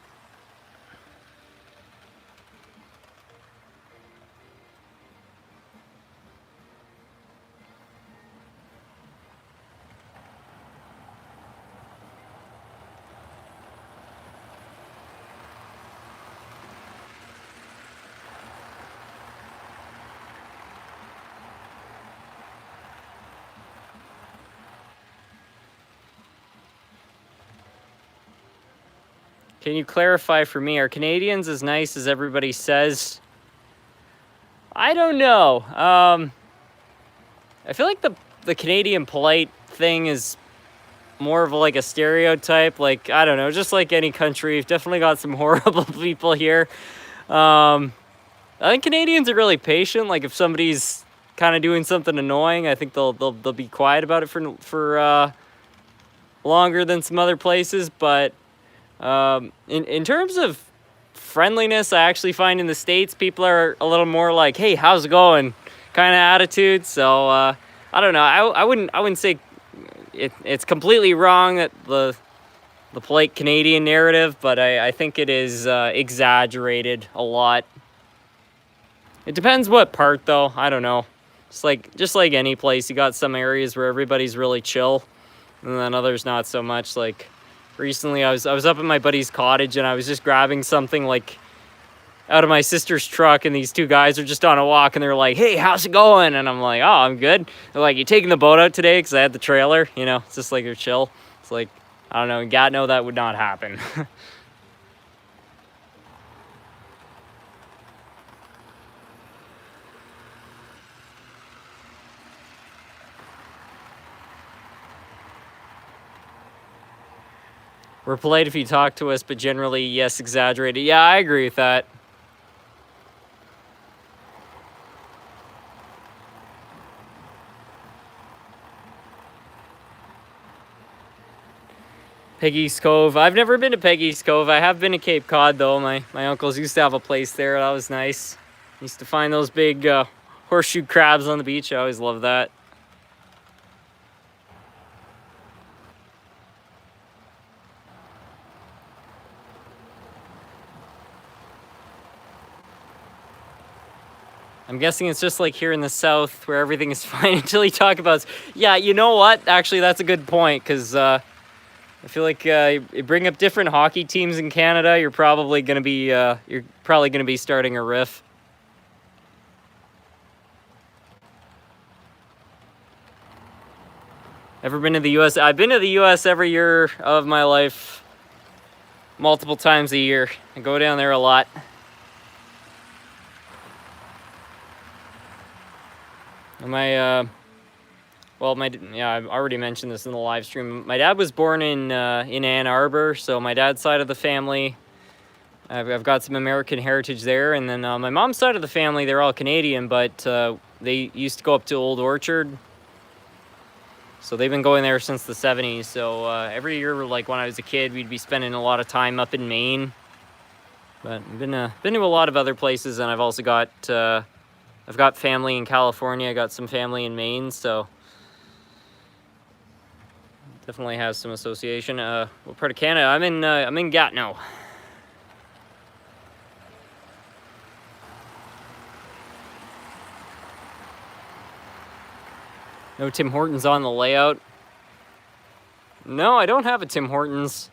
Can you clarify for me, are Canadians as nice as everybody says? I don't know. I feel like the Canadian polite thing is more of like a stereotype. Like, I don't know, just like any country, we've definitely got some horrible people here. I think Canadians are really patient. Like, if somebody's kind of doing something annoying, I think they'll be quiet about it for longer than some other places. But in terms of friendliness, I actually find in the States people are a little more like, hey, how's it going, kind of attitude. So I don't know, I wouldn't say it's completely wrong that the polite Canadian narrative, but I think it is exaggerated a lot. It depends what part though. I don't know. Just like any place, you got some areas where everybody's really chill and then others not so much. Like recently I was up at my buddy's cottage and I was just grabbing something like out of my sister's truck, and these two guys are just on a walk and they're like, hey, how's it going? And I'm like, oh, I'm good. They're like, you taking the boat out today? Because I had the trailer, you know. It's just like they're chill. It's like, I don't know, in Gatineau that would not happen. We're polite if you talk to us, but generally, yes, exaggerated. Yeah, I agree with that. Peggy's Cove. I've never been to Peggy's Cove. I have been to Cape Cod though. My uncles used to have a place there. That was nice. Used to find those big horseshoe crabs on the beach. I always loved that. I'm guessing it's just like here in the South where everything is fine until you talk about... Yeah, you know what? Actually, that's a good point, because I feel like you bring up different hockey teams in Canada, you're probably going to be starting a riff. Ever been to the U.S.? I've been to the U.S. every year of my life, multiple times a year. I go down there a lot. Yeah, I've already mentioned this in the live stream. My dad was born in Ann Arbor, so my dad's side of the family, I've got some American heritage there, and then my mom's side of the family, they're all Canadian, but they used to go up to Old Orchard, so they've been going there since the 70s. So every year, like when I was a kid, we'd be spending a lot of time up in Maine. But I've been to a lot of other places, and I've also got I've got family in California. I got some family in Maine, so definitely has some association. What part of Canada? I'm in Gatineau. No Tim Hortons on the layout. No, I don't have a Tim Hortons.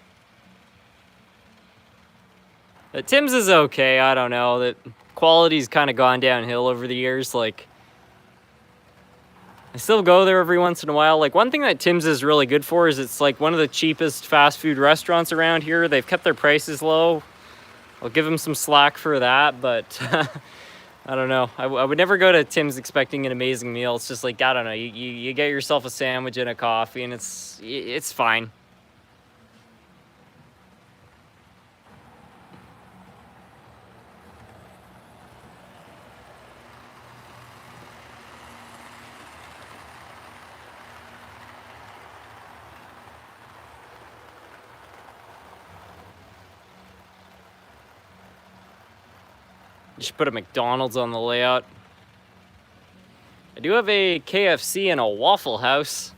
Tim's is okay. I don't know. The quality's kind of gone downhill over the years. Like, I still go there every once in a while. Like, one thing that Tim's is really good for is it's like one of the cheapest fast food restaurants around here. They've kept their prices low. I'll give them some slack for that, but I don't know. I would never go to Tim's expecting an amazing meal. It's just like, I don't know. You get yourself a sandwich and a coffee, and it's fine. You should put a McDonald's on the layout. I do have a KFC and a Waffle House.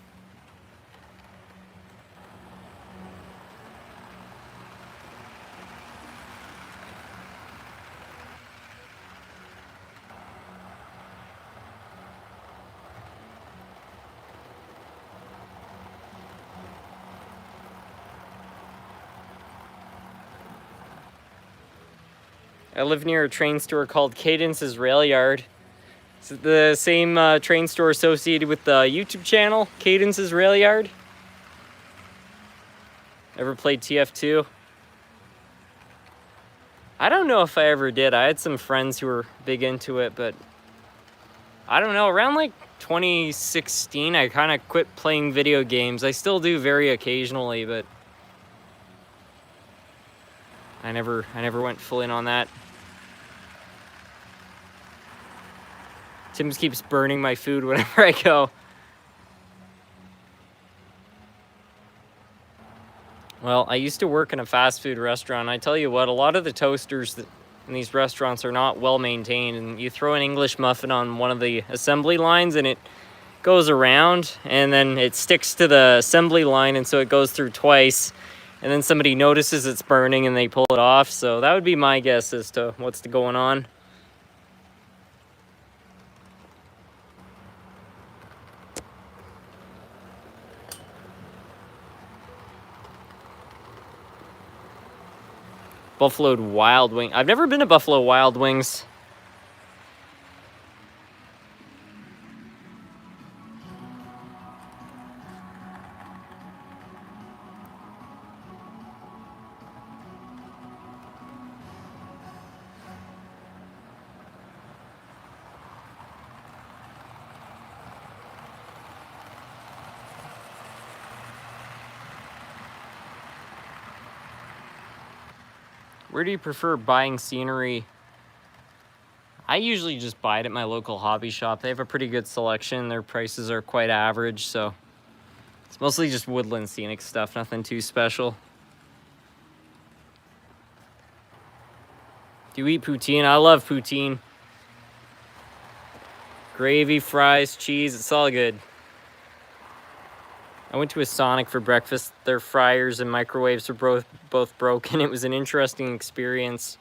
I live near a train store called Cadence's Rail Yard. It's the same train store associated with the YouTube channel, Cadence's Rail Yard. Ever played TF2? I don't know if I ever did. I had some friends who were big into it, but I don't know. Around like 2016, I kind of quit playing video games. I still do very occasionally, but I never went full in on that. Tim's keeps burning my food whenever I go. Well, I used to work in a fast food restaurant. I tell you what, a lot of the toasters in these restaurants are not well maintained, and you throw an English muffin on one of the assembly lines and it goes around, and then it sticks to the assembly line, and so it goes through twice, and then somebody notices it's burning and they pull it off. So that would be my guess as to what's going on. Buffalo Wild Wings. I've never been to Buffalo Wild Wings. Where do you prefer buying scenery? I usually just buy it at my local hobby shop. They have a pretty good selection. Their prices are quite average, so It's mostly just woodland scenic stuff, nothing too special. Do you eat poutine? I love poutine. Gravy, fries, cheese, it's all good. I went to a Sonic for breakfast. Their fryers and microwaves were both broken. It was an interesting experience.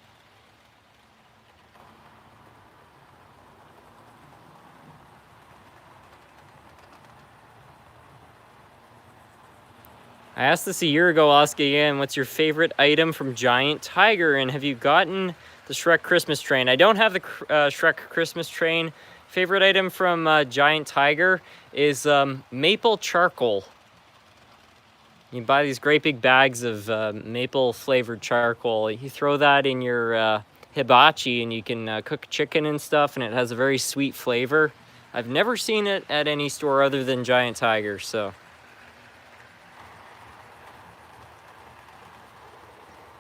I asked this a year ago, I'll ask again, what's your favorite item from Giant Tiger? And have you gotten the Shrek Christmas train? I don't have the Shrek Christmas train. Favorite item from Giant Tiger is maple charcoal. You buy these great big bags of maple flavored charcoal. You throw that in your hibachi and you can cook chicken and stuff, and it has a very sweet flavor. I've never seen it at any store other than Giant Tiger, so.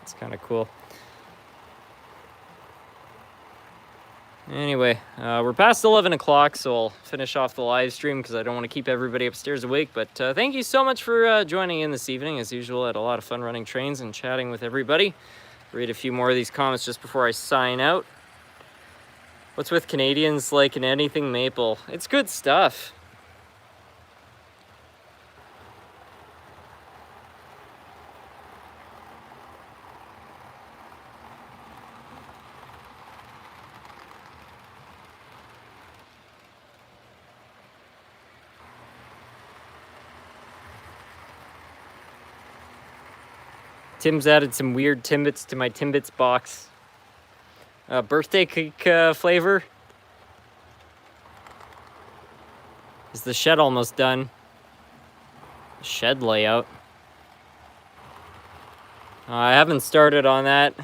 It's kind of cool. Anyway, we're past 11 o'clock, so I'll finish off the live stream because I don't want to keep everybody upstairs awake. But thank you so much for joining in this evening. As usual, I had a lot of fun running trains and chatting with everybody. Read a few more of these comments just before I sign out. What's with Canadians liking anything maple? It's good stuff. Tim's added some weird Timbits to my Timbits box. Birthday cake flavor. Is the shed almost done? Shed layout. I haven't started on that.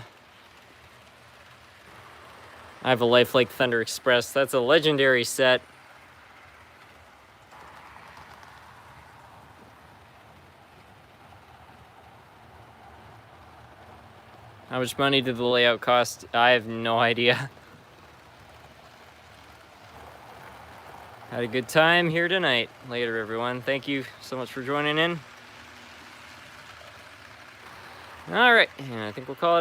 I have a Life Like Thunder Express. That's a legendary set. How much money did the layout cost? I have no idea. Had a good time here tonight. Later, everyone. Thank you so much for joining in. All right, and I think we'll call it.